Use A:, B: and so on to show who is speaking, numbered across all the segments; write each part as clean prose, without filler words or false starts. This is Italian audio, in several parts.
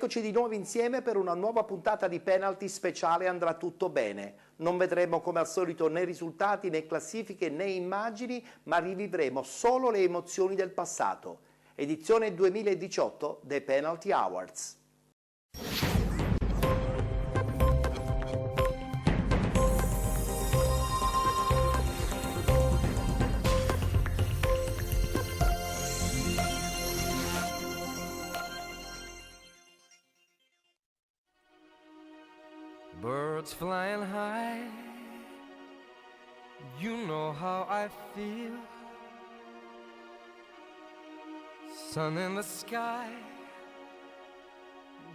A: Eccoci di nuovo insieme per una nuova puntata di Penalty speciale Andrà tutto bene. Non vedremo come al solito né risultati né classifiche né immagini, ma rivivremo solo le emozioni del passato. Edizione 2018 dei Penalty Awards.
B: Birds flying high, you know how I feel. Sun in the sky,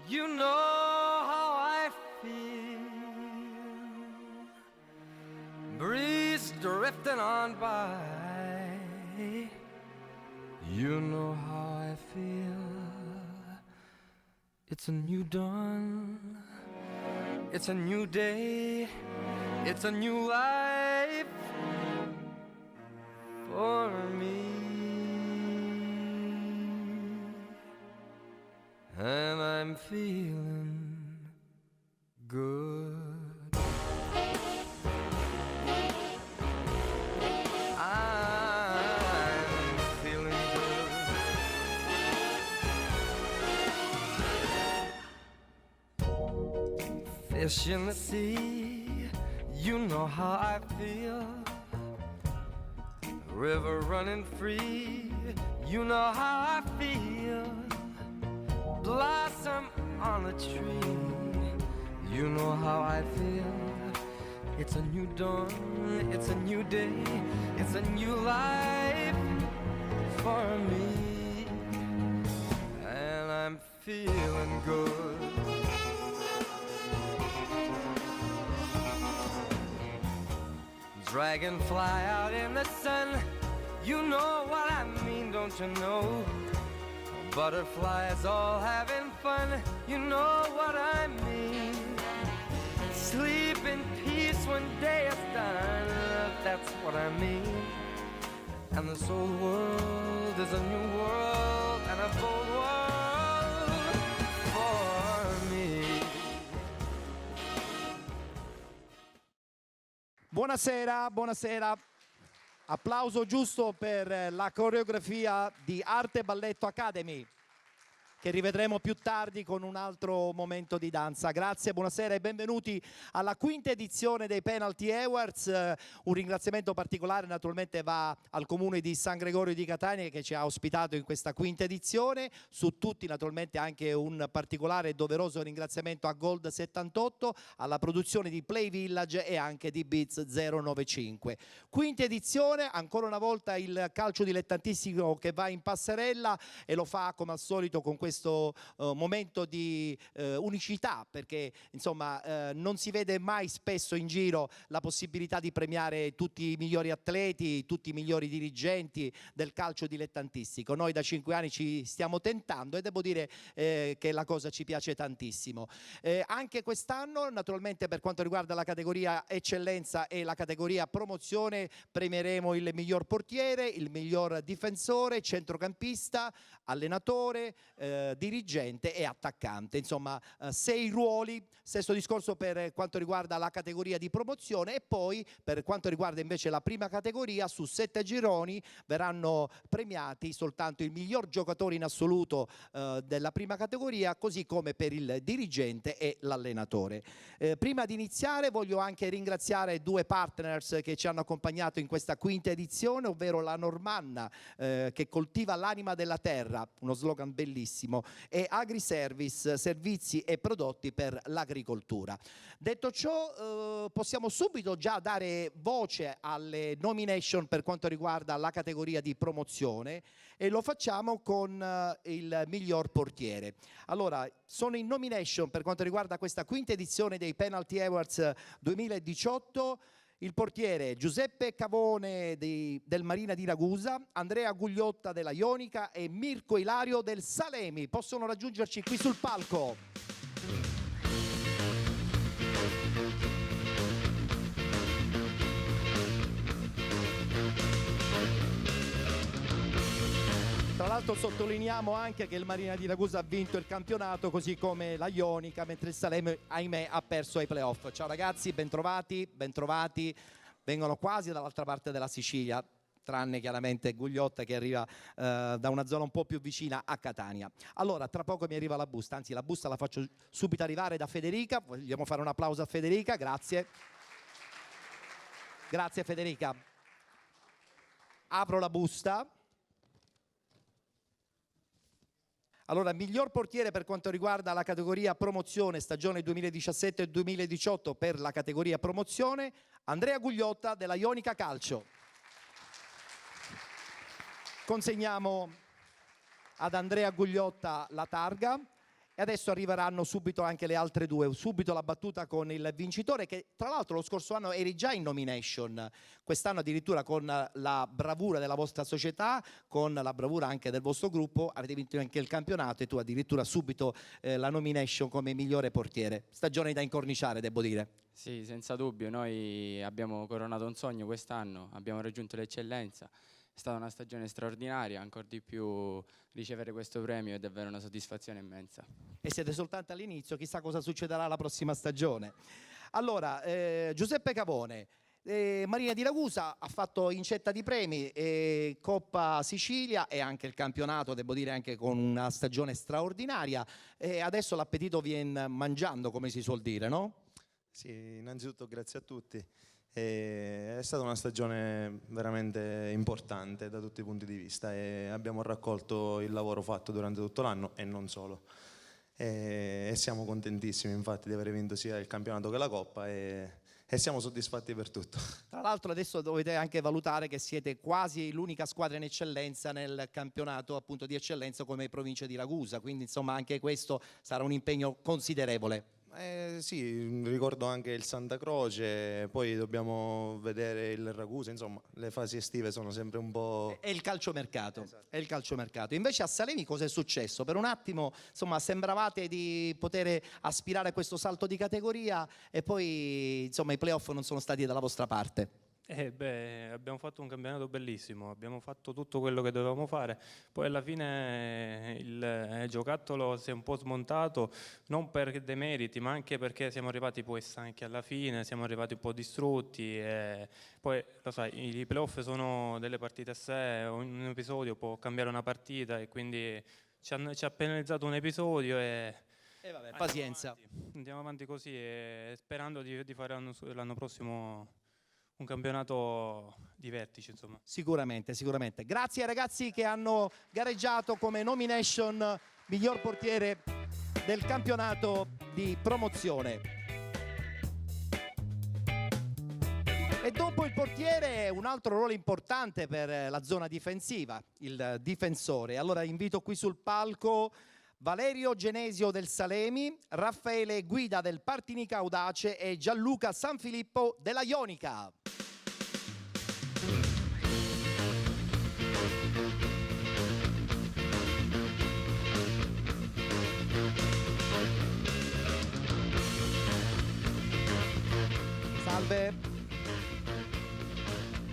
B: you know how I feel. Breeze drifting on by, you know how I feel. It's a new dawn, it's a new day, it's a new life for me. And I'm feeling good. I'm feeling good. Fish in the sea, you know how I feel. River running free, you know how I feel. Blossom on a tree, you know how I feel. It's a new dawn, it's a new day, it's a new life for me. And I'm feeling good. Dragonfly out in the sun, you know what I mean, don't you know? Butterflies all having fun, you know what I mean. Sleep in peace when day is done, that's what I mean. And this old world is a new world and a bold world for me.
A: Buonasera, buonasera. Applauso giusto per la coreografia di Arte Balletto Academy, che rivedremo più tardi con un altro momento di danza. Grazie, buonasera e benvenuti alla quinta edizione dei Penalty Awards. Un ringraziamento particolare naturalmente va al Comune di San Gregorio di Catania che ci ha ospitato in questa quinta edizione. Su tutti naturalmente anche un particolare e doveroso ringraziamento a Gold 78, alla produzione di Play Village e anche di Beats 095. Quinta edizione, ancora una volta il calcio dilettantistico che va in passerella e lo fa come al solito con questo momento di unicità, perché insomma non si vede mai spesso in giro la possibilità di premiare tutti i migliori atleti, tutti i migliori dirigenti del calcio dilettantistico. Noi da 5 anni ci stiamo tentando e devo dire che la cosa ci piace tantissimo. Anche quest'anno naturalmente per quanto riguarda la categoria eccellenza e la categoria promozione premieremo il miglior portiere, il miglior difensore, centrocampista, allenatore, dirigente e attaccante. Insomma 6 ruoli, stesso discorso per quanto riguarda la categoria di promozione e poi per quanto riguarda invece la prima categoria su 7 gironi verranno premiati soltanto il miglior giocatore in assoluto della prima categoria, così come per il dirigente e l'allenatore. Prima di iniziare voglio anche ringraziare 2 partners che ci hanno accompagnato in questa quinta edizione, ovvero la Normanna che coltiva l'anima della terra, uno slogan bellissimo, e Agriservice, servizi e prodotti per l'agricoltura. Detto ciò possiamo subito già dare voce alle nomination per quanto riguarda la categoria di promozione e lo facciamo con il miglior portiere. Allora, sono in nomination per quanto riguarda questa quinta edizione dei Penalty Awards 2018 il portiere Giuseppe Cavone del Marina di Ragusa, Andrea Gugliotta della Ionica e Mirko Ilario del Salemi. Possono raggiungerci qui sul palco. Tra l'altro sottolineiamo anche che il Marina di Ragusa ha vinto il campionato, così come la Ionica, mentre il Salemme, ahimè, ha perso ai playoff. Ciao ragazzi, bentrovati, bentrovati. Vengono quasi dall'altra parte della Sicilia, tranne chiaramente Gugliotta che arriva da una zona un po' più vicina a Catania. Allora, tra poco mi arriva la busta, anzi la busta la faccio subito arrivare da Federica. Vogliamo fare un applauso a Federica, grazie. Grazie Federica. Apro la busta. Allora, miglior portiere per quanto riguarda la categoria promozione stagione 2017-2018 per la categoria promozione, Andrea Gugliotta della Ionica Calcio. Consegniamo ad Andrea Gugliotta la targa e adesso arriveranno subito anche le altre due. Subito la battuta con il vincitore, che tra l'altro lo scorso anno eri già in nomination, quest'anno addirittura con la bravura della vostra società, con la bravura anche del vostro gruppo, avete vinto anche il campionato e tu addirittura subito la nomination come migliore portiere. Stagione da incorniciare, devo dire.
C: Sì, senza dubbio, noi abbiamo coronato un sogno quest'anno, abbiamo raggiunto l'eccellenza. È stata una stagione straordinaria, ancora di più ricevere questo premio è davvero una soddisfazione immensa.
A: E siete soltanto all'inizio, chissà cosa succederà la prossima stagione. Allora, Giuseppe Cavone, Marina di Ragusa ha fatto incetta di premi, Coppa Sicilia e anche il campionato, devo dire anche con una stagione straordinaria, e adesso l'appetito viene mangiando, come si suol dire, no?
D: Sì, innanzitutto grazie a tutti. È stata una stagione veramente importante da tutti i punti di vista e abbiamo raccolto il lavoro fatto durante tutto l'anno e non solo. E siamo contentissimi infatti di aver vinto sia il campionato che la Coppa e siamo soddisfatti per tutto.
A: Tra l'altro adesso dovete anche valutare che siete quasi l'unica squadra in eccellenza nel campionato appunto di eccellenza come provincia di Ragusa, quindi insomma anche questo sarà un impegno considerevole.
D: Sì, ricordo anche il Santa Croce, poi dobbiamo vedere il Ragusa, insomma le fasi estive sono sempre un po'...
A: È il calciomercato,
D: Esatto.
A: è il calciomercato. Invece a Salemi cosa è successo? Per un attimo insomma sembravate di poter aspirare a questo salto di categoria e poi insomma i playoff non sono stati dalla vostra parte.
E: Abbiamo fatto un campionato bellissimo, abbiamo fatto tutto quello che dovevamo fare, poi alla fine il giocattolo si è un po' smontato, non per demeriti, ma anche perché siamo arrivati poi stanchi alla fine, siamo arrivati un po' distrutti e poi lo sai, i playoff sono delle partite a sé, un episodio può cambiare una partita e quindi ci ha penalizzato un episodio e
A: Vabbè, pazienza.
E: andiamo avanti così e sperando di fare l'anno prossimo un campionato di vertice, insomma.
A: Sicuramente, sicuramente. Grazie ai ragazzi che hanno gareggiato come nomination miglior portiere del campionato di promozione. E dopo il portiere un altro ruolo importante per la zona difensiva, il difensore. Allora invito qui sul palco Valerio Genesio del Salemi, Raffaele Guida del Partinica Audace e Gianluca Sanfilippo della Ionica. Salve.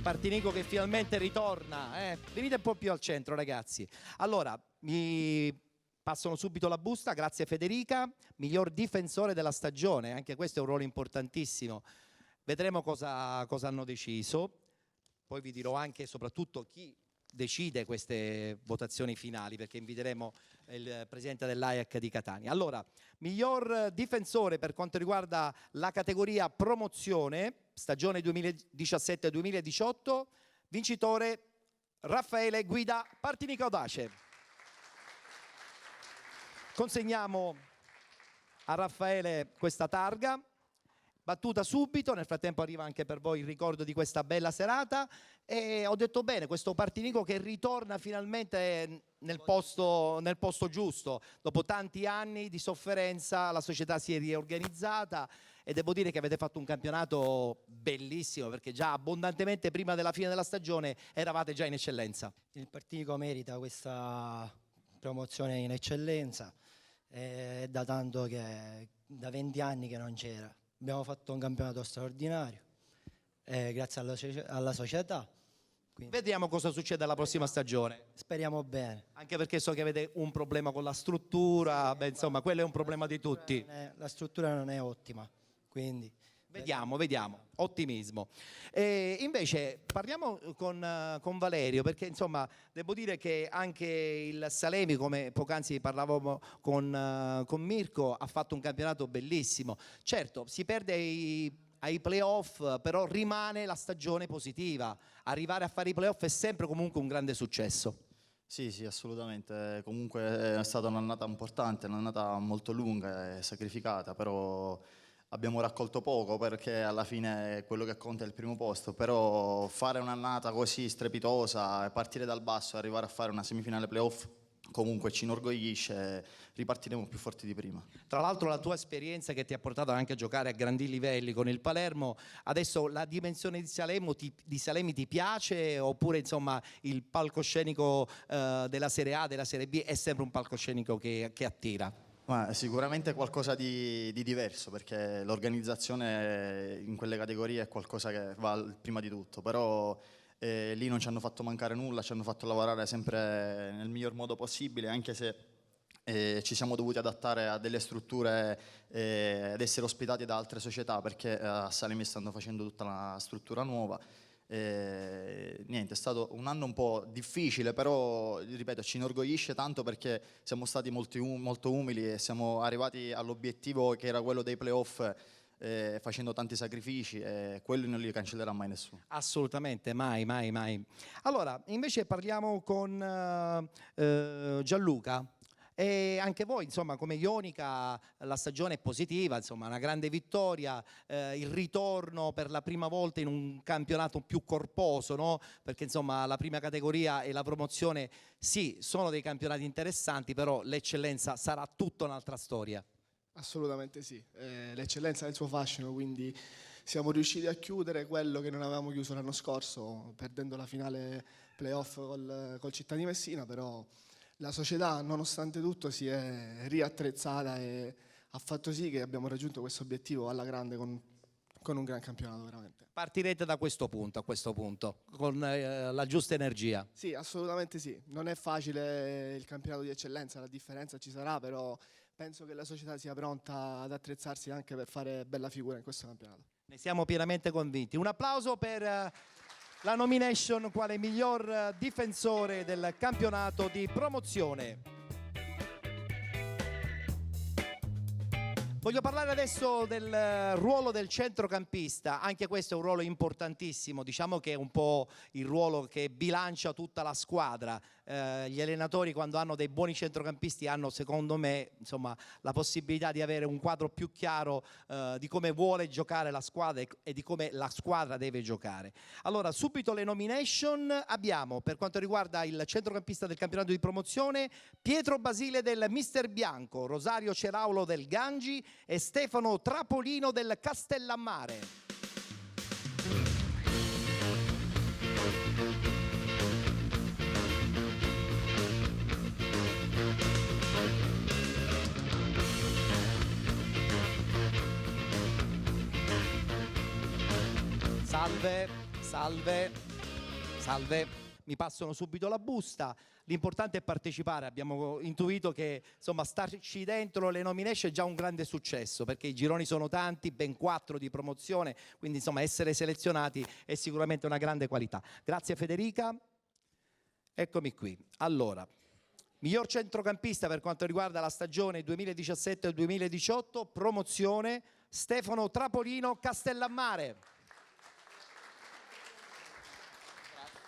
A: Partinico che finalmente ritorna. Venite un po' più al centro, ragazzi. Allora, mi passano subito la busta, grazie Federica, miglior difensore della stagione, anche questo è un ruolo importantissimo. Vedremo cosa hanno deciso, poi vi dirò anche e soprattutto chi decide queste votazioni finali, perché inviteremo il presidente dell'AIAC di Catania. Allora, miglior difensore per quanto riguarda la categoria promozione, stagione 2017-2018, vincitore Raffaele Guida, Partinica Audace. Consegniamo a Raffaele questa targa, battuta subito, nel frattempo arriva anche per voi il ricordo di questa bella serata e ho detto bene, questo Partinico che ritorna finalmente nel posto giusto, dopo tanti anni di sofferenza la società si è riorganizzata e devo dire che avete fatto un campionato bellissimo perché già abbondantemente prima della fine della stagione eravate già in eccellenza.
F: Il Partinico merita questa promozione in eccellenza, è da tanto che da 20 anni che non c'era. Abbiamo fatto un campionato straordinario, grazie alla società, Quindi
A: Vediamo cosa succede alla prossima stagione.
F: speriamo bene.
A: Anche perché so che avete un problema con la struttura, beh, insomma, quello è un problema di tutti.
F: La struttura non è ottima, quindi
A: Vediamo, ottimismo. E invece parliamo con Valerio, perché insomma devo dire che anche il Salemi, come poc'anzi parlavamo con Mirko, ha fatto un campionato bellissimo. Certo, si perde ai playoff, però rimane la stagione positiva. Arrivare a fare i playoff è sempre comunque un grande successo.
G: Sì, sì, assolutamente. Comunque è stata un'annata importante, un'annata molto lunga e sacrificata, però abbiamo raccolto poco perché alla fine quello che conta è il primo posto, però fare un'annata così strepitosa, partire dal basso e arrivare a fare una semifinale playoff comunque ci inorgoglisce, ripartiremo più forti di prima.
A: Tra l'altro la tua esperienza che ti ha portato anche a giocare a grandi livelli con il Palermo, adesso la dimensione di Salemi ti piace, oppure insomma il palcoscenico della Serie A, della Serie B è sempre un palcoscenico che attira?
G: Ma sicuramente qualcosa di diverso, perché l'organizzazione in quelle categorie è qualcosa che va prima di tutto, però lì non ci hanno fatto mancare nulla, ci hanno fatto lavorare sempre nel miglior modo possibile, anche se ci siamo dovuti adattare a delle strutture ed essere ospitati da altre società, perché a Salemi stanno facendo tutta la struttura nuova. Niente, è stato un anno un po' difficile, però ripeto, ci inorgoglisce tanto perché siamo stati molto umili e siamo arrivati all'obiettivo che era quello dei playoff, facendo tanti sacrifici, e quelli non li cancellerà mai nessuno.
A: Assolutamente, mai. Allora, invece parliamo con Gianluca. E anche voi, insomma, come Ionica, la stagione è positiva, insomma, una grande vittoria, il ritorno per la prima volta in un campionato più corposo, no? Perché insomma la prima categoria e la promozione sì, sono dei campionati interessanti, però l'eccellenza sarà tutta un'altra storia.
H: Assolutamente sì, l'eccellenza ha il suo fascino, quindi siamo riusciti a chiudere quello che non avevamo chiuso l'anno scorso, perdendo la finale playoff col Città di Messina, però la società nonostante tutto si è riattrezzata e ha fatto sì che abbiamo raggiunto questo obiettivo alla grande con un gran campionato veramente.
A: Partirete da questo punto, a questo punto, con la giusta energia.
H: Sì, assolutamente sì, non è facile il campionato di eccellenza, la differenza ci sarà, però penso che la società sia pronta ad attrezzarsi anche per fare bella figura in questo campionato.
A: Ne siamo pienamente convinti. Un applauso per la nomination quale miglior difensore del campionato di promozione. Voglio parlare adesso del ruolo del centrocampista, anche questo è un ruolo importantissimo, diciamo che è un po' il ruolo che bilancia tutta la squadra. Gli allenatori quando hanno dei buoni centrocampisti hanno, secondo me, insomma, la possibilità di avere un quadro più chiaro di come vuole giocare la squadra e di come la squadra deve giocare. Allora, subito le nomination. Abbiamo, per quanto riguarda il centrocampista del campionato di promozione, Pietro Basile del Mister Bianco, Rosario Ceraulo del Gangi e Stefano Trapolino del Castellammare. Salve, mi passano subito la busta. L'importante è partecipare, abbiamo intuito che insomma starci dentro le nomination è già un grande successo, perché i gironi sono tanti, ben 4 di promozione, quindi insomma essere selezionati è sicuramente una grande qualità. Grazie Federica. Eccomi qui. Allora, miglior centrocampista per quanto riguarda la stagione 2017-2018, promozione, Stefano Trapolino, Castellammare.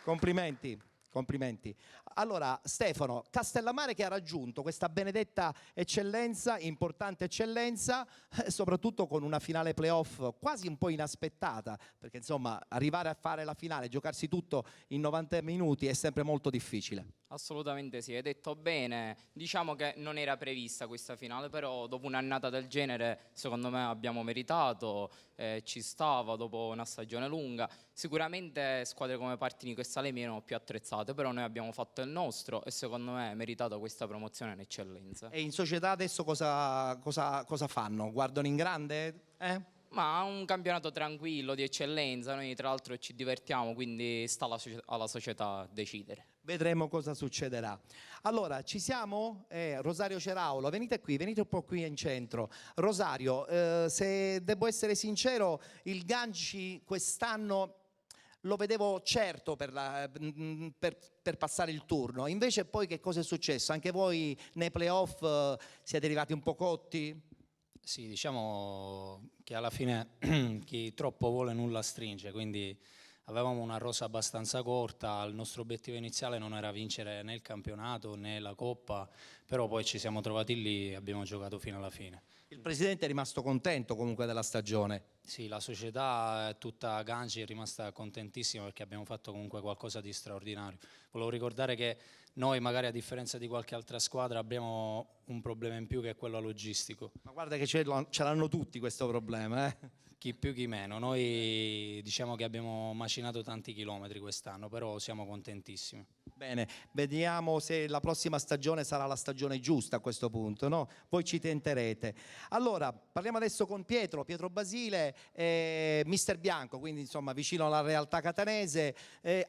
A: Complimenti. Allora, Stefano, Castellammare che ha raggiunto questa benedetta eccellenza, importante eccellenza, soprattutto con una finale playoff quasi un po' inaspettata, perché insomma arrivare a fare la finale, giocarsi tutto in 90 minuti è sempre molto difficile.
I: Assolutamente sì, hai detto bene, diciamo che non era prevista questa finale, però dopo un'annata del genere secondo me abbiamo meritato, ci stava dopo una stagione lunga. Sicuramente squadre come Partinico e Salemi erano più attrezzate, però noi abbiamo fatto il nostro e secondo me è meritato questa promozione in eccellenza.
A: E in società adesso cosa fanno? Guardano in grande?
I: Ma un campionato tranquillo, di eccellenza, noi tra l'altro ci divertiamo, quindi sta alla società decidere.
A: Vedremo cosa succederà. Allora, ci siamo? Rosario Ceraulo, venite un po' qui in centro. Rosario, se devo essere sincero, il Ganci quest'anno lo vedevo certo per passare il turno. Invece poi che cosa è successo? Anche voi nei playoff siete arrivati un po' cotti?
J: Sì, diciamo che alla fine chi troppo vuole nulla stringe, quindi avevamo una rosa abbastanza corta, il nostro obiettivo iniziale non era vincere né il campionato né la Coppa, però poi ci siamo trovati lì e abbiamo giocato fino alla fine.
A: Il presidente è rimasto contento comunque della stagione.
J: Sì, la società tutta Ganci è rimasta contentissima perché abbiamo fatto comunque qualcosa di straordinario. Volevo ricordare che noi magari a differenza di qualche altra squadra abbiamo un problema in più che è quello logistico.
A: Ma guarda che ce l'hanno tutti questo problema,
J: Chi più chi meno, noi diciamo che abbiamo macinato tanti chilometri quest'anno, però siamo contentissimi.
A: Bene, vediamo se la prossima stagione sarà la stagione giusta a questo punto, no? Voi ci tenterete. Allora, parliamo adesso con Pietro Basile, mister Bianco, quindi insomma vicino alla realtà catanese.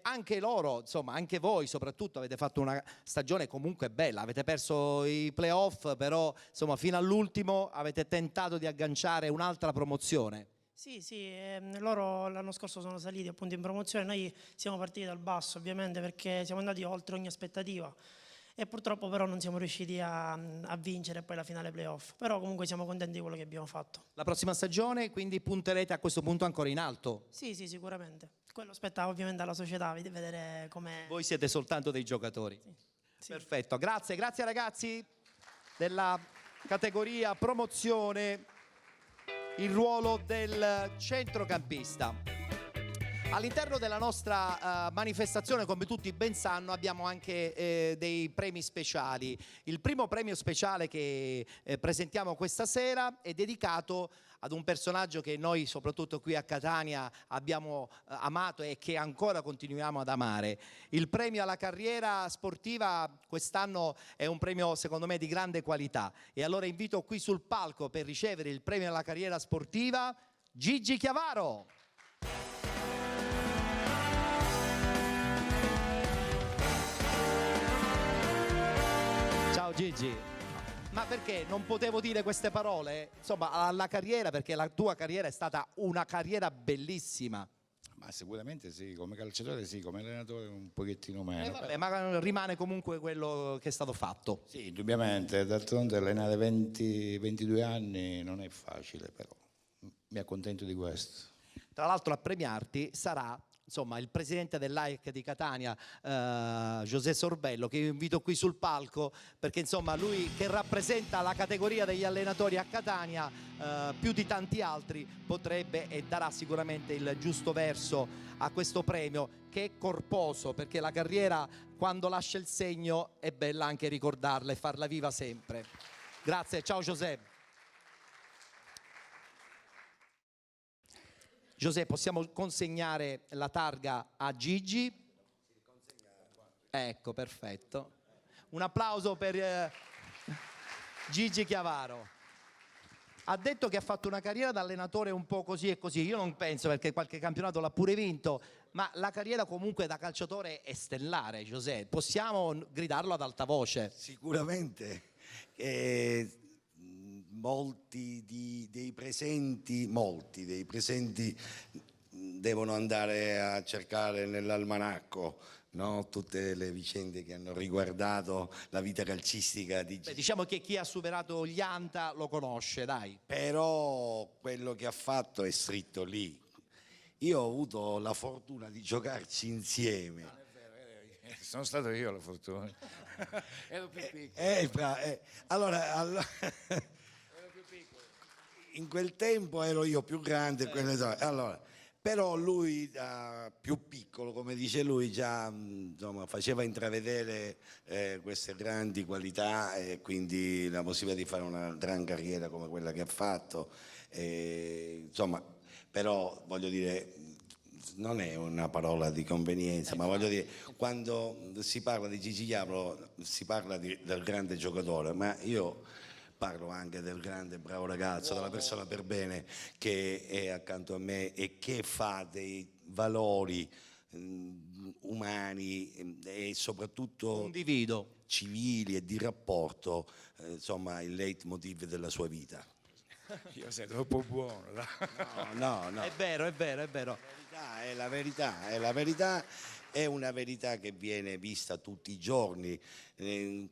A: Anche loro, insomma anche voi soprattutto avete fatto una stagione comunque bella, avete perso i playoff, però insomma fino all'ultimo avete tentato di agganciare un'altra promozione.
K: Sì, loro l'anno scorso sono saliti appunto in promozione, noi siamo partiti dal basso ovviamente perché siamo andati oltre ogni aspettativa e purtroppo però non siamo riusciti a vincere poi la finale playoff, però comunque siamo contenti di quello che abbiamo fatto.
A: La prossima stagione quindi punterete a questo punto ancora in alto?
K: Sì, sicuramente, quello spetta ovviamente alla società, vedere come...
A: Voi siete soltanto dei giocatori?
K: Sì.
A: Perfetto, grazie ragazzi della categoria promozione. Il ruolo del centrocampista. All'interno della nostra manifestazione, come tutti ben sanno, abbiamo anche dei premi speciali. Il primo premio speciale che presentiamo questa sera è dedicato ad un personaggio che noi, soprattutto qui a Catania, abbiamo amato e che ancora continuiamo ad amare. Il premio alla carriera sportiva quest'anno è un premio secondo me di grande qualità e allora invito qui sul palco per ricevere il premio alla carriera sportiva Gigi Chiavaro. Ciao Gigi. Ma perché non potevo dire queste parole? Insomma, alla carriera, perché la tua carriera è stata una carriera bellissima.
L: Ma sicuramente sì, come calciatore sì, come allenatore un pochettino meno.
A: Vabbè, ma rimane comunque quello che è stato fatto.
L: Sì, indubbiamente, d'altronde allenare 22 anni non è facile, però mi accontento di questo.
A: Tra l'altro a premiarti sarà insomma il presidente dell'AEC di Catania, José Sorbello, che io invito qui sul palco perché insomma lui che rappresenta la categoria degli allenatori a Catania più di tanti altri potrebbe e darà sicuramente il giusto verso a questo premio che è corposo, perché la carriera quando lascia il segno è bella anche ricordarla e farla viva sempre. Grazie, ciao José. José, possiamo consegnare la targa a Gigi? Ecco, perfetto. Un applauso per Gigi Chiavaro. Ha detto che ha fatto una carriera da allenatore un po' così e così. Io non penso, perché qualche campionato l'ha pure vinto, ma la carriera comunque da calciatore è stellare, José. Possiamo gridarlo ad alta voce?
M: Sicuramente. Molti dei presenti devono andare a cercare nell'almanacco, no? Tutte le vicende che hanno riguardato la vita calcistica di Gigi.
A: Diciamo che chi ha superato gli Anta lo conosce, dai.
M: Però quello che ha fatto è scritto lì. Io ho avuto la fortuna di giocarci insieme.
L: Non è vero, sono stato io la fortuna. Ero più piccolo.
M: Allora in quel tempo ero io più grande, allora, però lui più piccolo, come dice lui, già insomma, faceva intravedere queste grandi qualità e quindi la possibilità di fare una gran carriera come quella che ha fatto. Insomma, però voglio dire, non è una parola di convenienza, ma voglio dire, quando si parla di Gigi Chiavaro si parla del grande giocatore, ma io parlo anche del grande bravo ragazzo, della persona per bene che è accanto a me e che fa dei valori umani e soprattutto
A: condivido,
M: civili e di rapporto, insomma il leitmotiv della sua vita.
L: Io sei troppo buono.
M: No.
A: È vero.
M: È la verità, è una verità che viene vista tutti i giorni e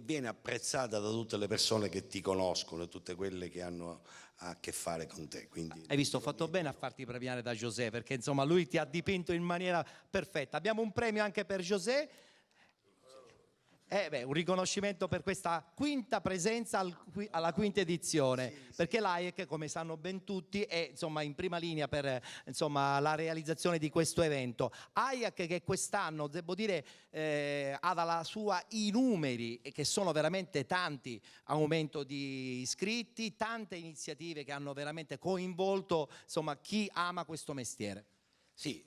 M: viene apprezzata da tutte le persone che ti conoscono, tutte quelle che hanno a che fare con te. Quindi,
A: hai visto, ho fatto bene a farti premiare da José, perché insomma lui ti ha dipinto in maniera perfetta. Abbiamo un premio anche per José. Un riconoscimento per questa quinta presenza alla quinta edizione, perché l'AIEC, come sanno ben tutti, è insomma in prima linea per la realizzazione di questo evento. AIEC che quest'anno, devo dire, ha dalla sua i numeri, che sono veramente tanti, aumento di iscritti, tante iniziative che hanno veramente coinvolto chi ama questo mestiere.
M: sì,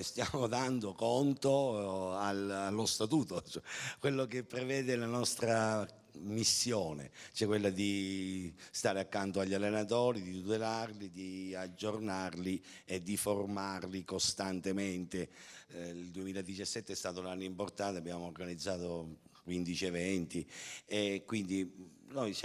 M: stiamo dando conto allo statuto, cioè, quello che prevede la nostra missione, cioè quella di stare accanto agli allenatori, di tutelarli, di aggiornarli e di formarli costantemente. Il 2017 è stato un anno importante, abbiamo organizzato 15 eventi e quindi noi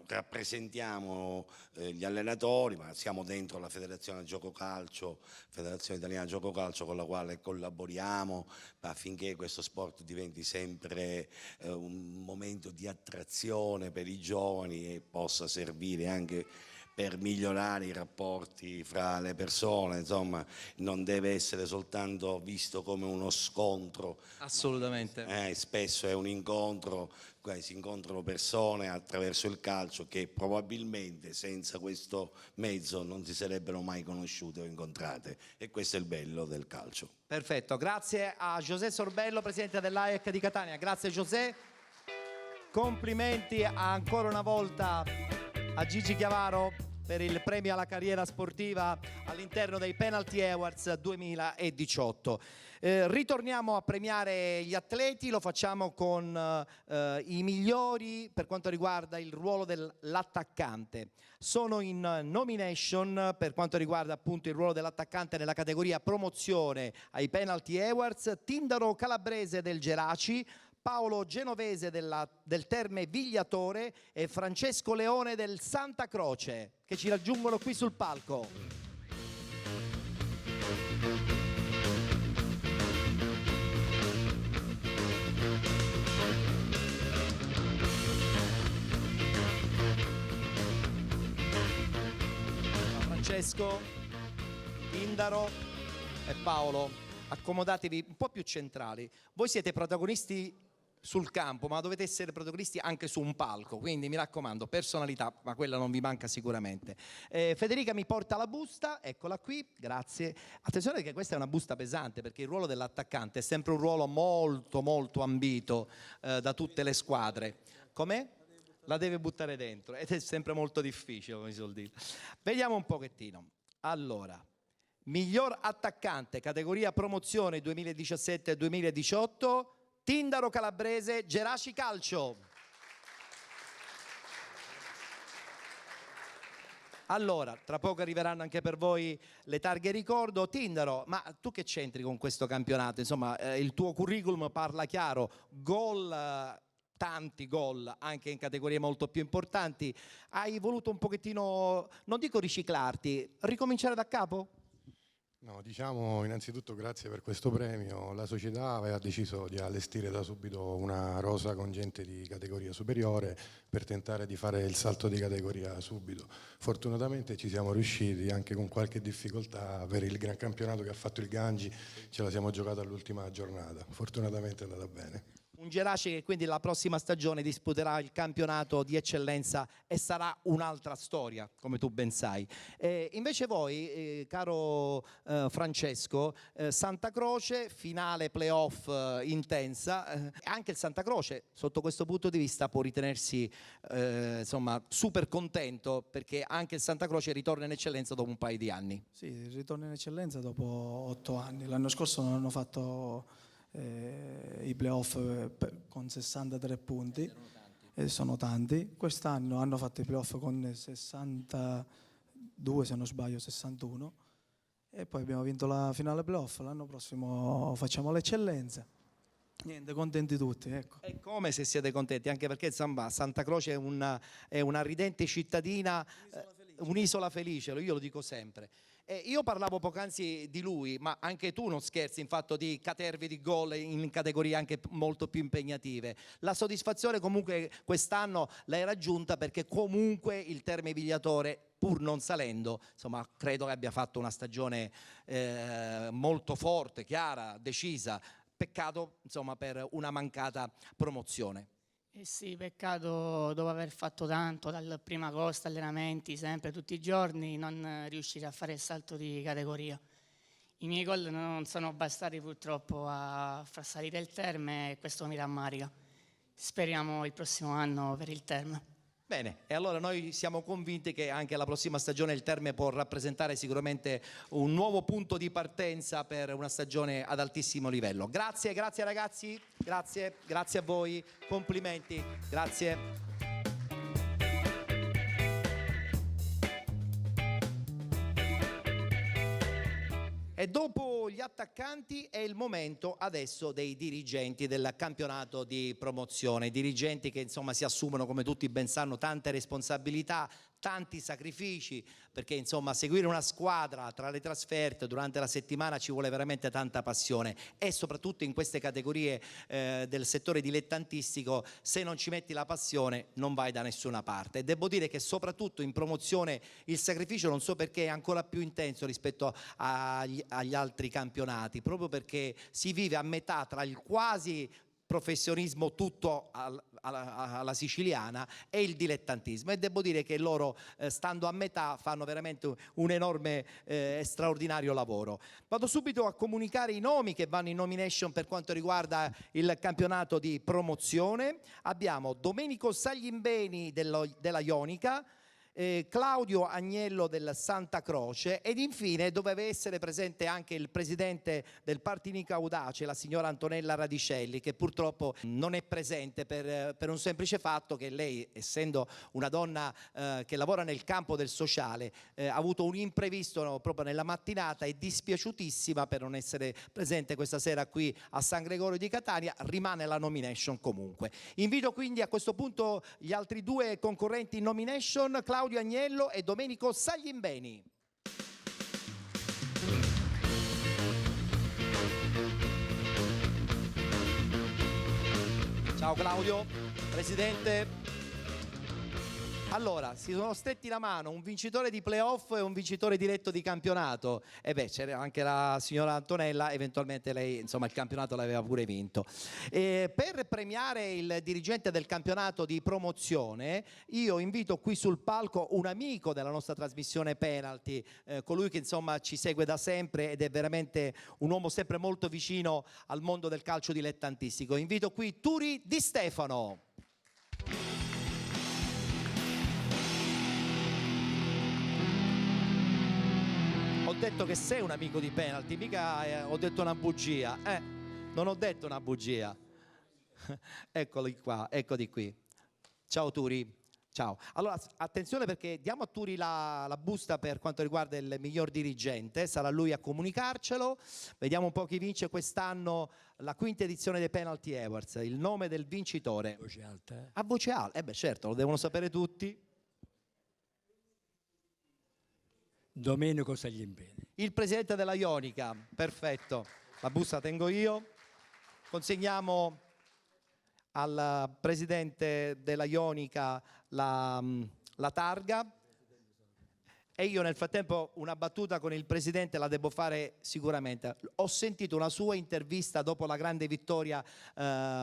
M: rappresentiamo gli allenatori, ma siamo dentro la Federazione Gioco Calcio, Federazione Italiana Gioco Calcio, con la quale collaboriamo affinché questo sport diventi sempre un momento di attrazione per i giovani e possa servire anche per migliorare i rapporti fra le persone, insomma non deve essere soltanto visto come uno scontro.
A: Assolutamente.
M: Spesso è un incontro, si incontrano persone attraverso il calcio che probabilmente senza questo mezzo non si sarebbero mai conosciute o incontrate, e questo è il bello del calcio.
A: Perfetto, grazie a José Sorbello, presidente dell'AIEC di Catania. Grazie José, complimenti ancora una volta a Gigi Chiavaro per il premio alla carriera sportiva all'interno dei Penalty Awards 2018. Ritorniamo a premiare gli atleti, lo facciamo con i migliori per quanto riguarda il ruolo dell'attaccante. Sono in nomination per quanto riguarda appunto il ruolo dell'attaccante nella categoria promozione ai Penalty Awards Tindaro Calabrese del Geraci, Paolo Genovese del Terme Vigliatore e Francesco Leone del Santa Croce, che ci raggiungono qui sul palco. Francesco, Tindaro e Paolo, accomodatevi un po' più centrali. Voi siete protagonisti sul campo, ma dovete essere protagonisti anche su un palco, quindi mi raccomando, personalità, ma quella non vi manca sicuramente. Federica mi porta la busta, eccola qui, grazie. Attenzione che questa è una busta pesante, perché il ruolo dell'attaccante è sempre un ruolo molto molto ambito da tutte le squadre. Com'è? La deve buttare dentro ed è sempre molto difficile, come si suol dire. Vediamo un pochettino. Allora, miglior attaccante, categoria promozione 2017-2018, Tindaro Calabrese, Geraci Calcio. Allora, tra poco arriveranno anche per voi le targhe ricordo. Tindaro, ma tu che c'entri con questo campionato? Insomma, il tuo curriculum parla chiaro, gol, tanti gol anche in categorie molto più importanti. Hai voluto un pochettino, non dico riciclarti, ricominciare da capo?
N: No, diciamo innanzitutto grazie per questo premio. La società aveva deciso di allestire da subito una rosa con gente di categoria superiore per tentare di fare il salto di categoria subito. Fortunatamente ci siamo riusciti, anche con qualche difficoltà, per il gran campionato che ha fatto il Gangi, ce la siamo giocata all'ultima giornata. Fortunatamente è andata bene.
A: Un Geraci che quindi la prossima stagione disputerà il campionato di eccellenza e sarà un'altra storia, come tu ben sai. Invece voi, caro Francesco, Santa Croce, finale playoff intensa, anche il Santa Croce sotto questo punto di vista può ritenersi super contento, perché anche il Santa Croce ritorna in eccellenza dopo un paio di anni.
O: Sì, ritorna in eccellenza dopo 8 anni. L'anno scorso non hanno fatto i playoff con 63 punti e sono tanti. Quest'anno hanno fatto i playoff con 62, se non sbaglio, 61, e poi abbiamo vinto la finale playoff. L'anno prossimo facciamo l'eccellenza. Niente, contenti tutti, ecco.
A: È come se siete contenti, anche perché insomma, Santa Croce è una ridente cittadina, un'isola felice, io lo dico sempre. Io parlavo poc'anzi di lui, ma anche tu non scherzi in fatto di catervi di gol in categorie anche molto più impegnative. La soddisfazione comunque quest'anno l'hai raggiunta, perché comunque il Terme Vigliatore, pur non salendo, insomma, credo che abbia fatto una stagione molto forte, chiara, decisa. Peccato insomma per una mancata promozione.
P: Eh sì, peccato dopo aver fatto tanto, dal primo agosto, allenamenti, sempre, tutti i giorni, non riuscire a fare il salto di categoria. I miei gol non sono bastati purtroppo a far salire il Terme e questo mi rammarica. Speriamo il prossimo anno per il Terme.
A: Bene, e allora noi siamo convinti che anche la prossima stagione il Terme può rappresentare sicuramente un nuovo punto di partenza per una stagione ad altissimo livello. Grazie ragazzi, grazie a voi, complimenti, grazie. E dopo gli attaccanti è il momento adesso dei dirigenti del campionato di promozione, dirigenti che insomma si assumono, come tutti ben sanno, tante responsabilità, tanti sacrifici, perché insomma seguire una squadra tra le trasferte durante la settimana ci vuole veramente tanta passione, e soprattutto in queste categorie del settore dilettantistico, se non ci metti la passione non vai da nessuna parte. E devo dire che soprattutto in promozione il sacrificio, non so perché, è ancora più intenso rispetto agli altri campionati, proprio perché si vive a metà tra il quasi professionismo tutto alla siciliana e il dilettantismo, e devo dire che loro stando a metà fanno veramente un enorme e straordinario lavoro. Vado subito a comunicare i nomi che vanno in nomination per quanto riguarda il campionato di promozione. Abbiamo Domenico Saglimbeni della Ionica, Claudio Agnello del Santa Croce, ed infine doveva essere presente anche il presidente del Partinica Audace, la signora Antonella Radicelli, che purtroppo non è presente per un semplice fatto che lei, essendo una donna che lavora nel campo del sociale, ha avuto un imprevisto proprio nella mattinata, è dispiaciutissima per non essere presente questa sera qui a San Gregorio di Catania. Rimane la nomination comunque. Invito quindi a questo punto gli altri due concorrenti in nomination, Claudio Agnello e Domenico Saglimbeni. Ciao Claudio, presidente. Allora, si sono stretti la mano un vincitore di playoff e un vincitore diretto di campionato. E beh, c'era anche la signora Antonella, eventualmente lei, insomma, il campionato l'aveva pure vinto. Per premiare il dirigente del campionato di promozione, io invito qui sul palco un amico della nostra trasmissione Penalty, colui che insomma ci segue da sempre ed è veramente un uomo sempre molto vicino al mondo del calcio dilettantistico. Invito qui Turi Di Stefano. Ho detto che sei un amico di Penalty, mica ho detto una bugia. Non ho detto una bugia. Eccoli qua, eccoli qui. Ciao Turi. Ciao. Allora, attenzione, perché diamo a Turi la busta per quanto riguarda il miglior dirigente, sarà lui a comunicarcelo. Vediamo un po' chi vince quest'anno la quinta edizione dei Penalty Awards, il nome del vincitore. A voce alta. A voce alta, beh certo, lo devono sapere tutti.
Q: Domenico Saglimbeni.
A: Il presidente della Ionica, perfetto. La busta tengo io. Consegniamo al presidente della Ionica la targa. E io nel frattempo una battuta con il presidente la devo fare sicuramente. Ho sentito una sua intervista dopo la grande vittoria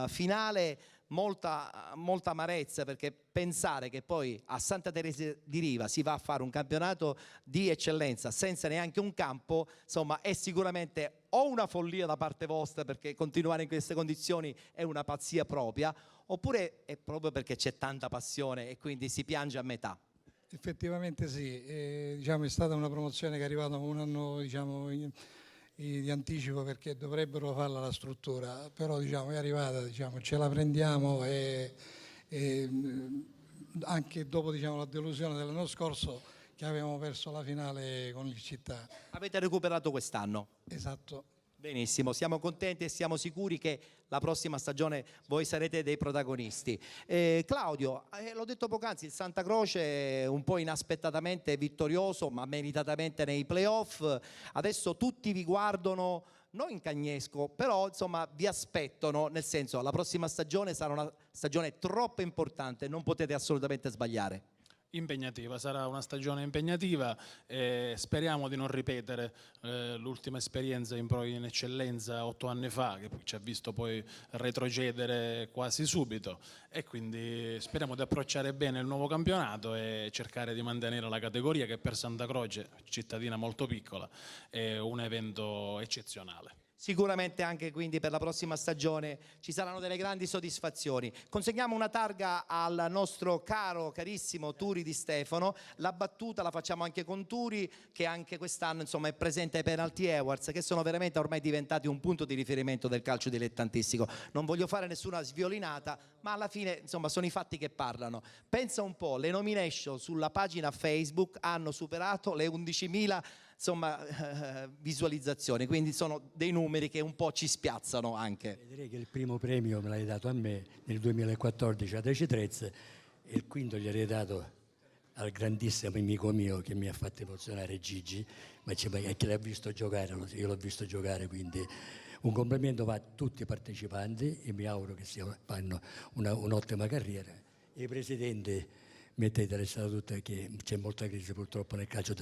A: finale, molta amarezza, perché pensare che poi a Santa Teresa di Riva si va a fare un campionato di eccellenza senza neanche un campo, insomma, è sicuramente o una follia da parte vostra, perché continuare in queste condizioni è una pazzia propria, oppure è proprio perché c'è tanta passione e quindi si piange a metà.
O: Effettivamente sì, diciamo, è stata una promozione che è arrivata un anno, diciamo, di anticipo, perché dovrebbero farla la struttura, però diciamo, è arrivata, diciamo, ce la prendiamo e
R: anche dopo la delusione dell'anno scorso che avevamo perso la finale con il Città.
A: Avete recuperato quest'anno?
R: Esatto.
A: Benissimo, siamo contenti e siamo sicuri che la prossima stagione voi sarete dei protagonisti. Claudio, l'ho detto poc'anzi, il Santa Croce un po' inaspettatamente vittorioso, ma meritatamente nei playoff. Adesso tutti vi guardano, non in cagnesco, però insomma vi aspettano, nel senso la prossima stagione sarà una stagione troppo importante, non potete assolutamente sbagliare.
S: Impegnativa, sarà una stagione impegnativa e speriamo di non ripetere l'ultima esperienza in Pro in Eccellenza 8 anni fa, che ci ha visto poi retrocedere quasi subito, e quindi speriamo di approcciare bene il nuovo campionato e cercare di mantenere la categoria, che per Santa Croce, cittadina molto piccola, è un evento eccezionale.
A: Sicuramente anche quindi per la prossima stagione ci saranno delle grandi soddisfazioni. Consegniamo una targa al nostro carissimo Turi Di Stefano. La battuta la facciamo anche con Turi, che anche quest'anno insomma è presente ai Penalty Awards, che sono veramente ormai diventati un punto di riferimento del calcio dilettantistico. Non voglio fare nessuna sviolinata, ma alla fine insomma sono i fatti che parlano. Pensa un po', le nomination sulla pagina Facebook hanno superato le 11.000 visualizzazioni, quindi sono dei numeri che un po' ci spiazzano anche.
Q: Direi che il primo premio me l'hai dato a me nel 2014 a Deci Trezze e il quinto gliel'hai dato al grandissimo amico mio che mi ha fatto emozionare, Gigi, ma che l'ha visto giocare, io l'ho visto giocare, quindi un complimento va a tutti i partecipanti e mi auguro che fanno un'ottima carriera. E i presidenti, mettetele strada tutta che c'è molta crisi purtroppo nel calcio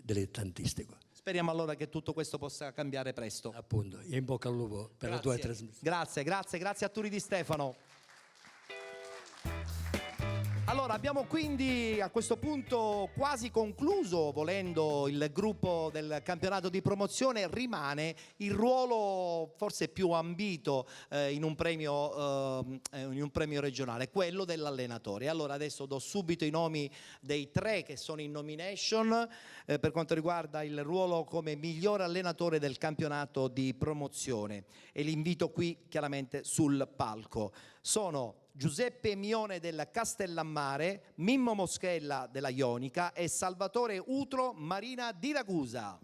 Q: dilettantistico.
A: Speriamo allora che tutto questo possa cambiare presto.
Q: Appunto, e in bocca al lupo per la tua trasmissione.
A: Grazie a Turi Di Stefano. Allora, abbiamo quindi a questo punto quasi concluso, volendo, il gruppo del campionato di promozione. Rimane il ruolo forse più ambito in un premio regionale, quello dell'allenatore. Allora adesso do subito i nomi dei 3 che sono in nomination per quanto riguarda il ruolo come miglior allenatore del campionato di promozione, e li invito qui chiaramente sul palco. Sono Giuseppe Mione del Castellammare, Mimmo Moschella della Ionica e Salvatore Utro Marina di Ragusa.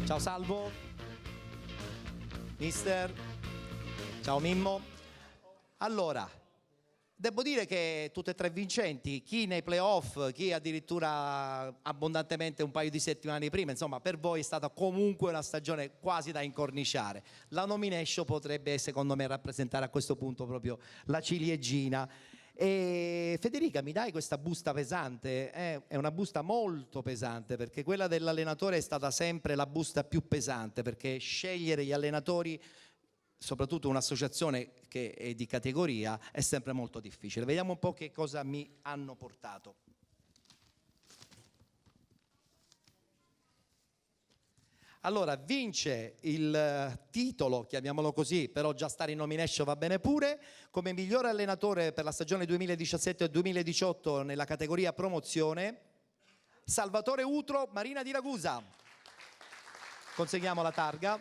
A: Ciao Salvo, mister, ciao Mimmo. Allora, devo dire che tutte e 3 vincenti, chi nei playoff, chi addirittura abbondantemente un paio di settimane prima, insomma per voi è stata comunque una stagione quasi da incorniciare. La nomination potrebbe secondo me rappresentare a questo punto proprio la ciliegina. E Federica, mi dai questa busta pesante? È una busta molto pesante, perché quella dell'allenatore è stata sempre la busta più pesante, perché scegliere gli allenatori, soprattutto un'associazione che è di categoria, è sempre molto difficile. Vediamo un po' che cosa mi hanno portato. Allora, vince il titolo, chiamiamolo così, però già stare in nomination va bene pure, come migliore allenatore per la stagione 2017-2018 nella categoria promozione, Salvatore Utro Marina di Ragusa. Consegniamo la targa.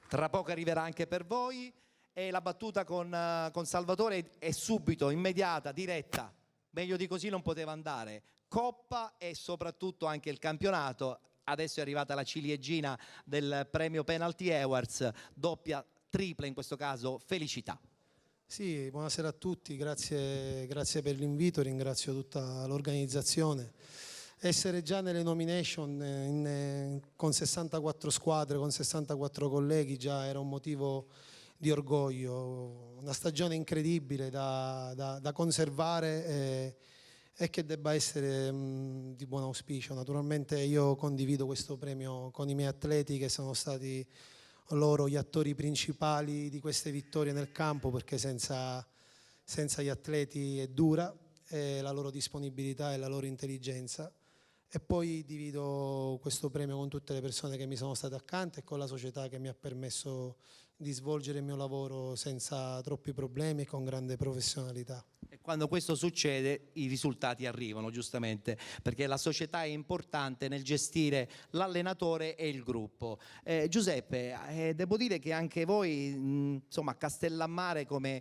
A: Tra poco arriverà anche per voi, e la battuta con Salvatore è subito, immediata, diretta. Meglio di così non poteva andare. Coppa e soprattutto anche il campionato. Adesso è arrivata la ciliegina del premio Penalty Awards, doppia, tripla in questo caso, felicità.
T: Sì, buonasera a tutti, grazie per l'invito, ringrazio tutta l'organizzazione. Essere già nelle nomination con 64 squadre, con 64 colleghi, già era un motivo di orgoglio, una stagione incredibile da conservare e che debba essere di buon auspicio. Naturalmente io condivido questo premio con i miei atleti, che sono stati loro gli attori principali di queste vittorie nel campo, perché senza gli atleti è dura, la loro disponibilità e la loro intelligenza. E poi divido questo premio con tutte le persone che mi sono state accanto e con la società che mi ha permesso di svolgere il mio lavoro senza troppi problemi e con grande professionalità.
A: E quando questo succede i risultati arrivano, giustamente, perché la società è importante nel gestire l'allenatore e il gruppo. Giuseppe, devo dire che anche voi, insomma, Castellammare come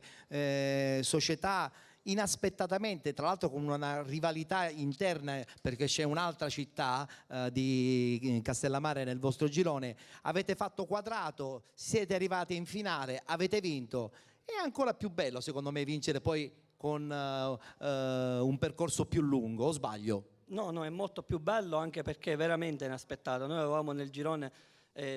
A: società, inaspettatamente, tra l'altro con una rivalità interna, perché c'è un'altra città di Castellammare nel vostro girone, avete fatto quadrato, siete arrivati in finale, avete vinto. È ancora più bello secondo me vincere poi con un percorso più lungo, o sbaglio?
U: No, è molto più bello, anche perché è veramente inaspettato. Noi avevamo nel girone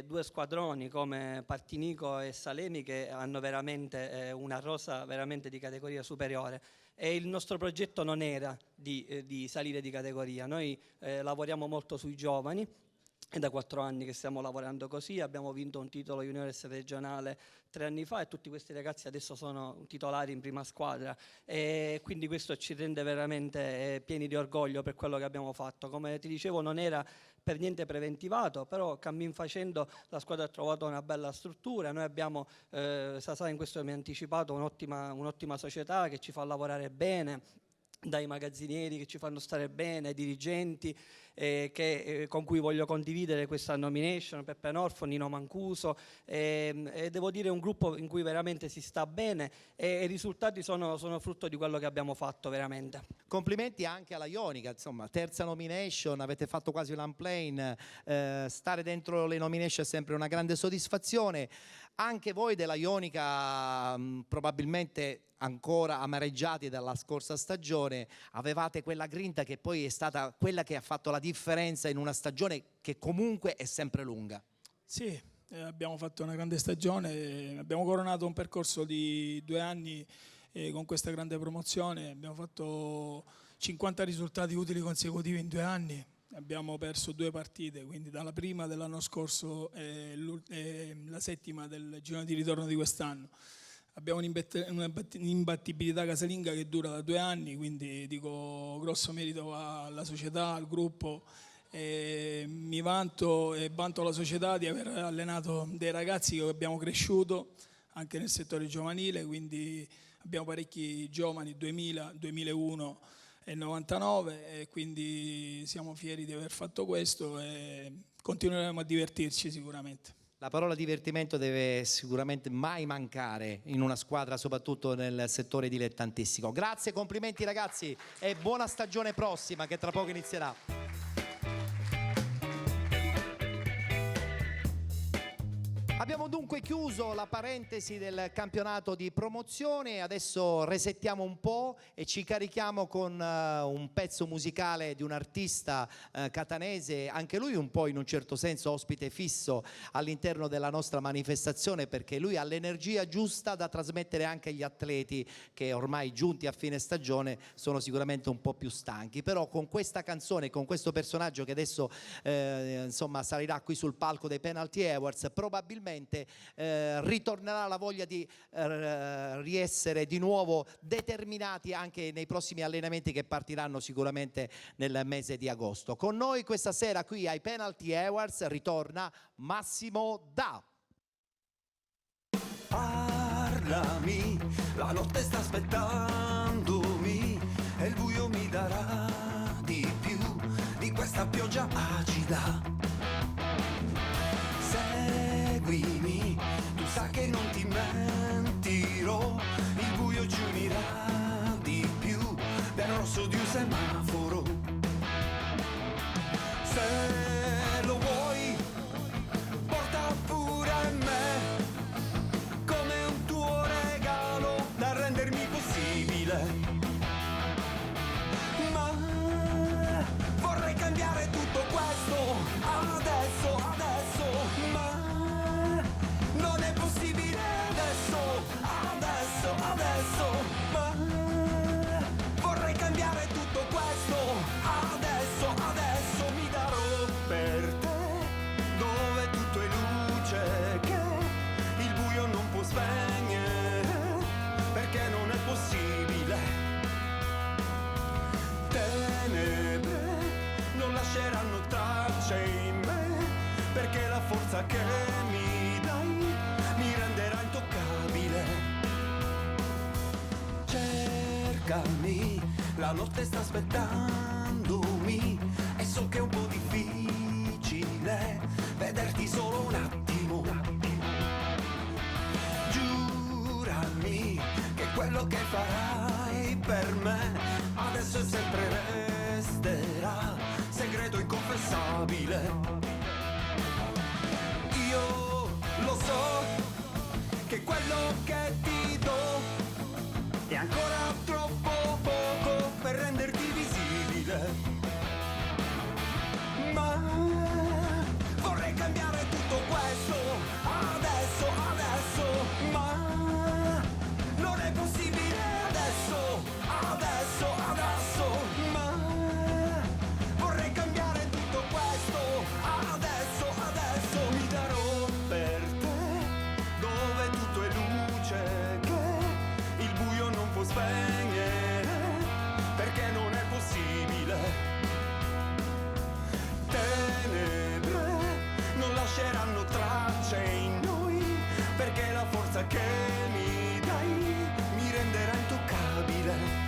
U: due squadroni come Partinico e Salemi che hanno veramente una rosa veramente di categoria superiore, e il nostro progetto non era di salire di categoria. Noi lavoriamo molto sui giovani. È da 4 anni che stiamo lavorando così, abbiamo vinto un titolo juniores regionale 3 anni fa e tutti questi ragazzi adesso sono titolari in prima squadra, e quindi questo ci rende veramente pieni di orgoglio per quello che abbiamo fatto. Come ti dicevo, non era per niente preventivato, però cammin facendo la squadra ha trovato una bella struttura. Noi abbiamo, Sasà in questo mi ha anticipato, un'ottima società che ci fa lavorare bene, dai magazzinieri che ci fanno stare bene, ai dirigenti con cui voglio condividere questa nomination, Peppe Norfo, Nino Mancuso, e devo dire un gruppo in cui veramente si sta bene, e i risultati sono frutto di quello che abbiamo fatto veramente.
A: Complimenti anche alla Ionica, insomma, terza nomination, avete fatto quasi l'unplane, stare dentro le nomination è sempre una grande soddisfazione. Anche voi della Ionica probabilmente ancora amareggiati dalla scorsa stagione, avevate quella grinta che poi è stata quella che ha fatto la differenza in una stagione che comunque è sempre lunga.
V: Sì, abbiamo fatto una grande stagione, abbiamo coronato un percorso di 2 anni con questa grande promozione, abbiamo fatto 50 risultati utili consecutivi in 2 anni. Abbiamo perso 2 partite, quindi dalla prima dell'anno scorso e la settima del girone di ritorno di quest'anno. Abbiamo un'imbattibilità casalinga che dura da 2 anni, quindi dico grosso merito alla società, al gruppo. Mi vanto e vanto la società di aver allenato dei ragazzi che abbiamo cresciuto anche nel settore giovanile, quindi abbiamo parecchi giovani, 2000, 2001 e 99, e quindi siamo fieri di aver fatto questo e continueremo a divertirci sicuramente.
A: La parola divertimento deve sicuramente mai mancare in una squadra, soprattutto nel settore dilettantistico. Grazie, complimenti ragazzi e buona stagione prossima che tra poco inizierà. Abbiamo dunque chiuso la parentesi del campionato di promozione, adesso resettiamo un po' e ci carichiamo con un pezzo musicale di un artista catanese, anche lui un po' in un certo senso ospite fisso all'interno della nostra manifestazione, perché lui ha l'energia giusta da trasmettere anche agli atleti che ormai giunti a fine stagione sono sicuramente un po' più stanchi, però con questa canzone, con questo personaggio che adesso insomma salirà qui sul palco dei Penalty Awards, probabilmente ritornerà la voglia di riessere di nuovo determinati anche nei prossimi allenamenti che partiranno sicuramente nel mese di agosto. Con noi questa sera qui ai Penalty Awards ritorna Massimo Da.
B: Parlami, la notte sta aspettandomi e il buio mi darà di più di questa pioggia acida. Seguimi, tu sai che non ti mentirò, il buio ci unirà di più del rosso di un semaforo. Se lo vuoi, porta pure me, come un tuo regalo da rendermi possibile. Ma vorrei cambiare tutto questo adesso, ma non è possibile adesso, ma vorrei cambiare tutto questo toccami, la notte sta aspettandomi e so che è un po' difficile vederti solo un attimo. Giurami che quello che farai per me adesso e sempre resterà segreto inconfessabile. Io lo so che quello che ti do è ancora troppo poco per renderti visibile, ma vorrei cambiare tutto questo adesso, ma non è possibile adesso, ma vorrei cambiare tutto questo adesso, mi darò per te dove tutto è luce che il buio non può spegnere, perché non è possibile. Tenebre non lasceranno tracce in noi, perché la forza che mi dai mi renderà intoccabile.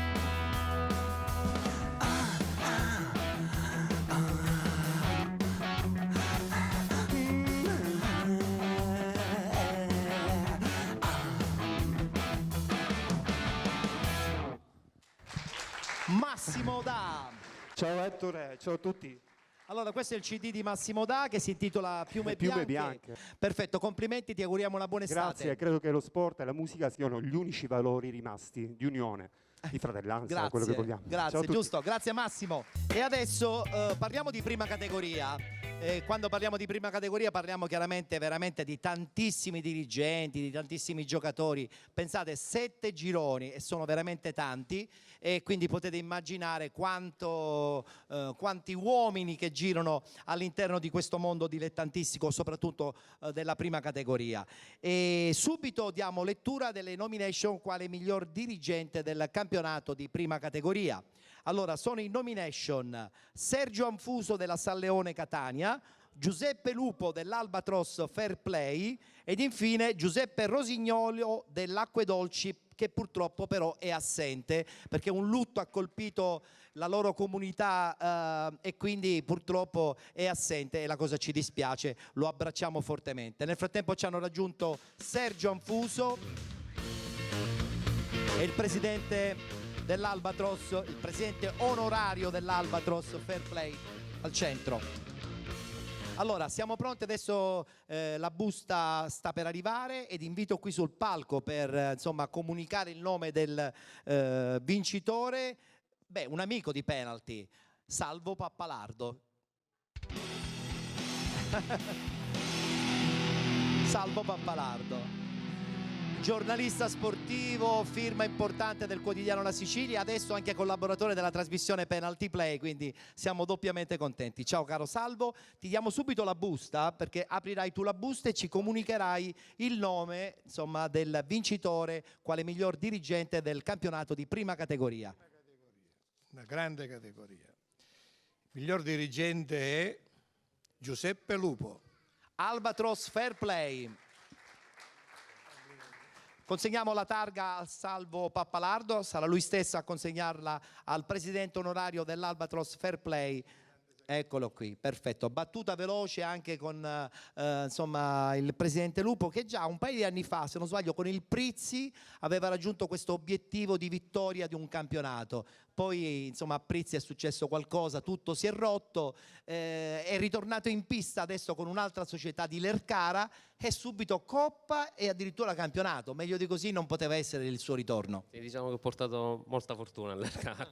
A: Massimo Da.
C: Ciao Ettore, ciao a tutti.
A: Allora, questo è il CD di Massimo Da che si intitola Piume
C: Piume
A: Bianche.
C: Bianche.
A: Perfetto, complimenti, ti auguriamo una buona estate.
C: Grazie, credo che lo sport e la musica siano gli unici valori rimasti di unione, di fratellanza, quello che vogliamo. Ciao a
A: Grazie,
C: tutti.
A: giusto, grazie Massimo. E adesso parliamo di prima categoria. Quando parliamo di prima categoria parliamo chiaramente veramente di tantissimi dirigenti, di tantissimi giocatori. Pensate, 7 gironi e sono veramente tanti, e quindi potete immaginare quanti uomini che girano all'interno di questo mondo dilettantistico, soprattutto della prima categoria. E subito diamo lettura delle nomination quale miglior dirigente del campionato di prima categoria. Allora, sono in nomination Sergio Anfuso della San Leone Catania, Giuseppe Lupo dell'Albatros Fair Play ed infine Giuseppe Rosignolo dell'Acque Dolci, che purtroppo però è assente perché un lutto ha colpito la loro comunità e quindi purtroppo è assente, e la cosa ci dispiace, lo abbracciamo fortemente. Nel frattempo ci hanno raggiunto Sergio Anfuso e il presidente dell'Albatros, il presidente onorario dell'Albatros Fair Play al centro. Allora, siamo pronti adesso, la busta sta per arrivare ed invito qui sul palco per insomma comunicare il nome del vincitore, un amico di penalty, Salvo Pappalardo. Salvo Pappalardo. Giornalista sportivo, firma importante del quotidiano La Sicilia, adesso anche collaboratore della trasmissione Penalty Play, quindi siamo doppiamente contenti. Ciao caro Salvo, ti diamo subito la busta perché aprirai tu la busta e ci comunicherai il nome, insomma, del vincitore quale miglior dirigente del campionato di prima categoria.
D: Una grande categoria. Il miglior dirigente è Giuseppe Lupo.
A: Albatros Fair Play. Consegniamo la targa al Salvo Pappalardo, sarà lui stesso a consegnarla al presidente onorario dell'Albatros Fair Play. Eccolo qui, perfetto. Battuta veloce anche con insomma, il presidente Lupo, che già un paio di anni fa, se non sbaglio, con il Prizzi aveva raggiunto questo obiettivo di vittoria di un campionato. Poi insomma a Prizzi è successo qualcosa, tutto si è rotto, è ritornato in pista adesso con un'altra società di Lercara e subito Coppa e addirittura campionato. Meglio di così non poteva essere il suo ritorno.
W: Sì, diciamo che ho portato molta fortuna all'Lercara.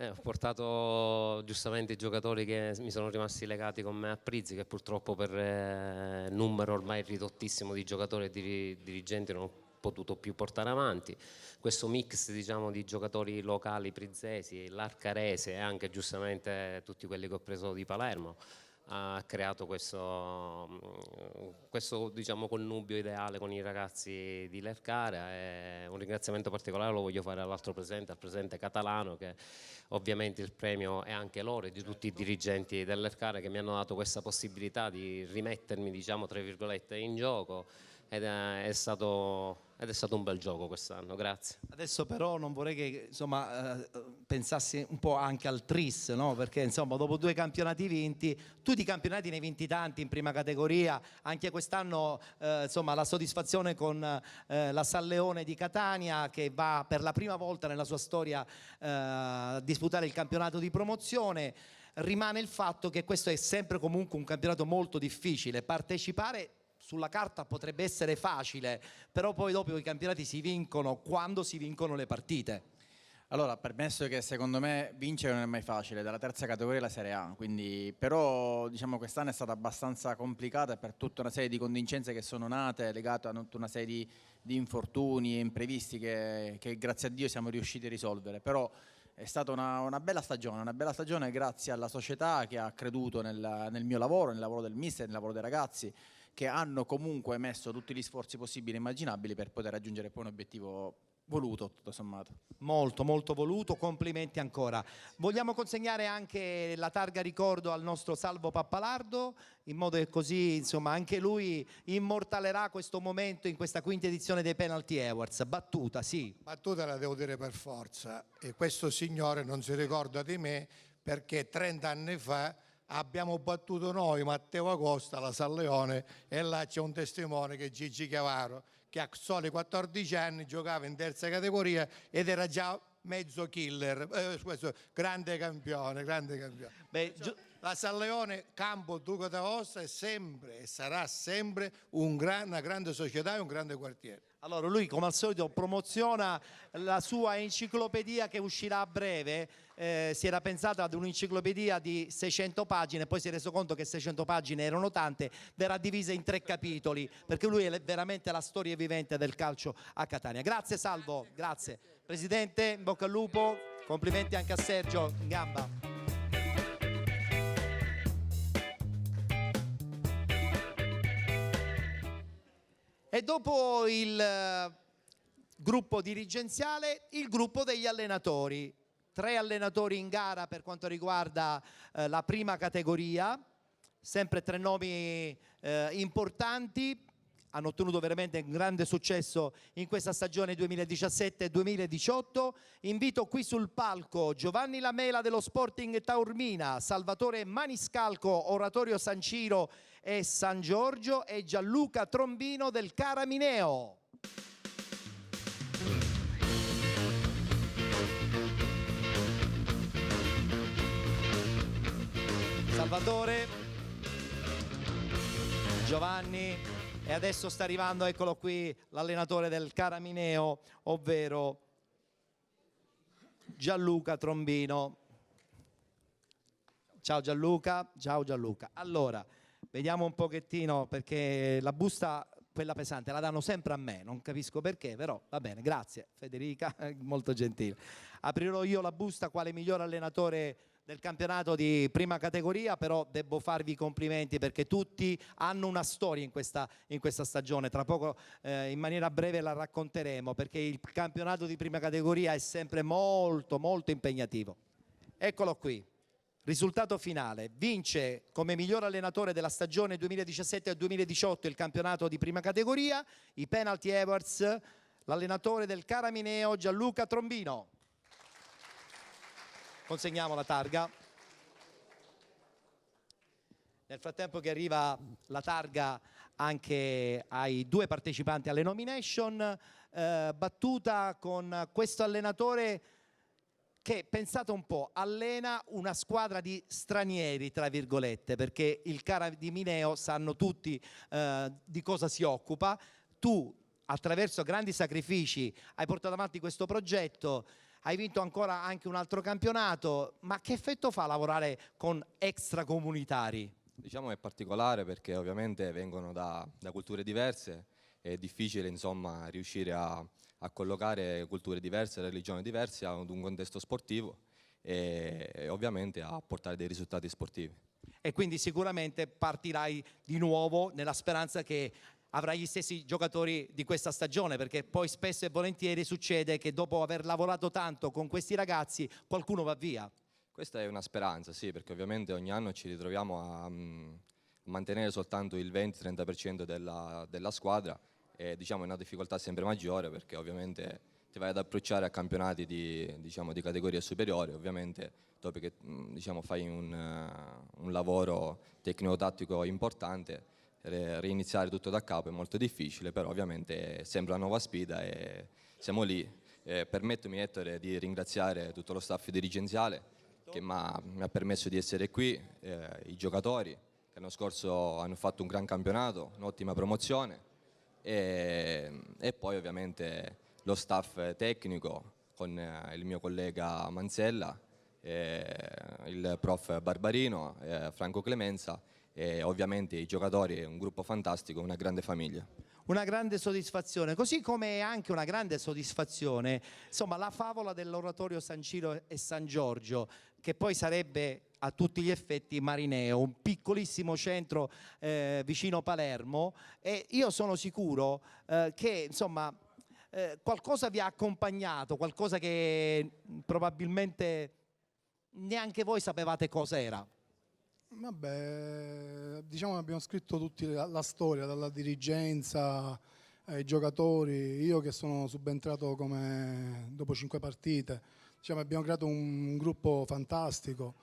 W: Ho portato giustamente i giocatori che mi sono rimasti legati con me a Prizzi, che purtroppo per numero ormai ridottissimo di giocatori e di dirigenti non ho potuto più portare avanti. Questo mix, diciamo, di giocatori locali prizzesi, l'arcarese e anche giustamente tutti quelli che ho preso di Palermo ha creato questo diciamo, connubio ideale con i ragazzi di Lercara, e un ringraziamento particolare lo voglio fare all'altro presidente, al presidente Catalano, che ovviamente il premio è anche loro e di tutti i dirigenti del Lercara che mi hanno dato questa possibilità di rimettermi, diciamo, tra virgolette, in gioco, ed è stato ed è stato un bel gioco quest'anno, grazie.
A: Adesso però non vorrei che insomma, pensassi un po' anche al tris, no? Perché insomma dopo 2 campionati vinti, tu di campionati ne hai vinti tanti in prima categoria, anche quest'anno insomma la soddisfazione con la San Leone di Catania che va per la prima volta nella sua storia a disputare il campionato di promozione. Rimane il fatto che questo è sempre comunque un campionato molto difficile, partecipare sulla carta potrebbe essere facile, però poi dopo i campionati si vincono quando si vincono le partite.
E: Allora, permesso che secondo me vincere non è mai facile, dalla terza categoria la Serie A, quindi, però diciamo quest'anno è stata abbastanza complicata per tutta una serie di contingenze che sono nate, legate a tutta una serie di infortuni e imprevisti che grazie a Dio siamo riusciti a risolvere, però è stata una bella stagione grazie alla società che ha creduto nel mio lavoro, nel lavoro del mister, nel lavoro dei ragazzi, che hanno comunque messo tutti gli sforzi possibili e immaginabili per poter raggiungere poi un obiettivo voluto, tutto sommato.
A: Molto, molto voluto, complimenti ancora. Vogliamo consegnare anche la targa ricordo al nostro Salvo Pappalardo, in modo che così insomma anche lui immortalerà questo momento in questa quinta edizione dei Penalty Awards. Battuta, sì.
D: Battuta la devo dire per forza, e questo signore non si ricorda di me perché 30 anni fa abbiamo battuto noi Matteo Acosta, la San Leone, e là c'è un testimone che è Gigi Chiavaro, che a soli 14 anni giocava in terza categoria ed era già mezzo killer, grande campione.
A: Beh,
D: la San Leone, campo Duca d'Aosta, è sempre e sarà sempre una grande società e un grande quartiere.
A: Allora lui come al solito promoziona la sua enciclopedia che uscirà a breve, si era pensata ad un'enciclopedia di 600 pagine, poi si è reso conto che 600 pagine erano tante, verrà divisa in 3 capitoli, perché lui è veramente la storia vivente del calcio a Catania. Grazie Salvo, grazie. Presidente, in bocca al lupo, complimenti anche a Sergio in gamba. E dopo il gruppo dirigenziale, il gruppo degli allenatori. 3 allenatori in gara per quanto riguarda la prima categoria, sempre 3 nomi importanti, hanno ottenuto veramente un grande successo in questa stagione 2017-2018. Invito qui sul palco Giovanni Lamela dello Sporting Taormina, Salvatore Maniscalco, Oratorio San Ciro e San Giorgio, e Gianluca Trombino del Caramineo. Salvatore, Giovanni, e adesso sta arrivando, eccolo qui, l'allenatore del Caramineo, ovvero Gianluca Trombino. Ciao Gianluca, ciao Gianluca. Allora, vediamo un pochettino, perché la busta, quella pesante, la danno sempre a me, non capisco perché, però va bene, grazie Federica, molto gentile. Aprirò io la busta quale miglior allenatore del campionato di prima categoria, però devo farvi i complimenti perché tutti hanno una storia in questa stagione. Tra poco in maniera breve la racconteremo, perché il campionato di prima categoria è sempre molto molto impegnativo. Eccolo qui, risultato finale: vince come miglior allenatore della stagione 2017-2018 il campionato di prima categoria, i Penalty Awards, l'allenatore del Caramineo Gianluca Trombino. Consegniamo la targa. Nel frattempo che arriva la targa anche ai 2 partecipanti alle nomination, battuta con questo allenatore che, pensate un po', allena una squadra di stranieri, tra virgolette, perché il Caramineo sanno tutti di cosa si occupa. Tu, attraverso grandi sacrifici, hai portato avanti questo progetto, hai vinto ancora anche un altro campionato, ma che effetto fa lavorare con extracomunitari?
F: Diciamo è particolare perché ovviamente vengono da culture diverse, è difficile insomma riuscire a collocare culture diverse, religioni diverse ad un contesto sportivo e ovviamente a portare dei risultati sportivi.
A: E quindi sicuramente partirai di nuovo nella speranza che avrai gli stessi giocatori di questa stagione, perché poi spesso e volentieri succede che dopo aver lavorato tanto con questi ragazzi qualcuno va via.
F: Questa è una speranza, sì, perché ovviamente ogni anno ci ritroviamo a mantenere soltanto il 20-30% della squadra e diciamo è una difficoltà sempre maggiore perché ovviamente ti vai ad approcciare a campionati di categoria superiore, ovviamente dopo che diciamo, fai un lavoro tecnico-tattico importante, reiniziare tutto da capo è molto difficile, però ovviamente sembra una nuova sfida e siamo lì. Permettetemi, Ettore, di ringraziare tutto lo staff dirigenziale che mi ha permesso di essere qui, i giocatori che l'anno scorso hanno fatto un gran campionato, un'ottima promozione e poi ovviamente lo staff tecnico con il mio collega Manzella, il prof Barbarino, Franco Clemenza e ovviamente i giocatori, un gruppo fantastico, una grande famiglia.
A: Una grande soddisfazione, così come è anche una grande soddisfazione, insomma, la favola dell'oratorio San Ciro e San Giorgio, che poi sarebbe a tutti gli effetti Marineo, un piccolissimo centro vicino Palermo, e io sono sicuro che insomma qualcosa vi ha accompagnato, qualcosa che probabilmente neanche voi sapevate cosa era.
R: Vabbè, diciamo che abbiamo scritto tutti la storia, dalla dirigenza ai giocatori. Io che sono subentrato dopo 5 partite, diciamo, abbiamo creato un gruppo fantastico.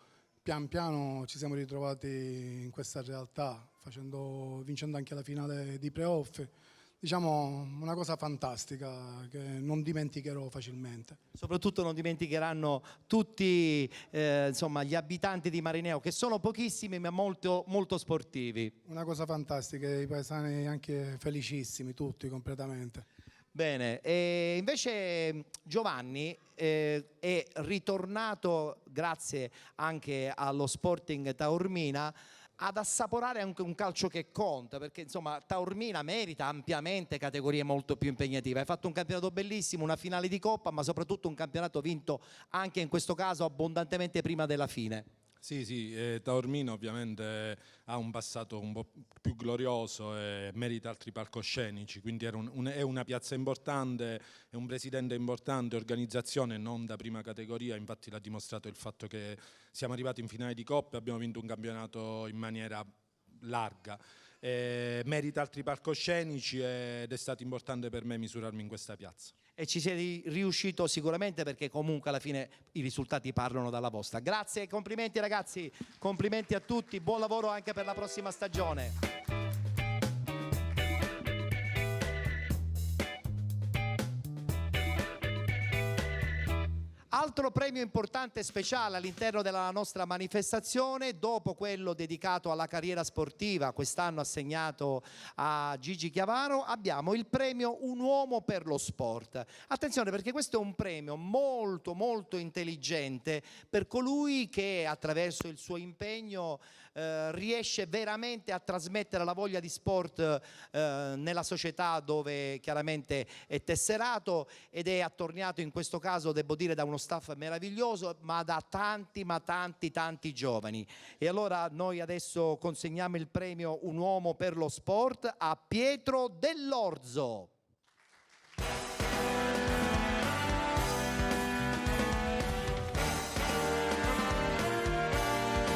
R: Pian piano ci siamo ritrovati in questa realtà, vincendo anche la finale di playoff. Diciamo una cosa fantastica che non dimenticherò facilmente.
A: Soprattutto non dimenticheranno tutti insomma, gli abitanti di Marineo, che sono pochissimi ma molto, molto sportivi.
R: Una cosa fantastica, i paesani anche felicissimi, tutti completamente.
A: Bene, e invece Giovanni è ritornato, grazie anche allo Sporting Taormina, ad assaporare anche un calcio che conta, perché insomma Taormina merita ampiamente categorie molto più impegnative. Hai fatto un campionato bellissimo, una finale di Coppa, ma soprattutto un campionato vinto anche in questo caso abbondantemente prima della fine.
G: Sì, Taormina ovviamente ha un passato un po' più glorioso e merita altri palcoscenici, quindi è una piazza importante, è un presidente importante, organizzazione non da prima categoria, infatti l'ha dimostrato il fatto che siamo arrivati in finale di Coppa e abbiamo vinto un campionato in maniera larga. Merita altri palcoscenici ed è stato importante per me misurarmi in questa piazza.
A: E ci sei riuscito sicuramente, perché comunque alla fine i risultati parlano dalla vostra. Grazie e complimenti ragazzi, complimenti a tutti, buon lavoro anche per la prossima stagione. Altro premio importante e speciale all'interno della nostra manifestazione, dopo quello dedicato alla carriera sportiva, quest'anno assegnato a Gigi Chiavaro, abbiamo il premio Un uomo per lo sport. Attenzione, perché questo è un premio molto molto intelligente per colui che attraverso il suo impegno riesce veramente a trasmettere la voglia di sport nella società dove chiaramente è tesserato ed è attorniato in questo caso, devo dire, da uno staff meraviglioso, ma da tanti giovani. E allora noi adesso consegniamo il premio Un uomo per lo sport a Pietro Dell'Orzo.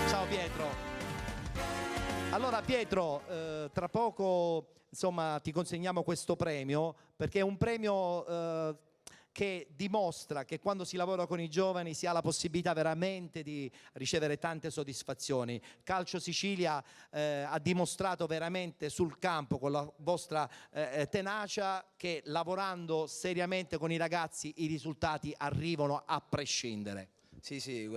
A: Ciao Pietro. Allora Pietro, tra poco insomma ti consegniamo questo premio, perché è un premio che dimostra che quando si lavora con i giovani si ha la possibilità veramente di ricevere tante soddisfazioni. Calcio Sicilia ha dimostrato veramente sul campo con la vostra tenacia che lavorando seriamente con i ragazzi i risultati arrivano a prescindere.
H: Sì,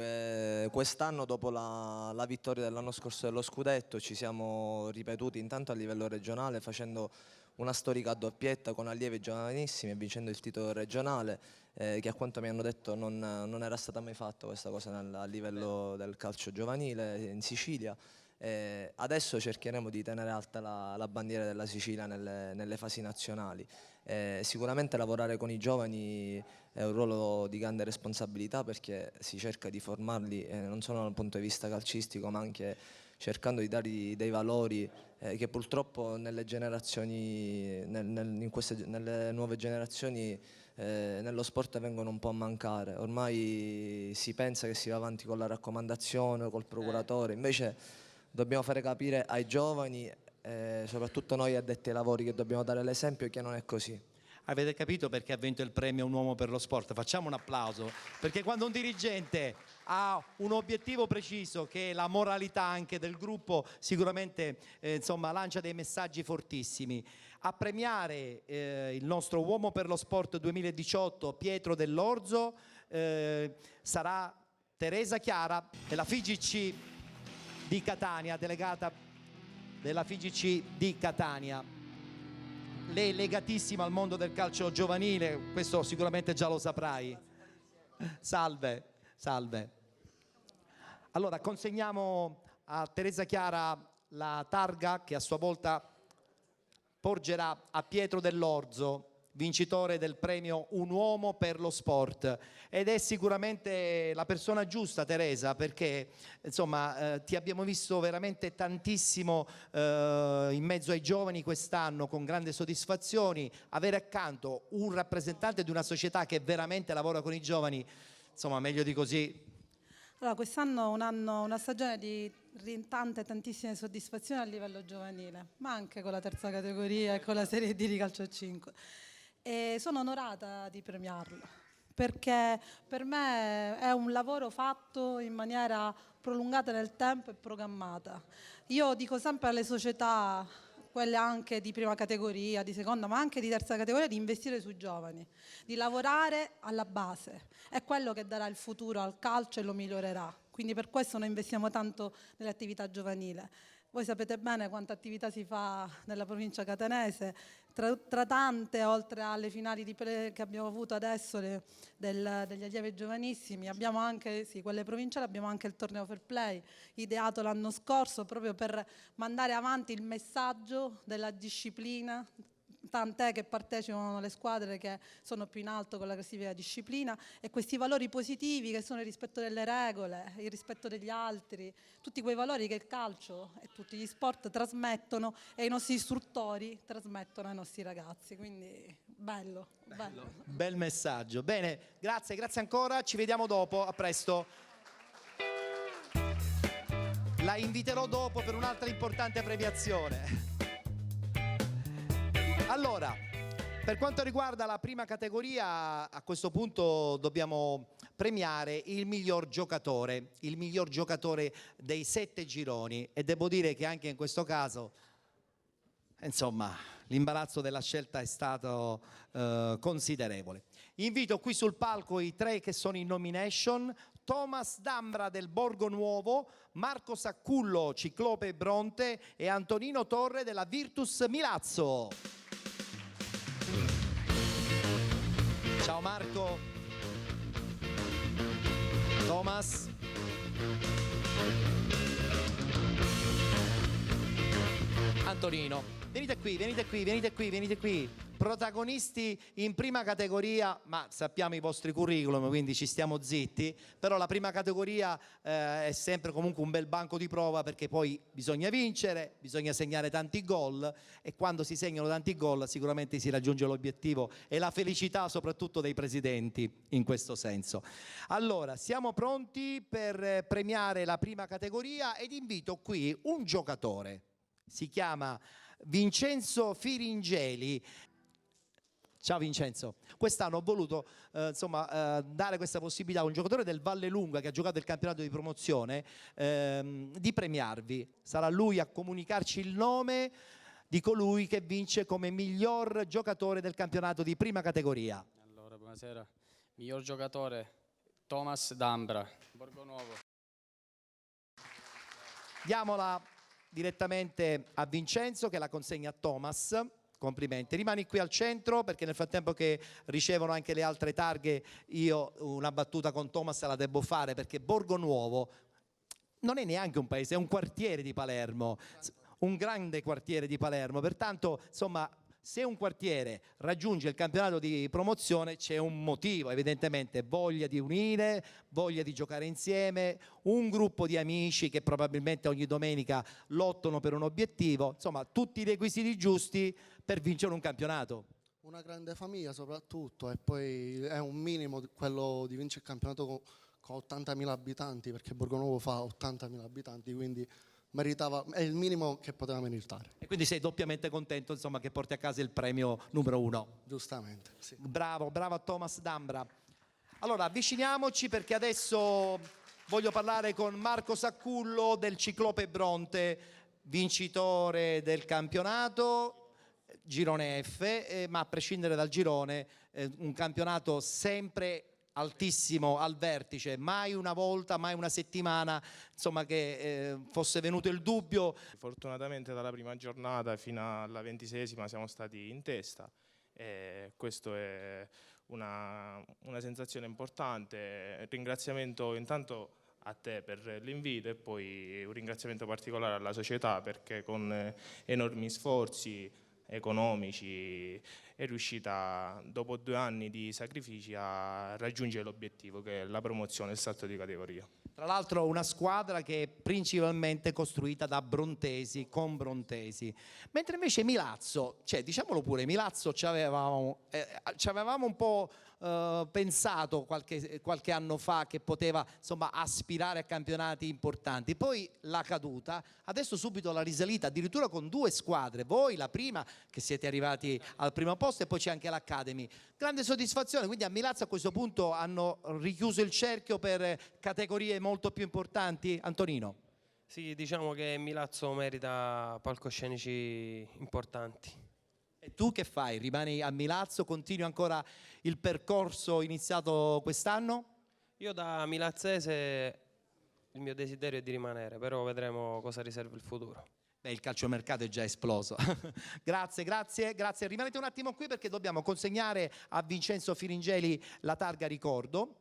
H: quest'anno dopo la vittoria dell'anno scorso dello scudetto ci siamo ripetuti intanto a livello regionale facendo una storica doppietta con allievi giovanissimi e vincendo il titolo regionale che a quanto mi hanno detto non era stata mai fatta questa cosa a livello del calcio giovanile in Sicilia. Adesso cercheremo di tenere alta la bandiera della Sicilia nelle fasi nazionali. Sicuramente lavorare con i giovani è un ruolo di grande responsabilità perché si cerca di formarli non solo dal punto di vista calcistico ma anche cercando di dargli dei valori che purtroppo nelle nuove generazioni nello sport vengono un po' a mancare. Ormai si pensa che si va avanti con la raccomandazione o col procuratore, invece dobbiamo fare capire ai giovani soprattutto noi addetti ai lavori che dobbiamo dare l'esempio che non è così.
A: Avete capito perché ha vinto il premio Un uomo per lo sport? Facciamo un applauso, perché quando un dirigente ha un obiettivo preciso che è la moralità anche del gruppo, sicuramente lancia dei messaggi fortissimi. A premiare il nostro Uomo per lo Sport 2018 Pietro Dell'Orzo sarà Teresa Chiara della FIGC di Catania, delegata della FIGC di Catania. Lei è legatissima al mondo del calcio giovanile, questo sicuramente già lo saprai. Salve, salve. Allora, consegniamo a Teresa Chiara la targa che a sua volta porgerà a Pietro Dell'Orzo, vincitore del premio Un uomo per lo sport, ed è sicuramente la persona giusta, Teresa, perché ti abbiamo visto veramente tantissimo in mezzo ai giovani quest'anno, con grandi soddisfazioni. Avere accanto un rappresentante di una società che veramente lavora con i giovani, meglio di così.
I: Allora, quest'anno una stagione di tantissime soddisfazioni a livello giovanile, ma anche con la terza categoria e con la Serie D di calcio 5. E sono onorata di premiarlo, perché per me è un lavoro fatto in maniera prolungata nel tempo e programmata. Io dico sempre alle società, quelle anche di prima categoria, di seconda, ma anche di terza categoria, di investire sui giovani, di lavorare alla base. È quello che darà il futuro al calcio e lo migliorerà. Quindi per questo noi investiamo tanto nell'attività giovanile. Voi sapete bene quanta attività si fa nella provincia catanese, tra tante, oltre alle finali che abbiamo avuto adesso, degli allievi giovanissimi, abbiamo anche, quelle provinciali, abbiamo anche il torneo Fair Play, ideato l'anno scorso proprio per mandare avanti il messaggio della disciplina, tant'è che partecipano le squadre che sono più in alto con la classifica disciplina, e questi valori positivi che sono il rispetto delle regole, il rispetto degli altri, tutti quei valori che il calcio e tutti gli sport trasmettono e i nostri istruttori trasmettono ai nostri ragazzi, quindi bello.
A: Bel messaggio. Bene, grazie ancora, ci vediamo dopo, a presto. La inviterò dopo per un'altra importante premiazione. Allora, per quanto riguarda la prima categoria, a questo punto dobbiamo premiare il miglior giocatore dei 7 gironi, e devo dire che anche in questo caso, l'imbarazzo della scelta è stato considerevole. Invito qui sul palco i 3 che sono in nomination: Thomas Dambra del Borgo Nuovo, Marco Saccullo, Ciclope Bronte, e Antonino Torre della Virtus Milazzo. Ciao Marco. Thomas. Antonino. Venite qui. Protagonisti in prima categoria, ma sappiamo i vostri curriculum, quindi ci stiamo zitti, però la prima categoria è sempre comunque un bel banco di prova, perché poi bisogna vincere, bisogna segnare tanti gol, e quando si segnano tanti gol sicuramente si raggiunge l'obiettivo e la felicità soprattutto dei presidenti in questo senso. Allora, siamo pronti per premiare la prima categoria ed invito qui un giocatore, si chiama Vincenzo Firingeli. Ciao Vincenzo, quest'anno ho voluto dare questa possibilità a un giocatore del Vallelunga che ha giocato il campionato di promozione di premiarvi. Sarà lui a comunicarci il nome di colui che vince come miglior giocatore del campionato di prima categoria.
J: Allora, buonasera. Miglior giocatore Thomas Dambra, Borgo Nuovo.
A: Diamola direttamente a Vincenzo che la consegna a Thomas. Complimenti, rimani qui al centro, perché nel frattempo che ricevono anche le altre targhe io una battuta con Thomas la devo fare, perché Borgo Nuovo non è neanche un paese, è un quartiere di Palermo, un grande quartiere di Palermo, pertanto se un quartiere raggiunge il campionato di promozione c'è un motivo, evidentemente voglia di unire, voglia di giocare insieme, un gruppo di amici che probabilmente ogni domenica lottano per un obiettivo, tutti i requisiti giusti per vincere un campionato.
K: Una grande famiglia soprattutto, e poi è un minimo quello di vincere il campionato con 80.000 abitanti, perché Borgonovo fa 80.000 abitanti, quindi meritava, è il minimo che poteva meritare.
A: E quindi sei doppiamente contento, insomma, che porti a casa il premio numero 1.
K: Giustamente, sì.
A: Bravo a Thomas Dambra. Allora, avviciniamoci perché adesso voglio parlare con Marco Saccullo del Ciclope Bronte, vincitore del campionato, girone F, ma a prescindere dal girone, un campionato sempre altissimo, al vertice, mai una volta, mai una settimana, insomma, che fosse venuto il dubbio.
L: Fortunatamente dalla prima giornata fino alla 26esima siamo stati in testa e questo è una sensazione importante. Ringraziamento intanto a te per l'invito e poi un ringraziamento particolare alla società perché con enormi sforzi economici è riuscita dopo 2 anni di sacrifici a raggiungere l'obiettivo che è la promozione e il salto di categoria.
A: Tra l'altro una squadra che è principalmente costruita da brontesi, con brontesi, mentre invece Milazzo, cioè diciamolo pure, Milazzo ci avevamo un po' pensato qualche anno fa che poteva, insomma, aspirare a campionati importanti, poi la caduta, adesso subito la risalita, addirittura con 2 squadre, voi la prima che siete arrivati al primo posto e poi c'è anche l'Academy. Grande soddisfazione, quindi a Milazzo a questo punto hanno richiuso il cerchio per categorie molto più importanti. Antonino?
W: Sì, diciamo che Milazzo merita palcoscenici importanti.
A: E tu che fai? Rimani a Milazzo? Continui ancora il percorso iniziato quest'anno?
W: Io da milazzese il mio desiderio è di rimanere, però vedremo cosa riserva il futuro.
A: Beh, il calciomercato è già esploso. Grazie. Rimanete un attimo qui perché dobbiamo consegnare a Vincenzo Firingeli la targa ricordo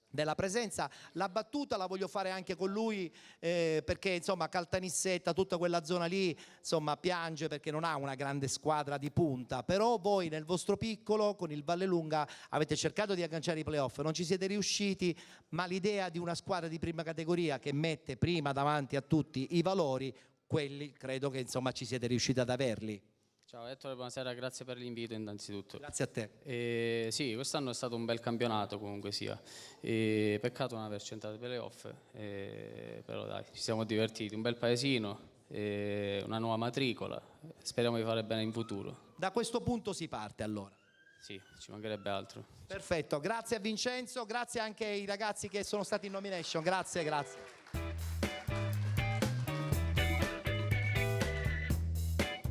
A: della presenza. La battuta la voglio fare anche con lui perché insomma Caltanissetta, tutta quella zona lì, insomma, piange perché non ha una grande squadra di punta, però voi nel vostro piccolo con il Vallelunga avete cercato di agganciare i playoff, non ci siete riusciti, ma l'idea di una squadra di prima categoria che mette prima davanti a tutti i valori, quelli credo che insomma ci siete riusciti ad averli.
J: Ciao Ettore, buonasera, grazie per l'invito innanzitutto.
A: Grazie a te.
J: Sì, quest'anno è stato un bel campionato comunque sia, peccato non aver centrato i playoff, però dai, ci siamo divertiti, un bel paesino, una nuova matricola, speriamo di fare bene in futuro.
A: Da questo punto si parte allora.
J: Sì, ci mancherebbe altro.
A: Perfetto, grazie a Vincenzo, grazie anche ai ragazzi che sono stati in nomination, grazie.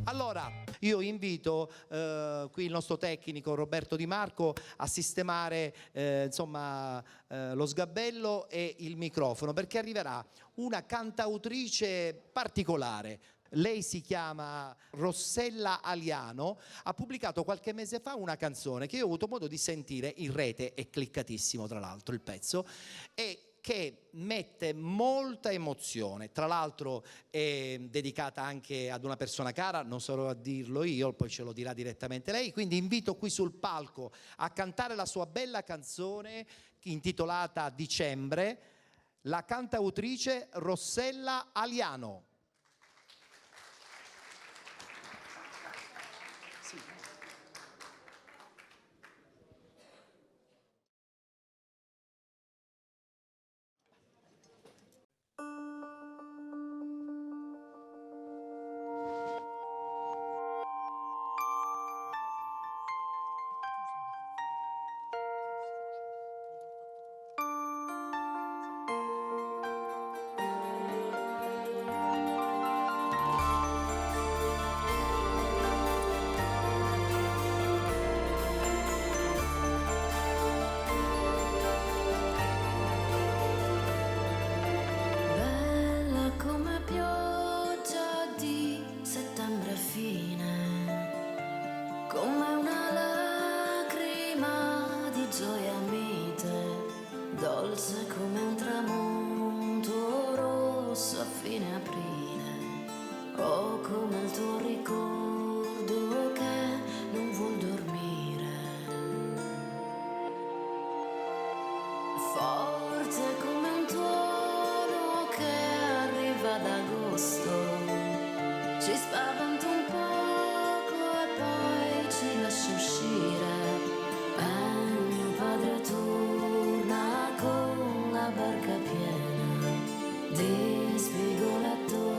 A: Allora, io invito qui il nostro tecnico Roberto Di Marco a sistemare lo sgabello e il microfono perché arriverà una cantautrice particolare. Lei si chiama Rossella Aliano, ha pubblicato qualche mese fa una canzone che io ho avuto modo di sentire in rete, è cliccatissimo tra l'altro il pezzo, e che mette molta emozione, tra l'altro è dedicata anche ad una persona cara, non sarò a dirlo io, poi ce lo dirà direttamente lei, quindi invito qui sul palco a cantare la sua bella canzone intitolata Dicembre, la cantautrice Rossella Aliano.
M: Di spigolato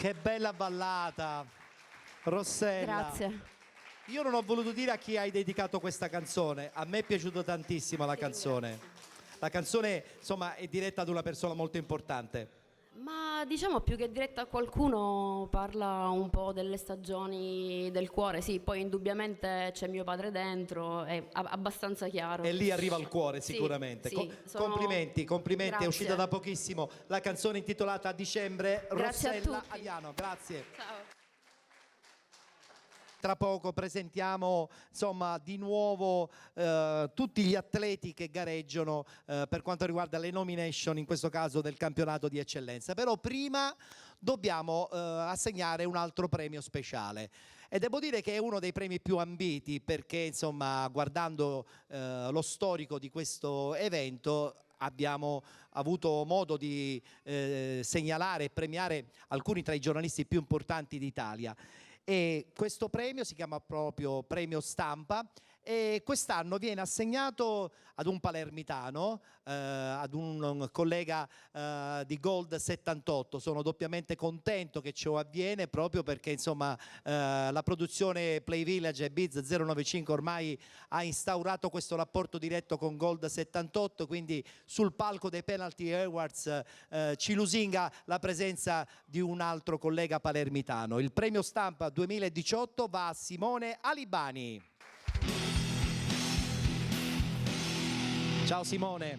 A: Che bella ballata, Rossella.
M: Grazie.
A: Io non ho voluto dire a chi hai dedicato questa canzone. A me è piaciuta tantissimo la canzone. La canzone, insomma, è diretta ad una persona molto importante.
M: Ma diciamo più che diretta a qualcuno, parla un po' delle stagioni del cuore, sì, poi indubbiamente c'è mio padre dentro, è abbastanza chiaro.
A: E lì arriva al cuore
M: Sì,
A: sicuramente.
M: sì, sono-
A: Complimenti, complimenti,
M: Grazie.
A: è uscita da pochissimo la canzone intitolata A dicembre,
M: Grazie a
A: Rossella
M: tutti.
A: Aviano, grazie.
M: Ciao.
A: Tra poco presentiamo insomma di nuovo tutti gli atleti che gareggiano per quanto riguarda le nomination, in questo caso del campionato di eccellenza. Però prima dobbiamo assegnare un altro premio speciale. E devo dire che è uno dei premi più ambiti perché insomma guardando lo storico di questo evento abbiamo avuto modo di segnalare e premiare alcuni tra i giornalisti più importanti d'Italia. E questo premio si chiama proprio Premio Stampa e quest'anno viene assegnato ad un palermitano, ad un collega di Gold 78. Sono doppiamente contento che ciò avviene proprio perché insomma la produzione Play Village e Biz 095 ormai ha instaurato questo rapporto diretto con Gold 78, quindi sul palco dei Penalty Awards ci lusinga la presenza di un altro collega palermitano. Il Premio Stampa 2018 va a Simone Alibani. Ciao Simone.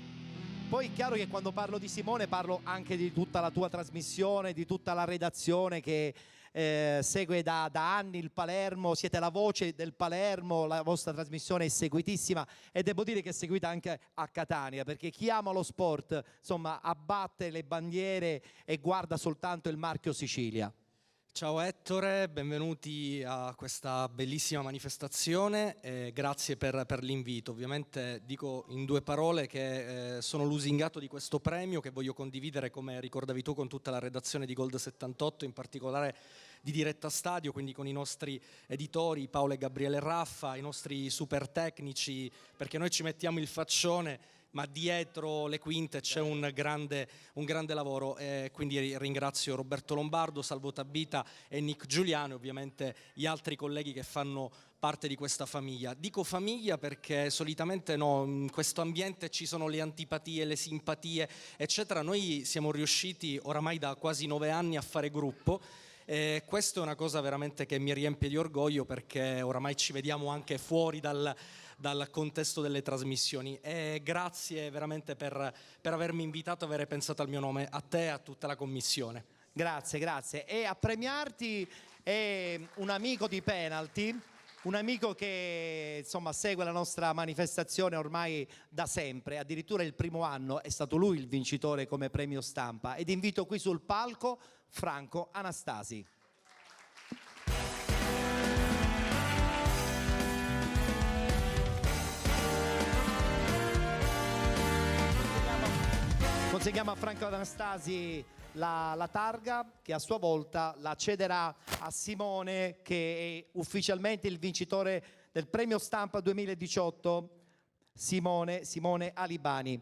A: Poi è chiaro che quando parlo di Simone parlo anche di tutta la tua trasmissione, di tutta la redazione che segue da anni il Palermo, siete la voce del Palermo, la vostra trasmissione è seguitissima e devo dire che è seguita anche a Catania perché chi ama lo sport insomma abbatte le bandiere e guarda soltanto il marchio Sicilia.
N: Ciao Ettore, benvenuti a questa bellissima manifestazione, grazie per l'invito. Ovviamente dico in due parole che sono lusingato di questo premio che voglio condividere, come ricordavi tu, con tutta la redazione di Gold 78, in particolare di Diretta Stadio, quindi con i nostri editori Paolo e Gabriele Raffa, i nostri super tecnici, perché noi ci mettiamo il faccione, ma dietro le quinte c'è un grande lavoro, quindi ringrazio Roberto Lombardo, Salvo Tabita e Nick Giuliano e ovviamente gli altri colleghi che fanno parte di questa famiglia. Dico famiglia perché solitamente no, in questo ambiente ci sono le antipatie, le simpatie, eccetera. Noi siamo riusciti oramai da quasi 9 anni a fare gruppo. Questo è una cosa veramente che mi riempie di orgoglio perché oramai ci vediamo anche fuori dal contesto delle trasmissioni e grazie veramente per avermi invitato, aver pensato al mio nome, a te e a tutta la commissione.
A: Grazie, grazie. E a premiarti è un amico di Penalty, un amico che insomma segue la nostra manifestazione ormai da sempre, addirittura il primo anno è stato lui il vincitore come Premio Stampa ed invito qui sul palco Franco Anastasi. Consegniamo a Franco Anastasi la targa che a sua volta la cederà a Simone che è ufficialmente il vincitore del Premio Stampa 2018, Simone Alibani.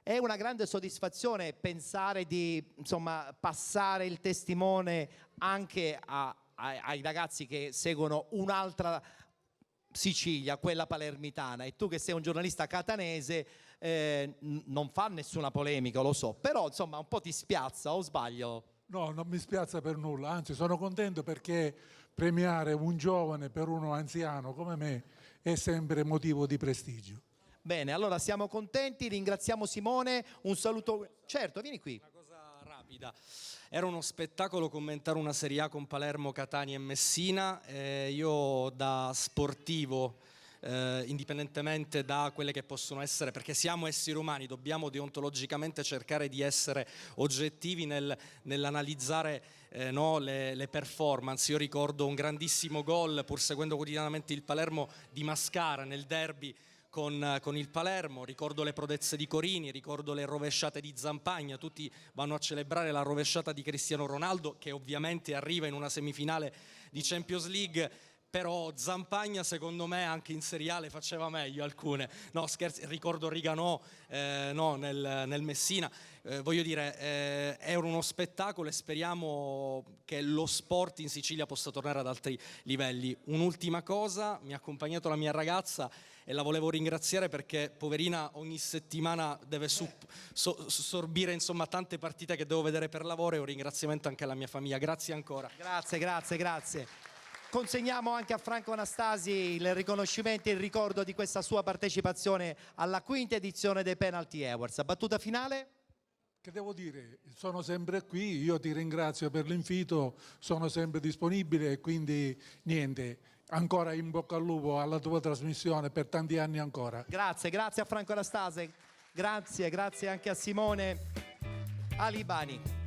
A: È una grande soddisfazione pensare di insomma, passare il testimone anche ai ragazzi che seguono un'altra Sicilia, quella palermitana, e tu che sei un giornalista catanese non fa nessuna polemica, lo so, però insomma un po' ti spiazza, o sbaglio?
P: No, non mi spiazza per nulla, anzi sono contento perché premiare un giovane per uno anziano come me è sempre motivo di prestigio.
A: Bene, allora siamo contenti, ringraziamo Simone, un saluto, certo, vieni qui.
N: Una cosa rapida. Era uno spettacolo commentare una Serie A con Palermo, Catania e Messina. Io da sportivo, indipendentemente da quelle che possono essere, perché siamo esseri umani, dobbiamo deontologicamente cercare di essere oggettivi nell'analizzare le performance. Io ricordo un grandissimo gol, pur seguendo quotidianamente il Palermo, di Mascara nel derby con il Palermo, ricordo le prodezze di Corini, ricordo le rovesciate di Zampagna, tutti vanno a celebrare la rovesciata di Cristiano Ronaldo che ovviamente arriva in una semifinale di Champions League. però Zampagna secondo me anche in seriale faceva meglio alcune. No, scherzi, ricordo Riganò no, nel Messina. Voglio dire, è uno spettacolo e speriamo che lo sport in Sicilia possa tornare ad altri livelli. Un'ultima cosa, mi ha accompagnato la mia ragazza e la volevo ringraziare perché poverina ogni settimana deve sorbire insomma tante partite che devo vedere per lavoro, e un ringraziamento anche alla mia famiglia. Grazie ancora.
A: Grazie. Consegniamo anche a Franco Anastasi il riconoscimento e il ricordo di questa sua partecipazione alla 5ª edizione dei Penalty Awards. Battuta finale?
P: Che devo dire? Sono sempre qui, io ti ringrazio per l'invito, sono sempre disponibile e quindi niente, ancora in bocca al lupo alla tua trasmissione per tanti anni ancora.
A: Grazie a Franco Anastasi, grazie anche a Simone Alibani.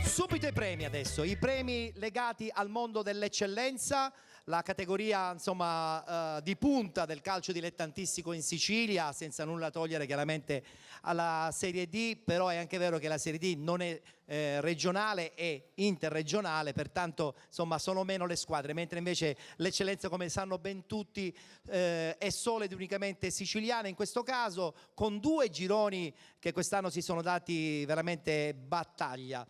A: Subito i premi adesso, i premi legati al mondo dell'eccellenza, la categoria insomma di punta del calcio dilettantistico in Sicilia, senza nulla togliere chiaramente alla Serie D, però è anche vero che la Serie D non è regionale, è interregionale, pertanto insomma sono meno le squadre, mentre invece l'eccellenza, come sanno ben tutti, è solo ed unicamente siciliana in questo caso, con 2 gironi che quest'anno si sono dati veramente battaglia.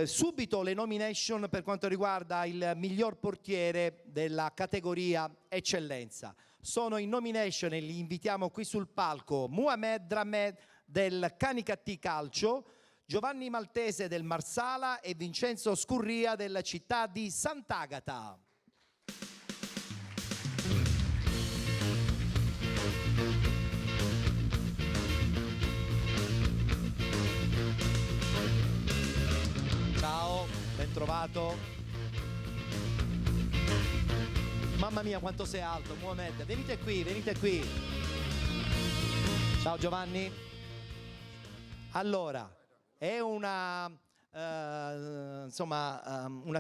A: Subito le nomination per quanto riguarda il miglior portiere della categoria eccellenza. Sono in nomination e li invitiamo qui sul palco Mohamed Dramed del Canicattì Calcio, Giovanni Maltese del Marsala e Vincenzo Scurria della città di Sant'Agata. Ciao, ben trovato. Mamma mia quanto sei alto, Mohamed. Venite qui. Ciao Giovanni. Allora, è una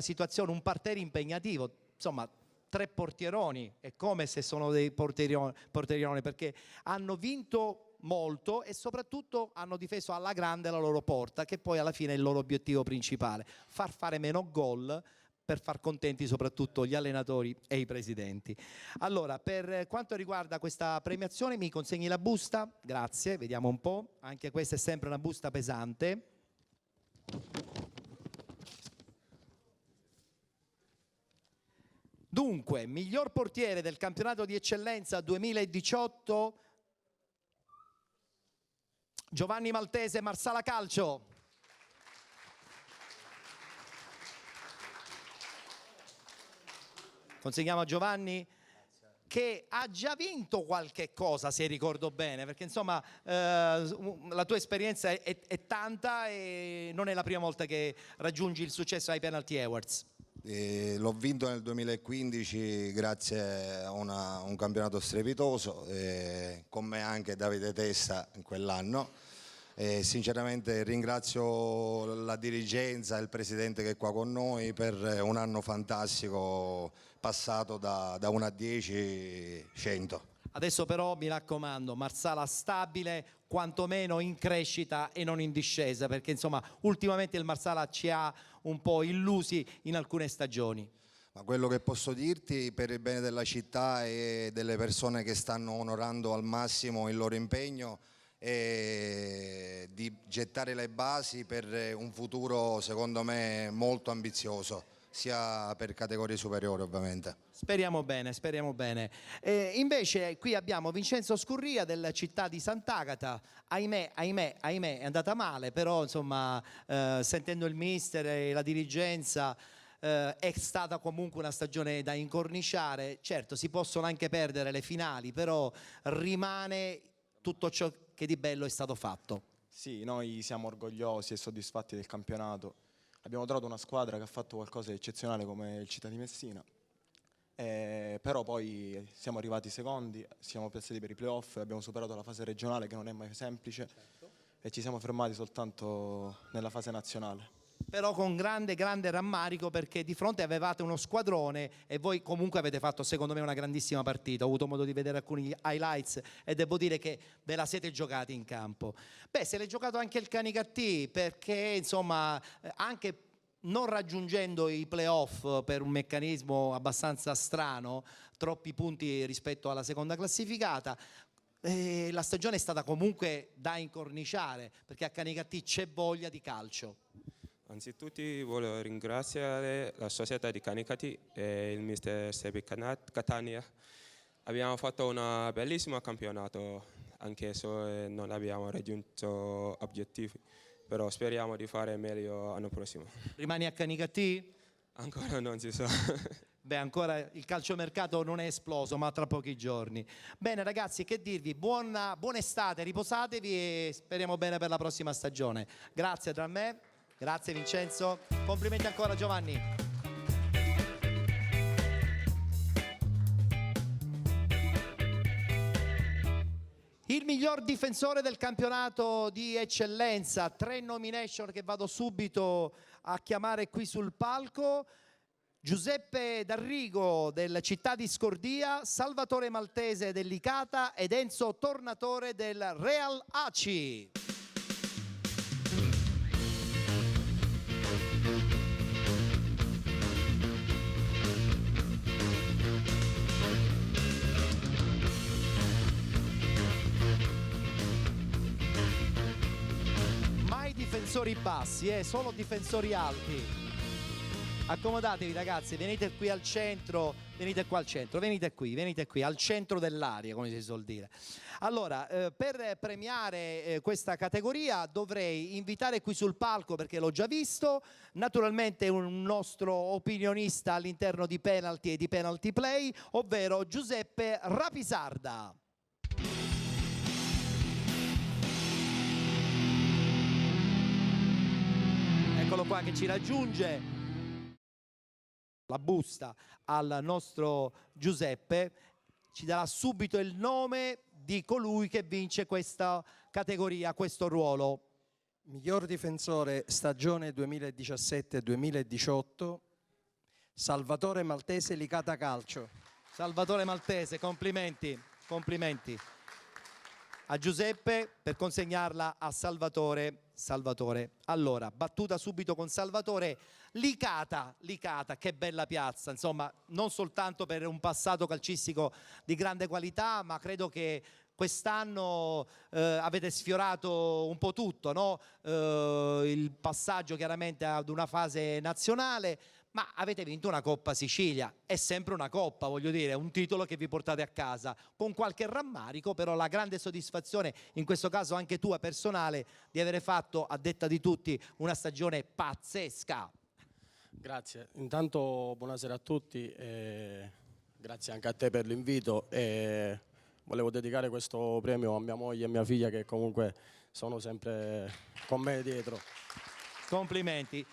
A: situazione, un parterre impegnativo. Insomma, 3 portieroni. È come se sono dei portieroni perché hanno vinto molto e soprattutto hanno difeso alla grande la loro porta, che poi alla fine è il loro obiettivo principale, far fare meno gol per far contenti soprattutto gli allenatori e i presidenti. Allora, per quanto riguarda questa premiazione mi consegni la busta? Grazie, vediamo un po', anche questa è sempre una busta pesante. Dunque, miglior portiere del campionato di eccellenza 2018 Giovanni Maltese, Marsala Calcio. Consegniamo a Giovanni, che ha già vinto qualche cosa, se ricordo bene, perché insomma la tua esperienza è tanta e non è la prima volta che raggiungi il successo ai Penalty Awards.
O: L'ho vinto nel 2015 grazie a un campionato strepitoso, con me anche Davide Testa in quell'anno. Sinceramente ringrazio la dirigenza e il presidente che è qua con noi per un anno fantastico passato da 1 a 10, 100.
A: Adesso però mi raccomando, Marsala stabile, quantomeno in crescita e non in discesa, perché insomma ultimamente il Marsala ci ha un po' illusi in alcune stagioni.
O: Ma quello che posso dirti per il bene della città e delle persone che stanno onorando al massimo il loro impegno è di gettare le basi per un futuro secondo me molto ambizioso, sia per categorie superiori ovviamente.
A: Speriamo bene. Invece qui abbiamo Vincenzo Scurria della città di Sant'Agata. Ahimè, è andata male, però insomma sentendo il mister e la dirigenza è stata comunque una stagione da incorniciare. Certo, si possono anche perdere le finali, però rimane tutto ciò che di bello è stato fatto.
Q: Sì, noi siamo orgogliosi e soddisfatti del campionato. Abbiamo trovato una squadra che ha fatto qualcosa di eccezionale come il Città di Messina, però poi siamo arrivati secondi, siamo piazzati per i playoff, abbiamo superato la fase regionale che non è mai semplice, e ci siamo fermati soltanto nella fase nazionale.
A: Però con grande rammarico, perché di fronte avevate uno squadrone e voi comunque avete fatto secondo me una grandissima partita. Ho avuto modo di vedere alcuni highlights e devo dire che ve la siete giocati in campo. Se l'è giocato anche il Canicattì, perché insomma anche non raggiungendo i playoff per un meccanismo abbastanza strano, troppi punti rispetto alla seconda classificata, la stagione è stata comunque da incorniciare, perché a Canicattì c'è voglia di calcio.
S: Anzitutto voglio ringraziare la società di Canicattì e il mister Sebi Catania. Abbiamo fatto un bellissimo campionato, anche se non abbiamo raggiunto obiettivi, però speriamo di fare meglio l'anno prossimo.
A: Rimani a Canicattì?
S: Ancora non si sa.
A: Beh, ancora il calciomercato non è esploso, ma tra pochi giorni. Bene ragazzi, che dirvi? Buona estate, riposatevi e speriamo bene per la prossima stagione. Grazie tra me, grazie Vincenzo, complimenti ancora Giovanni. Il miglior difensore del campionato di eccellenza, 3 nomination che vado subito a chiamare qui sul palco. Giuseppe D'Arrigo del Città di Scordia, Salvatore Maltese del Licata ed Enzo Tornatore del Real Aci. Mai difensori bassi, solo difensori alti. Accomodatevi ragazzi, venite qui al centro, venite qua al centro, venite qui, al centro dell'aria, come si suol dire. Allora, per premiare questa categoria dovrei invitare qui sul palco, perché l'ho già visto, naturalmente un nostro opinionista all'interno di Penalty e di Penalty Play, ovvero Giuseppe Rapisarda. Eccolo qua che ci raggiunge. La busta al nostro Giuseppe, ci darà subito il nome di colui che vince questa categoria, questo ruolo.
T: Miglior difensore stagione 2017-2018, Salvatore Maltese Licata Calcio.
A: Salvatore Maltese, complimenti, complimenti a Giuseppe per consegnarla a Salvatore. Allora, battuta subito con Salvatore. Licata, che bella piazza, insomma, non soltanto per un passato calcistico di grande qualità, ma credo che quest'anno avete sfiorato un po' tutto, no? Il passaggio chiaramente ad una fase nazionale, ma avete vinto una Coppa Sicilia, è sempre una Coppa, voglio dire, un titolo che vi portate a casa, con qualche rammarico, però la grande soddisfazione, in questo caso anche tua personale, di avere fatto, a detta di tutti, una stagione pazzesca.
U: Grazie, intanto buonasera a tutti, grazie anche a te per l'invito e volevo dedicare questo premio a mia moglie e mia figlia che comunque sono sempre con me dietro.
A: Complimenti.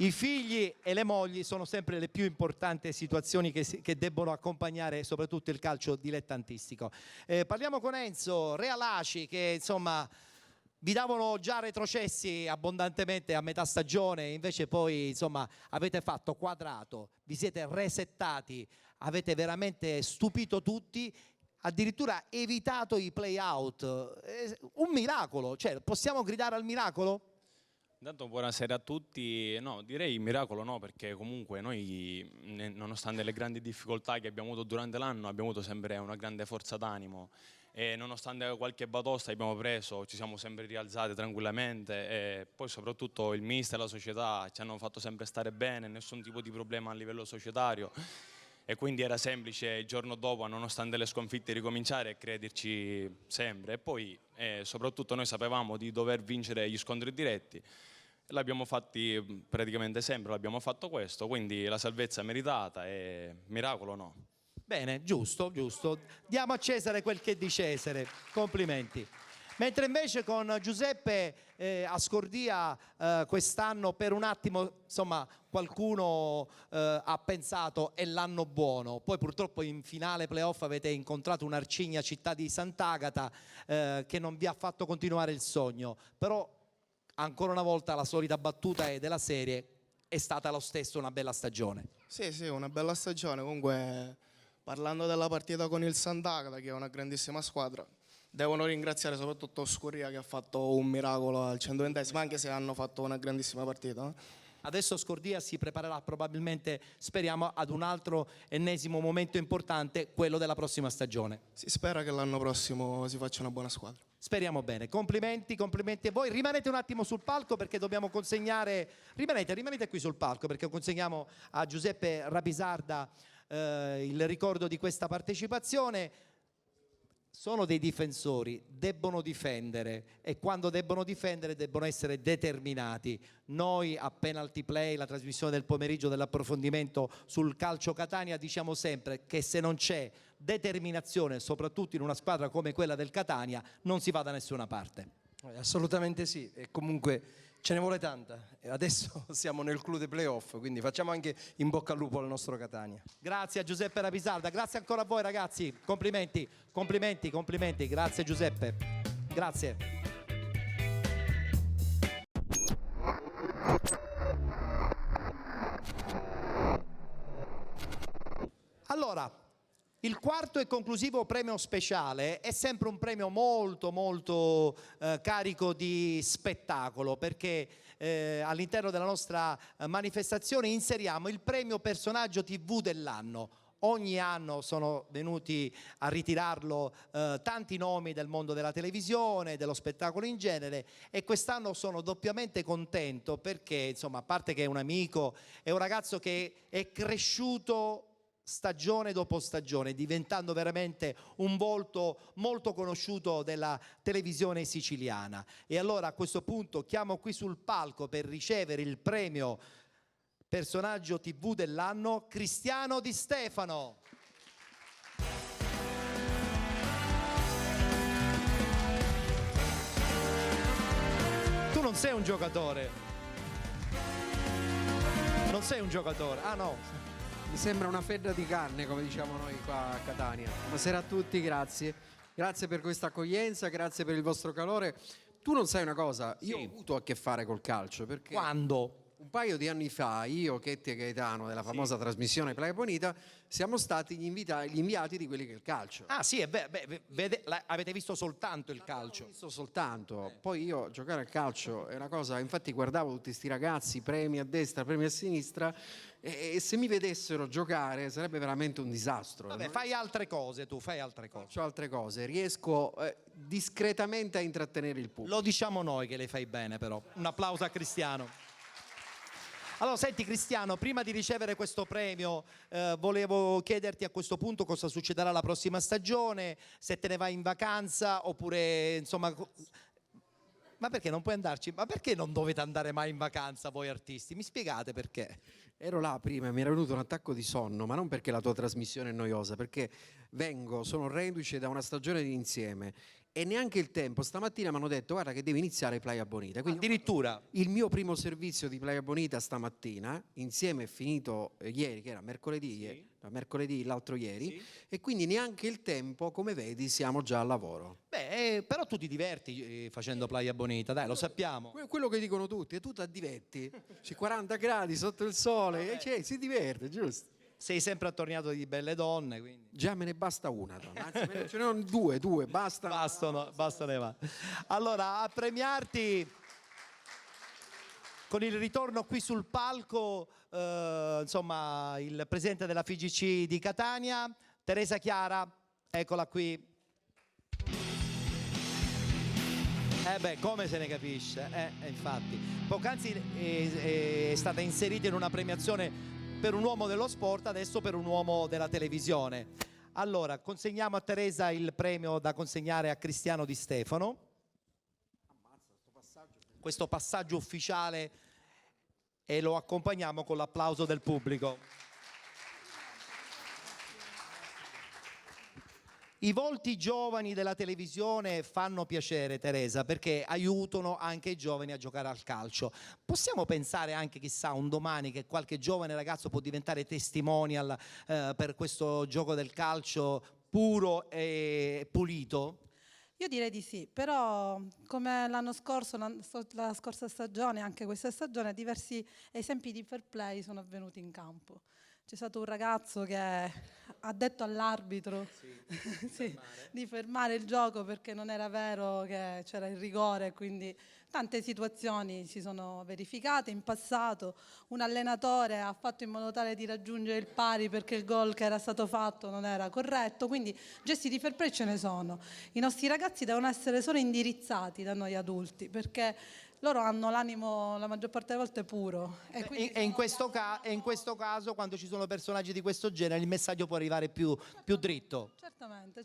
A: I figli e le mogli sono sempre le più importanti situazioni che debbono accompagnare soprattutto il calcio dilettantistico. Parliamo con Enzo, Real Aci, che insomma vi davano già retrocessi abbondantemente a metà stagione, invece poi insomma avete fatto quadrato, vi siete resettati, avete veramente stupito tutti, addirittura evitato i play-out. Un miracolo, cioè possiamo gridare al miracolo?
X: Intanto buonasera a tutti, no direi miracolo no, perché comunque noi nonostante le grandi difficoltà che abbiamo avuto durante l'anno abbiamo avuto sempre una grande forza d'animo e nonostante qualche batosta abbiamo preso ci siamo sempre rialzati tranquillamente e poi soprattutto il mister e la società ci hanno fatto sempre stare bene, nessun tipo di problema a livello societario e quindi era semplice il giorno dopo, nonostante le sconfitte, ricominciare e crederci sempre e poi soprattutto noi sapevamo di dover vincere gli scontri diretti. L'abbiamo fatti praticamente sempre, l'abbiamo fatto questo, quindi la salvezza è meritata e miracolo no.
A: Bene, giusto. Diamo a Cesare quel che è di Cesare, complimenti. Mentre invece con Giuseppe a Scordia quest'anno per un attimo insomma qualcuno ha pensato è l'anno buono, poi purtroppo in finale playoff avete incontrato un Arcigna Città di Sant'Agata che non vi ha fatto continuare il sogno, però ancora una volta la solita battuta è della serie, è stata lo stesso una bella stagione.
Y: Sì, una bella stagione, comunque parlando della partita con il Sant'Agata che è una grandissima squadra, devono ringraziare soprattutto Scordia che ha fatto un miracolo al 120esimo, anche se hanno fatto una grandissima partita.
A: Adesso Scordia si preparerà probabilmente, speriamo, ad un altro ennesimo momento importante, quello della prossima stagione.
Y: Si spera che l'anno prossimo si faccia una buona squadra.
A: Speriamo bene. Complimenti a voi. Rimanete un attimo sul palco perché dobbiamo consegnare... Rimanete qui sul palco perché consegniamo a Giuseppe Rapisarda il ricordo di questa partecipazione. Sono dei difensori, debbono difendere e quando debbono difendere debbono essere determinati. Noi a Penalty Play, la trasmissione del pomeriggio dell'approfondimento sul calcio Catania, diciamo sempre che se non c'è determinazione, soprattutto in una squadra come quella del Catania, non si va da nessuna parte.
T: Assolutamente sì, e comunque ce ne vuole tanta. E adesso siamo nel clou dei playoff, quindi facciamo anche in bocca al lupo al nostro Catania.
A: Grazie a Giuseppe Rapisarda, grazie ancora a voi ragazzi, complimenti, grazie Giuseppe, grazie. Allora, il quarto e conclusivo premio speciale è sempre un premio molto carico di spettacolo perché all'interno della nostra manifestazione inseriamo il premio personaggio TV dell'anno. Ogni anno sono venuti a ritirarlo tanti nomi del mondo della televisione, dello spettacolo in genere e quest'anno sono doppiamente contento perché, insomma, a parte che è un amico, è un ragazzo che è cresciuto stagione dopo stagione, diventando veramente un volto molto conosciuto della televisione siciliana. E allora a questo punto chiamo qui sul palco per ricevere il premio personaggio TV dell'anno Cristiano Di Stefano. Tu non sei un giocatore. Non sei un giocatore. Ah no.
B: Mi sembra una fedda di carne, come diciamo noi qua a Catania. Buonasera a tutti, grazie. Grazie per questa accoglienza, grazie per il vostro calore. Tu non sai una cosa, io ho avuto a che fare col calcio, perché...
A: Quando?
B: Un paio di anni fa, io, Chetti e Gaetano, della famosa trasmissione Playa Bonita, siamo stati gli inviati di quelli che è il calcio.
A: Ah sì, avete visto soltanto il calcio?
B: Ho visto soltanto, poi io giocare al calcio è una cosa, infatti guardavo tutti sti ragazzi, premi a destra, premi a sinistra, e se mi vedessero giocare sarebbe veramente un disastro.
A: Vabbè, fai altre cose tu, fai altre cose.
B: Faccio altre cose, riesco discretamente a intrattenere il pubblico.
A: Lo diciamo noi che le fai bene però. Un applauso a Cristiano. Allora, senti Cristiano, prima di ricevere questo premio volevo chiederti a questo punto cosa succederà la prossima stagione, se te ne vai in vacanza oppure insomma... Ma perché non puoi andarci? Ma perché non dovete andare mai in vacanza voi artisti? Mi spiegate perché?
B: Ero là prima e mi era venuto un attacco di sonno, ma non perché la tua trasmissione è noiosa, perché sono reduce da una stagione di insieme e neanche il tempo. Stamattina mi hanno detto guarda che deve iniziare Playa Bonita. Quindi
A: addirittura
B: il mio primo servizio di Playa Bonita stamattina, insieme è finito ieri, che era mercoledì, mercoledì l'altro ieri, e quindi neanche il tempo, come vedi, siamo già al lavoro.
A: Beh, però tu ti diverti facendo Playa Bonita, dai, lo sappiamo.
B: Quello che dicono tutti, e tu ti diverti. C'è 40 gradi sotto il sole, si diverte, giusto?
A: Sei sempre attorniato di belle donne, quindi.
B: Già me ne basta una donna, anzi ce ne sono due, bastano.
A: Bastano. Allora, a premiarti con il ritorno qui sul palco, insomma, il presidente della FIGC di Catania, Teresa Chiara, eccola qui. Come se ne capisce, infatti. Poc'anzi è stata inserita in una premiazione per un uomo dello sport, adesso per un uomo della televisione. Allora, consegniamo a Teresa il premio da consegnare a Cristiano Di Stefano. Questo passaggio ufficiale e lo accompagniamo con l'applauso del pubblico. I volti giovani della televisione fanno piacere, Teresa, perché aiutano anche i giovani a giocare al calcio. Possiamo pensare anche, chissà, un domani che qualche giovane ragazzo può diventare testimonial per questo gioco del calcio puro e pulito?
I: Io direi di sì, però come l'anno scorso, la scorsa stagione, anche questa stagione, diversi esempi di fair play sono avvenuti in campo. c'è stato un ragazzo che ha detto all'arbitro sì, di fermare il gioco perché non era vero che c'era il rigore, quindi tante situazioni si sono verificate in passato. Un allenatore ha fatto in modo tale di raggiungere il pari perché il gol che era stato fatto non era corretto, quindi gesti di fair play ce ne sono. I nostri ragazzi devono essere solo indirizzati da noi adulti, perché loro hanno l'animo la maggior parte delle volte puro.
A: E in questo caso, quando ci sono personaggi di questo genere, il messaggio può arrivare più dritto.
I: Certamente.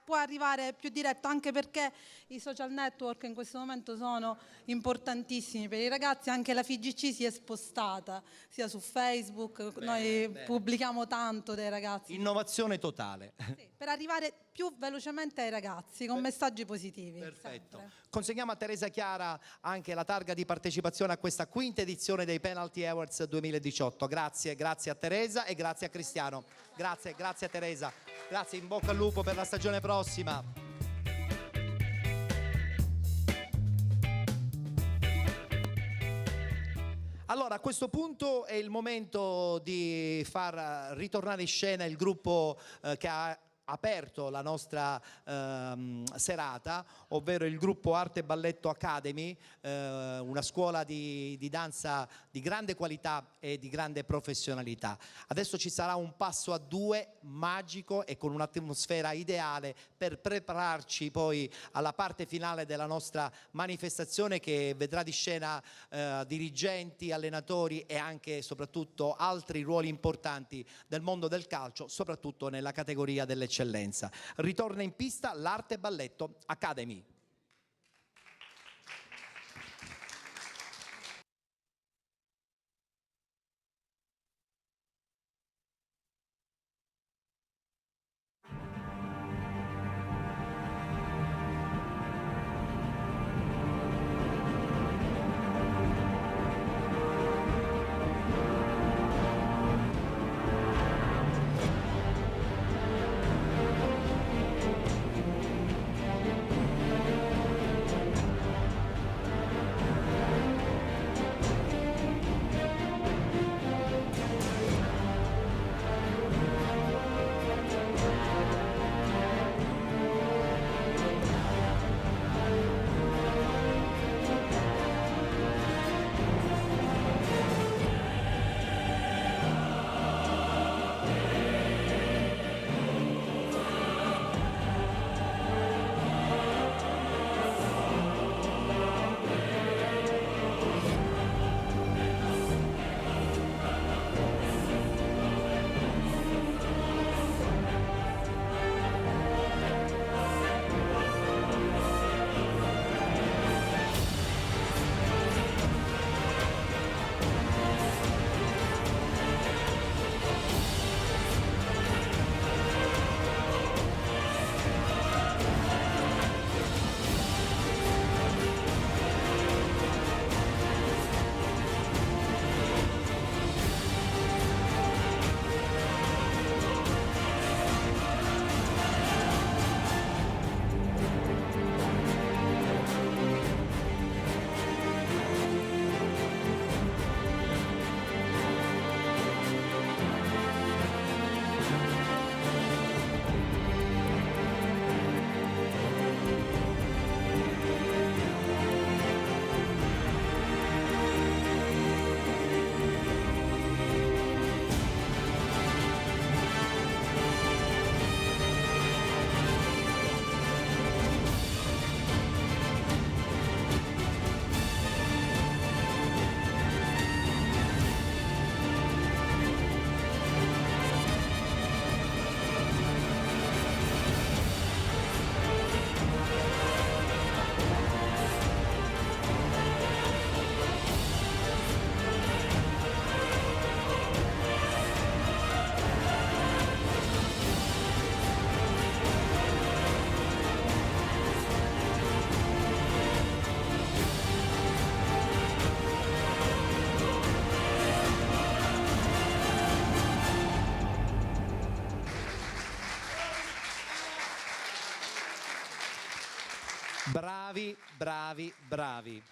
I: Può arrivare più diretto, anche perché i social network in questo momento sono importantissimi per i ragazzi. Anche la FIGC si è spostata, sia su Facebook, noi pubblichiamo tanto dei ragazzi.
A: Innovazione totale.
I: Sì, per arrivare più velocemente ai ragazzi, con messaggi positivi.
A: Perfetto.
I: Sempre.
A: Consegniamo a Teresa Chiara anche la targa di partecipazione a questa quinta edizione dei Penalty Awards 2018. Grazie a Teresa e grazie a Cristiano. Grazie a Teresa. Grazie, in bocca al lupo per la stagione prossima. Allora, a questo punto è il momento di far ritornare in scena il gruppo che ha aperto la nostra serata, ovvero il gruppo Arte Balletto Academy, una scuola di danza di grande qualità e di grande professionalità. Adesso ci sarà un passo a due magico e con un'atmosfera ideale per prepararci poi alla parte finale della nostra manifestazione, che vedrà di scena dirigenti, allenatori e anche e soprattutto altri ruoli importanti del mondo del calcio, soprattutto nella categoria dell'eccellenza. Ritorna in pista l'Arte Balletto Academy. Bravi.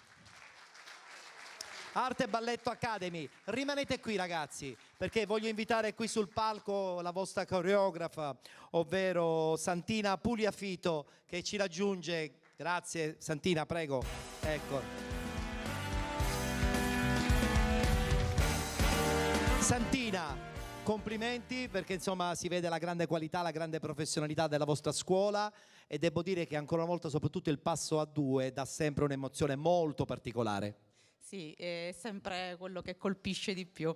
A: Arte e Balletto Academy. Rimanete qui ragazzi, perché voglio invitare qui sul palco la vostra coreografa, ovvero Santina Pugliafito, che ci raggiunge. Grazie Santina, prego. Ecco. Santina, complimenti, perché insomma si vede la grande qualità, la grande professionalità della vostra scuola, e devo dire che ancora una volta soprattutto il passo a due dà sempre un'emozione molto particolare.
C: Sì, è sempre quello che colpisce di più.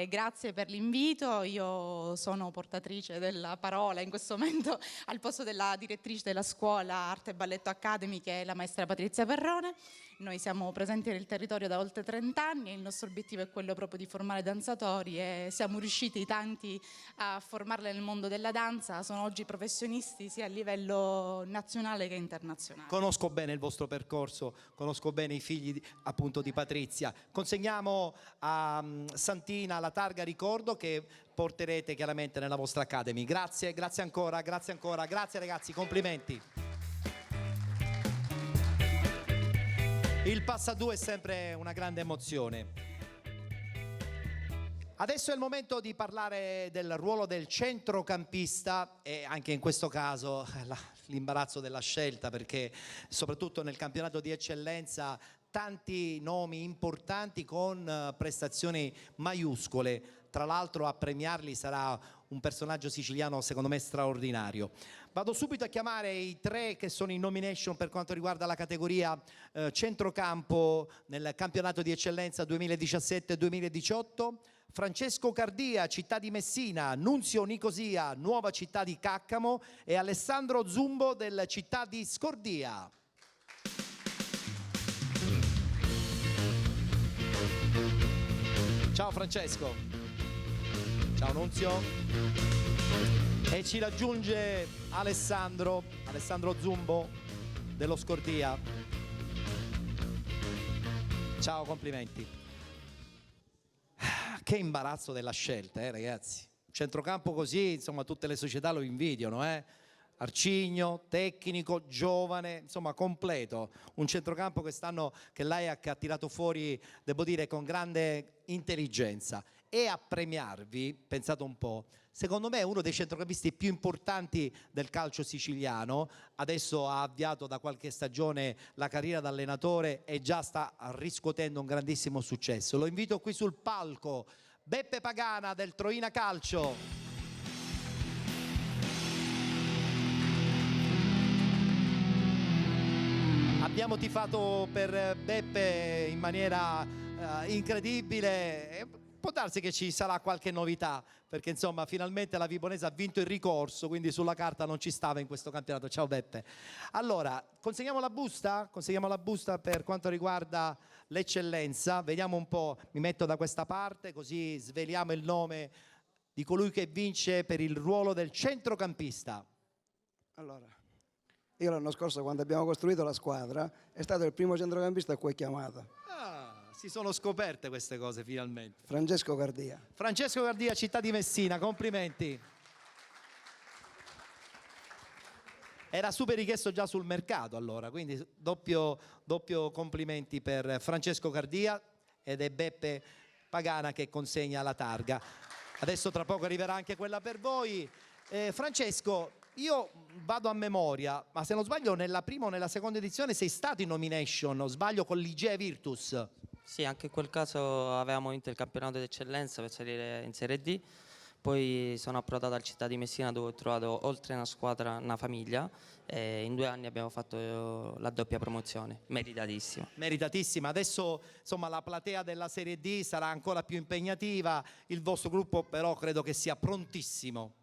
C: Grazie per l'invito, io sono portatrice della parola in questo momento al posto della direttrice della scuola Arte e Balletto Academy, che è la maestra Patrizia Perrone. Noi siamo presenti nel territorio da oltre 30 anni e il nostro obiettivo è quello proprio di formare danzatori, e siamo riusciti tanti a formarli nel mondo della danza. Sono oggi professionisti sia a livello nazionale che internazionale.
A: Conosco bene il vostro percorso, conosco bene i figli appunto di Patrizia. Consegniamo a Santina la targa ricordo che porterete chiaramente nella vostra Academy. Grazie, grazie ancora, grazie ancora, grazie ragazzi, complimenti. Il passo a due è sempre una grande emozione. Adesso è il momento di parlare del ruolo del centrocampista, e anche in questo caso l'imbarazzo della scelta, perché soprattutto nel campionato di eccellenza tanti nomi importanti con prestazioni maiuscole. Tra l'altro a premiarli sarà un personaggio siciliano secondo me straordinario. Vado subito a chiamare i tre che sono in nomination per quanto riguarda la categoria centrocampo nel campionato di eccellenza 2017-2018. Francesco Cardia, Città di Messina, Nunzio Nicosia, Nuova Città di Caccamo, e Alessandro Zumbo del Città di Scordia. Ciao Francesco. Ciao Nunzio. E ci raggiunge Alessandro Zumbo dello Scordia. Ciao, complimenti. Che imbarazzo della scelta, ragazzi. Centrocampo così, insomma, tutte le società lo invidiano, Arcigno, tecnico, giovane, insomma completo. Un centrocampo quest'anno che l'AIAC ha tirato fuori, devo dire, con grande intelligenza. E a premiarvi, pensate un po', secondo me è uno dei centrocampisti più importanti del calcio siciliano. Adesso ha avviato da qualche stagione la carriera da allenatore e già sta riscuotendo un grandissimo successo. Lo invito qui sul palco, Beppe Pagana del Troina Calcio. Abbiamo tifato per Beppe in maniera incredibile. Può darsi che ci sarà qualche novità, perché insomma finalmente la Vibonese ha vinto il ricorso, quindi sulla carta non ci stava in questo campionato. Ciao Beppe. Allora, consegniamo la busta? Consegniamo la busta per quanto riguarda l'eccellenza. Vediamo un po', mi metto da questa parte così sveliamo il nome di colui che vince per il ruolo del centrocampista.
D: Allora, io l'anno scorso quando abbiamo costruito la squadra è stato il primo centrocampista a cui è chiamata.
A: Si sono scoperte queste cose finalmente.
D: Francesco Cardia.
A: Francesco Cardia, Città di Messina, complimenti. Era super richiesto già sul mercato allora, quindi doppio complimenti per Francesco Cardia, ed è Beppe Pagana che consegna la targa. Adesso tra poco arriverà anche quella per voi. Francesco, io vado a memoria, ma se non sbaglio nella prima o nella seconda edizione sei stato in nomination, o sbaglio, con l'Igea Virtus.
E: Sì, anche in quel caso avevamo vinto il campionato d'eccellenza per salire in Serie D, poi sono approdato al Città di Messina dove ho trovato oltre una squadra, una famiglia, e in 2 anni abbiamo fatto la doppia promozione, meritatissima.
A: Meritatissima, adesso insomma la platea della Serie D sarà ancora più impegnativa, il vostro gruppo però credo che sia prontissimo.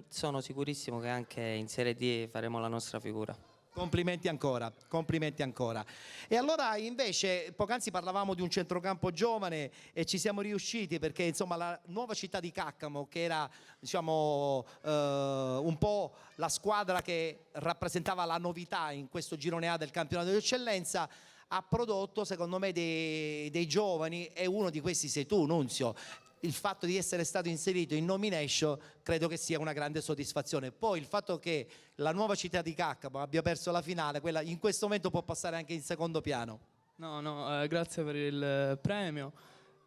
E: Sono sicurissimo che anche in Serie D faremo la nostra figura.
A: Complimenti ancora, complimenti ancora. E allora invece poc'anzi parlavamo di un centrocampo giovane e ci siamo riusciti perché insomma la Nuova Città di Caccamo, che era diciamo un po' la squadra che rappresentava la novità in questo girone A del campionato di eccellenza, ha prodotto secondo me dei giovani, e uno di questi sei tu, Nunzio. Il fatto di essere stato inserito in nomination credo che sia una grande soddisfazione. Poi il fatto che la Nuova Città di Caccamo abbia perso la finale, quella in questo momento può passare anche in secondo piano.
F: No, grazie per il premio.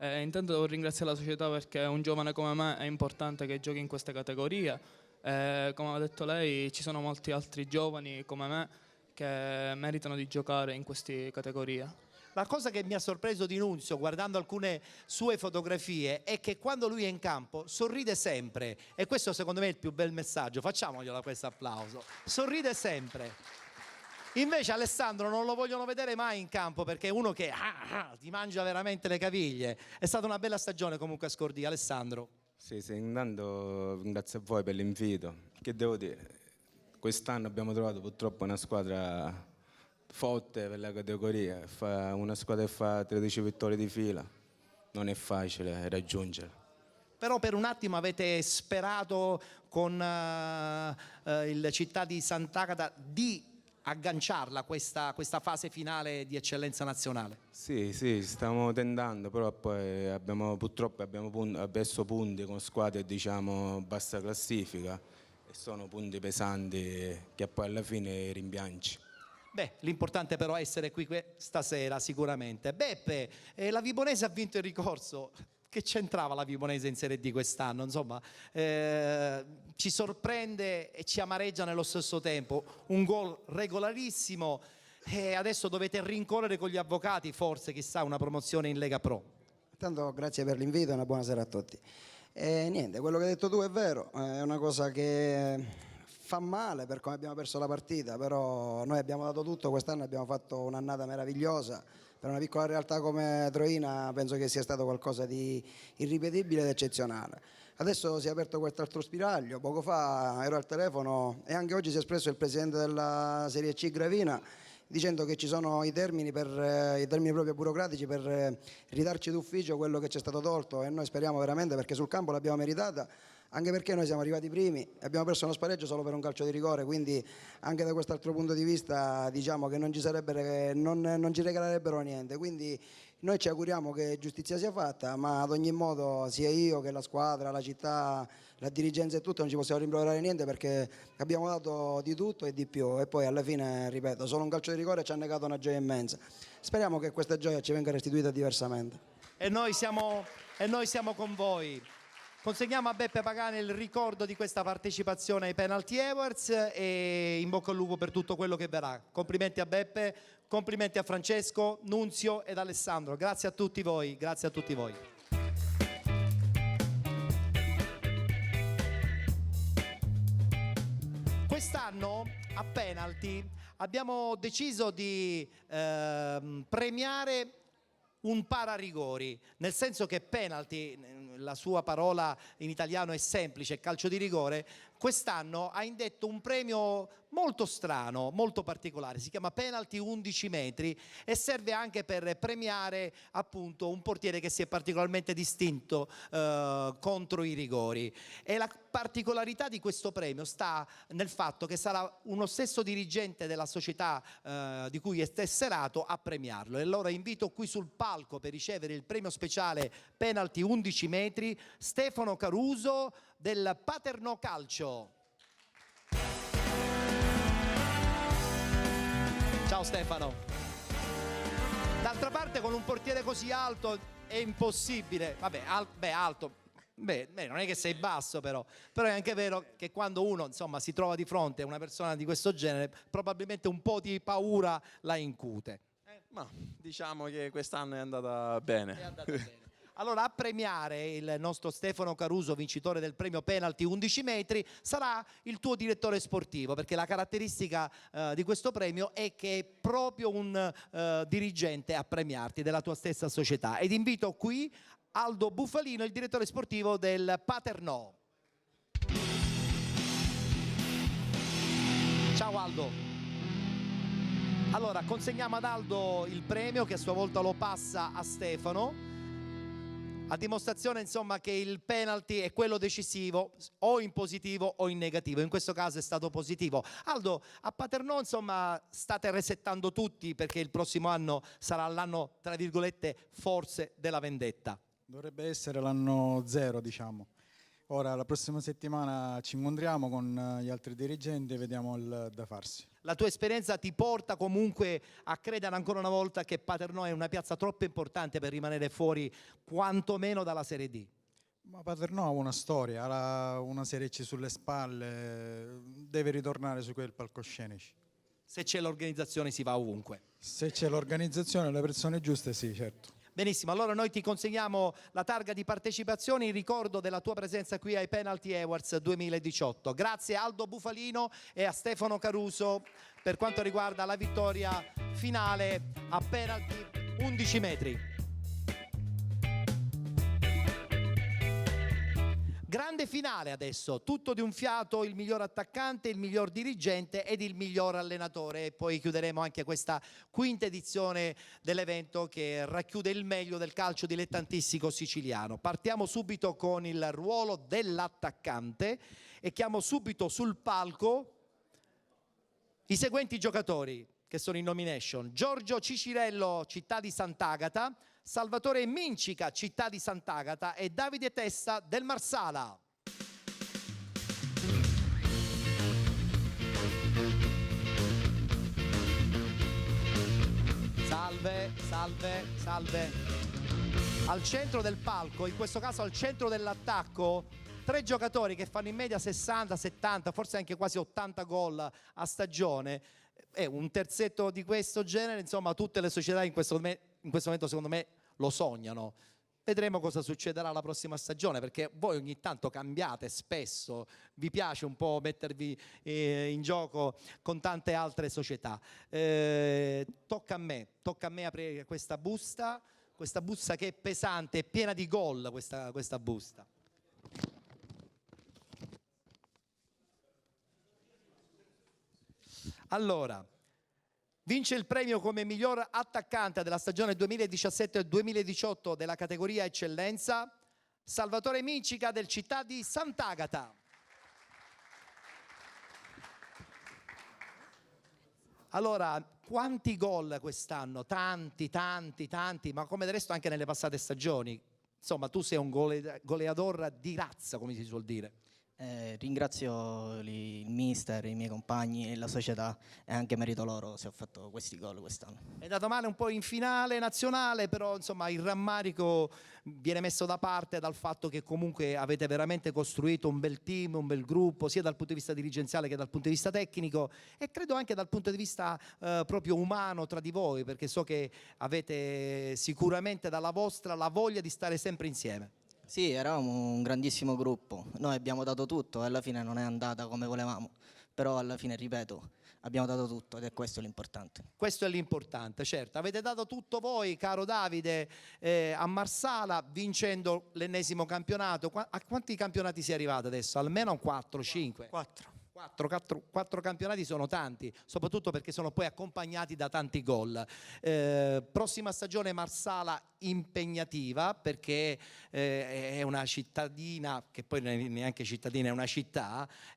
F: Intanto devo ringraziare la società perché un giovane come me è importante che giochi in queste categorie. Come ha detto lei, ci sono molti altri giovani come me che meritano di giocare in queste categorie.
A: La cosa che mi ha sorpreso di Nunzio, guardando alcune sue fotografie, è che quando lui è in campo sorride sempre. E questo secondo me è il più bel messaggio. Facciamoglielo questo applauso. Sorride sempre. Invece Alessandro non lo vogliono vedere mai in campo perché è uno che ti mangia veramente le caviglie. È stata una bella stagione comunque a Scordì, Alessandro.
S: Sì, intanto ringrazio a voi per l'invito. Che devo dire? Quest'anno abbiamo trovato purtroppo una squadra forte per la categoria, una squadra che fa 13 vittorie di fila. Non è facile raggiungere.
A: Però per un attimo avete sperato con il Città di Sant'Agata di agganciarla questa fase finale di eccellenza nazionale.
S: Sì, stiamo tentando, però poi purtroppo abbiamo perso punti con squadre diciamo bassa classifica e sono punti pesanti che poi alla fine rimpiangi.
A: Beh, l'importante però è essere qui stasera sicuramente. Beppe, la Vibonese ha vinto il ricorso. Che c'entrava la Vibonese in Serie D quest'anno? Insomma, ci sorprende e ci amareggia nello stesso tempo. Un gol regolarissimo e adesso dovete rincorrere con gli avvocati, forse, chissà, una promozione in Lega Pro.
D: Intanto grazie per l'invito e una buona sera a tutti. Niente, quello che hai detto tu è vero, è una cosa che fa male per come abbiamo perso la partita, però noi abbiamo dato tutto, quest'anno abbiamo fatto un'annata meravigliosa. Per una piccola realtà come Troina penso che sia stato qualcosa di irripetibile ed eccezionale. Adesso si è aperto quest'altro spiraglio, poco fa ero al telefono e anche oggi si è espresso il presidente della Serie C Gravina dicendo che ci sono i termini proprio burocratici per ridarci d'ufficio quello che ci è stato tolto e noi speriamo veramente, perché sul campo l'abbiamo meritata, anche perché noi siamo arrivati primi e abbiamo perso uno spareggio solo per un calcio di rigore, quindi anche da quest'altro punto di vista diciamo che non ci regalerebbero niente, quindi noi ci auguriamo che giustizia sia fatta, ma ad ogni modo sia io che la squadra, la città, la dirigenza e tutto non ci possiamo rimproverare niente perché abbiamo dato di tutto e di più e poi alla fine, ripeto, solo un calcio di rigore ci ha negato una gioia immensa. Speriamo che questa gioia ci venga restituita diversamente.
A: E noi siamo con voi. Consegniamo a Beppe Pagani il ricordo di questa partecipazione ai Penalty Awards e in bocca al lupo per tutto quello che verrà. Complimenti a Beppe, complimenti a Francesco, Nunzio ed Alessandro. Grazie a tutti voi, grazie a tutti voi. Quest'anno a Penalty abbiamo deciso di premiare un pararigori, nel senso che penalty, la sua parola in italiano è semplice, calcio di rigore, quest'anno ha indetto un premio molto strano, molto particolare, si chiama penalty 11 metri e serve anche per premiare appunto un portiere che si è particolarmente distinto contro i rigori. E la particolarità di questo premio sta nel fatto che sarà uno stesso dirigente della società di cui è tesserato a premiarlo. E allora invito qui sul palco per ricevere il premio speciale penalty 11 metri Stefano Caruso del Paternò Calcio. Ciao Stefano. D'altra parte con un portiere così alto è impossibile. Vabbè, alto. Beh, non è che sei basso però è anche vero che quando uno insomma si trova di fronte a una persona di questo genere probabilmente un po' di paura la incute.
G: Ma diciamo che quest'anno è andata bene.
A: È andata bene. Allora a premiare il nostro Stefano Caruso, vincitore del premio penalty 11 metri, sarà il tuo direttore sportivo, perché la caratteristica di questo premio è che è proprio un dirigente a premiarti della tua stessa società. Ed invito qui Aldo Buffalino, il direttore sportivo del Paternò. Ciao Aldo. Allora consegniamo ad Aldo il premio che a sua volta lo passa a Stefano, a dimostrazione insomma che il penalty è quello decisivo o in positivo o in negativo, in questo caso è stato positivo. Aldo, a Paternò insomma state resettando tutti perché il prossimo anno sarà l'anno tra virgolette forse della vendetta.
H: Dovrebbe essere l'anno zero, diciamo. Ora la prossima settimana ci incontriamo con gli altri dirigenti e vediamo il da farsi.
A: La tua esperienza ti porta comunque a credere ancora una volta che Paternò è una piazza troppo importante per rimanere fuori quantomeno dalla Serie D?
H: Ma Paternò ha una storia, ha una Serie C sulle spalle, deve ritornare su quei palcoscenici.
A: Se c'è l'organizzazione si va ovunque.
H: Se c'è l'organizzazione e le persone giuste, sì, certo.
A: Benissimo, allora noi ti consegniamo la targa di partecipazione in ricordo della tua presenza qui ai Penalty Awards 2018. Grazie a Aldo Bufalino e a Stefano Caruso per quanto riguarda la vittoria finale a penalty 11 metri. Grande finale adesso, tutto di un fiato, il miglior attaccante, il miglior dirigente ed il miglior allenatore. E poi chiuderemo anche questa quinta edizione dell'evento che racchiude il meglio del calcio dilettantistico siciliano. Partiamo subito con il ruolo dell'attaccante e chiamo subito sul palco i seguenti giocatori che sono in nomination: Giorgio Cicirello, Città di Sant'Agata, Salvatore Mincica, Città di Sant'Agata e Davide Testa del Marsala. Salve, salve, salve. Al centro del palco, in questo caso al centro dell'attacco, 3 giocatori che fanno in media 60, 70, forse anche quasi 80 gol a stagione. E un terzetto di questo genere, insomma, tutte le società in questo momento secondo me lo sognano. Vedremo cosa succederà la prossima stagione, perché voi ogni tanto cambiate spesso, vi piace un po' mettervi in gioco con tante altre società. Tocca a me aprire questa busta che è pesante, è piena di gol questa busta. Allora, vince il premio come miglior attaccante della stagione 2017-2018 della categoria eccellenza Salvatore Mincica del Città di Sant'Agata. Allora, quanti gol quest'anno? Tanti, ma come del resto anche nelle passate stagioni. Insomma, tu sei un goleador di razza, come si suol dire.
K: Ringrazio il mister, i miei compagni e la società, e anche merito loro se ho fatto questi gol quest'anno.
A: È andato male un po' in finale nazionale, però insomma il rammarico viene messo da parte dal fatto che comunque avete veramente costruito un bel team, un bel gruppo, sia dal punto di vista dirigenziale che dal punto di vista tecnico, e credo anche dal punto di vista proprio umano tra di voi, perché so che avete sicuramente dalla vostra la voglia di stare sempre insieme.
K: Sì, eravamo un grandissimo gruppo, noi abbiamo dato tutto e alla fine non è andata come volevamo, però alla fine, ripeto, abbiamo dato tutto ed è questo l'importante.
A: Questo è l'importante, certo. Avete dato tutto voi, caro Davide, a Marsala, vincendo l'ennesimo campionato. A quanti campionati si è arrivato adesso? Almeno 4, 5? 4 campionati sono tanti, soprattutto perché sono poi accompagnati da tanti gol. Prossima stagione Marsala impegnativa, perché è una cittadina, che poi non è neanche cittadina, è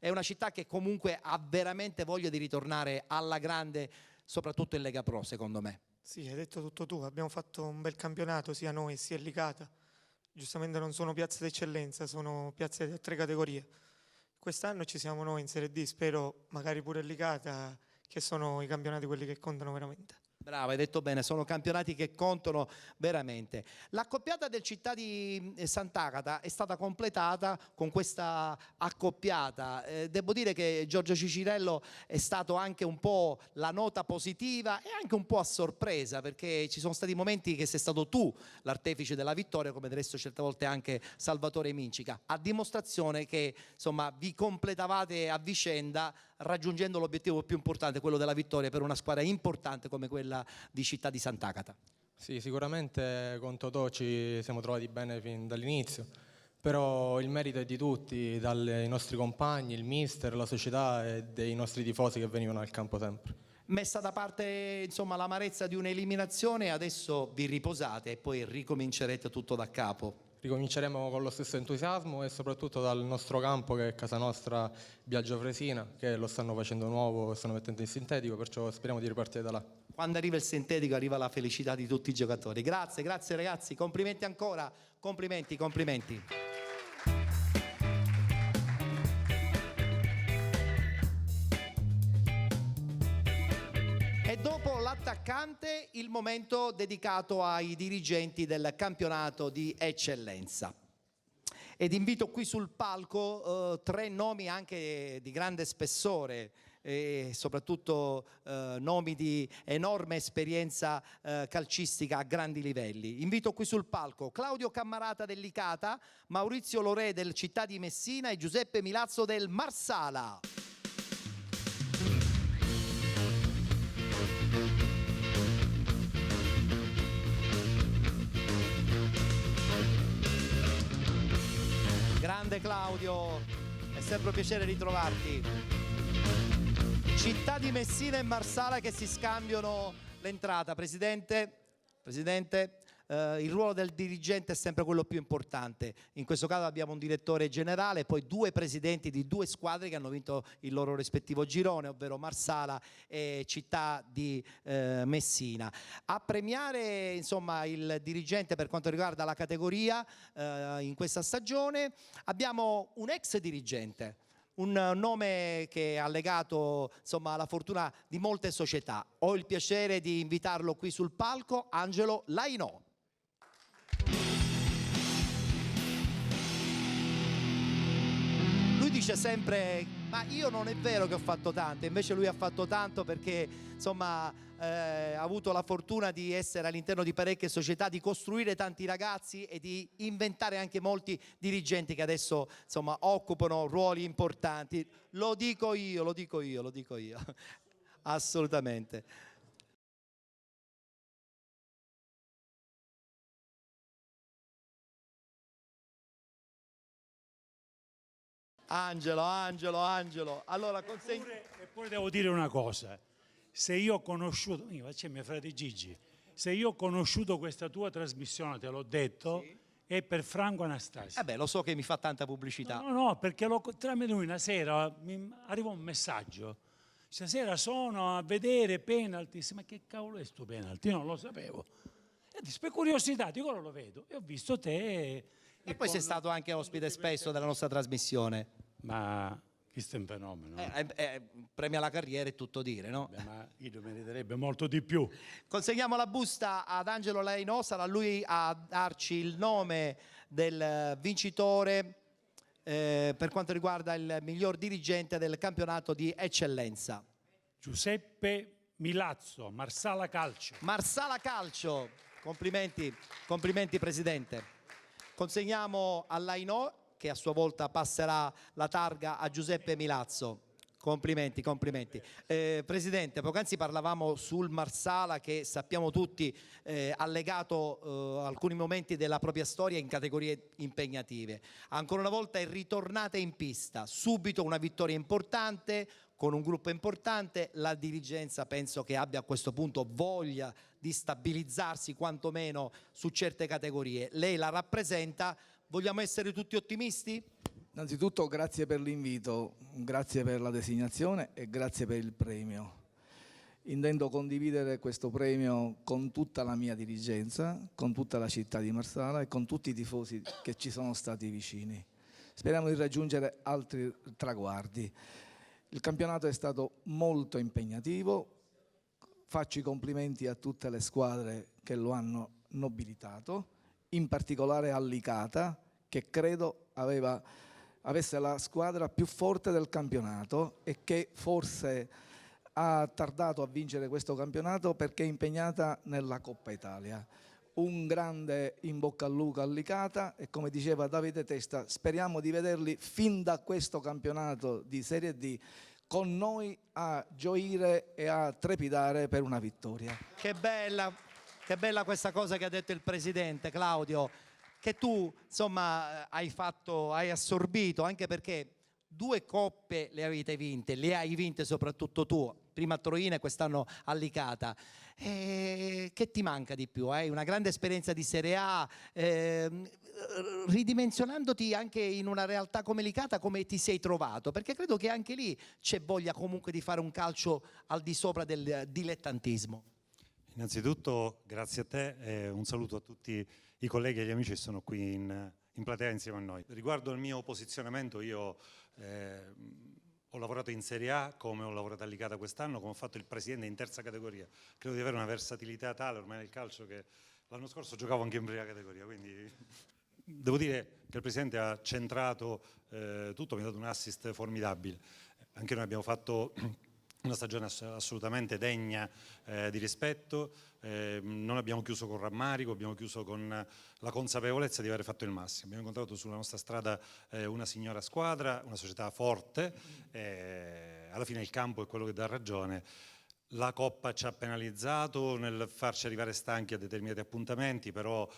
A: una città che comunque ha veramente voglia di ritornare alla grande, soprattutto in Lega Pro, secondo me.
L: Sì, hai detto tutto tu, abbiamo fatto un bel campionato sia noi sia il Licata. Giustamente non sono piazze d'eccellenza, sono piazze di altre categorie. Quest'anno ci siamo noi in Serie D, spero magari pure il Licata, che sono i campionati quelli che contano veramente.
A: Bravo, hai detto bene, sono campionati che contano veramente. L'accoppiata del Città di Sant'Agata è stata completata con questa accoppiata. Devo dire che Giorgio Cicirello è stato anche un po' la nota positiva e anche un po' a sorpresa, perché ci sono stati momenti che sei stato tu l'artefice della vittoria, come del resto certe volte anche Salvatore Mincica, a dimostrazione che insomma vi completavate a vicenda, raggiungendo l'obiettivo più importante, quello della vittoria per una squadra importante come quella di Città di Sant'Agata.
N: Sì, sicuramente con Totò ci siamo trovati bene fin dall'inizio, però il merito è di tutti, dai nostri compagni, il mister, la società e dei nostri tifosi che venivano al campo sempre.
A: Messa da parte insomma l'amarezza di un'eliminazione, adesso vi riposate e poi ricomincerete tutto da capo.
N: Ricominceremo con lo stesso entusiasmo e soprattutto dal nostro campo, che è casa nostra, Biagio Fresina, che lo stanno facendo nuovo, stanno mettendo in sintetico, perciò speriamo di ripartire da là.
A: Quando arriva il sintetico arriva la felicità di tutti i giocatori. Grazie ragazzi, complimenti ancora, complimenti. E dopo l'attaccante il momento dedicato ai dirigenti del campionato di eccellenza. Ed invito qui sul palco tre nomi anche di grande spessore e soprattutto nomi di enorme esperienza calcistica a grandi livelli. Invito qui sul palco Claudio Cammarata del Licata, Maurizio Lorè del Città di Messina e Giuseppe Milazzo del Marsala. Grande Claudio, è sempre un piacere ritrovarti. Città di Messina e Marsala che si scambiano l'entrata. Presidente, il ruolo del dirigente è sempre quello più importante. In questo caso abbiamo un direttore generale, poi due presidenti di due squadre che hanno vinto il loro rispettivo girone, ovvero Marsala e Città di Messina. A premiare insomma il dirigente per quanto riguarda la categoria in questa stagione abbiamo un ex dirigente, un nome che ha legato insomma alla fortuna di molte società. Ho il piacere di invitarlo qui sul palco, Angelo Lainò. Lui dice sempre, ma io non è vero che ho fatto tanto, invece lui ha fatto tanto perché insomma ha avuto la fortuna di essere all'interno di parecchie società, di costruire tanti ragazzi e di inventare anche molti dirigenti che adesso insomma occupano ruoli importanti. Lo dico io. Assolutamente. Angelo. Allora,
J: Eppure devo dire una cosa. Se io ho conosciuto, mio frate Gigi, se io ho conosciuto questa tua trasmissione, te l'ho detto, sì, è per Franco Anastasio.
A: Lo so che mi fa tanta pubblicità.
J: No, perché tramite lui una sera mi arrivò un messaggio. Stasera sono a vedere penalty. Ma che cavolo è sto penalty? Io non lo sapevo. E per curiosità, dico, ora lo vedo. E ho visto te.
A: E poi sei stato anche ospite spesso della nostra trasmissione.
J: Ma questo è un fenomeno.
A: Premia la carriera è tutto dire, no?
J: Ma Guido meriterebbe molto di più.
A: Consegniamo la busta ad Angelo Lainò, sarà lui a darci il nome del vincitore per quanto riguarda il miglior dirigente del campionato di eccellenza.
J: Giuseppe Milazzo, Marsala Calcio.
A: Marsala Calcio, complimenti Presidente. Consegniamo a Lainò che a sua volta passerà la targa a Giuseppe Milazzo. Complimenti. Presidente, poc'anzi parlavamo sul Marsala che sappiamo tutti ha legato alcuni momenti della propria storia in categorie impegnative. Ancora una volta è ritornata in pista, subito una vittoria importante, con un gruppo importante. La dirigenza penso che abbia a questo punto voglia di stabilizzarsi quantomeno su certe categorie. Lei la rappresenta, vogliamo essere tutti ottimisti?
M: Innanzitutto grazie per l'invito, grazie per la designazione e grazie per il premio. Intendo condividere questo premio con tutta la mia dirigenza, con tutta la città di Marsala e con tutti i tifosi che ci sono stati vicini. Speriamo di raggiungere altri traguardi. Il campionato è stato molto impegnativo, faccio i complimenti a tutte le squadre che lo hanno nobilitato, in particolare al Licata, che credo avesse la squadra più forte del campionato e che forse ha tardato a vincere questo campionato perché è impegnata nella Coppa Italia. Un grande in bocca al lupo al Licata e, come diceva Davide Testa, speriamo di vederli fin da questo campionato di Serie D con noi a gioire e a trepidare per una vittoria.
A: Che bella questa cosa che ha detto il Presidente, Claudio, che tu insomma hai assorbito, anche perché 2 coppe le hai vinte soprattutto tu, prima a Troina e quest'anno a Licata. Che ti manca di più? Hai una grande esperienza di Serie A, ridimensionandoti anche in una realtà come Licata, come ti sei trovato? Perché credo che anche lì c'è voglia comunque di fare un calcio al di sopra del dilettantismo.
R: Innanzitutto grazie a te e un saluto a tutti i colleghi e gli amici che sono qui in platea insieme a noi. Riguardo il mio posizionamento, io Ho lavorato in Serie A come ho lavorato a Licata quest'anno, come ho fatto il presidente in terza categoria. Credo di avere una versatilità tale ormai nel calcio che l'anno scorso giocavo anche in prima categoria, quindi devo dire che il presidente ha centrato tutto, mi ha dato un assist formidabile. Anche noi abbiamo fatto una stagione assolutamente degna di rispetto, non abbiamo chiuso con rammarico, abbiamo chiuso con la consapevolezza di aver fatto il massimo. Abbiamo incontrato sulla nostra strada una signora squadra, una società forte, alla fine il campo è quello che dà ragione. La Coppa ci ha penalizzato nel farci arrivare stanchi a determinati appuntamenti, però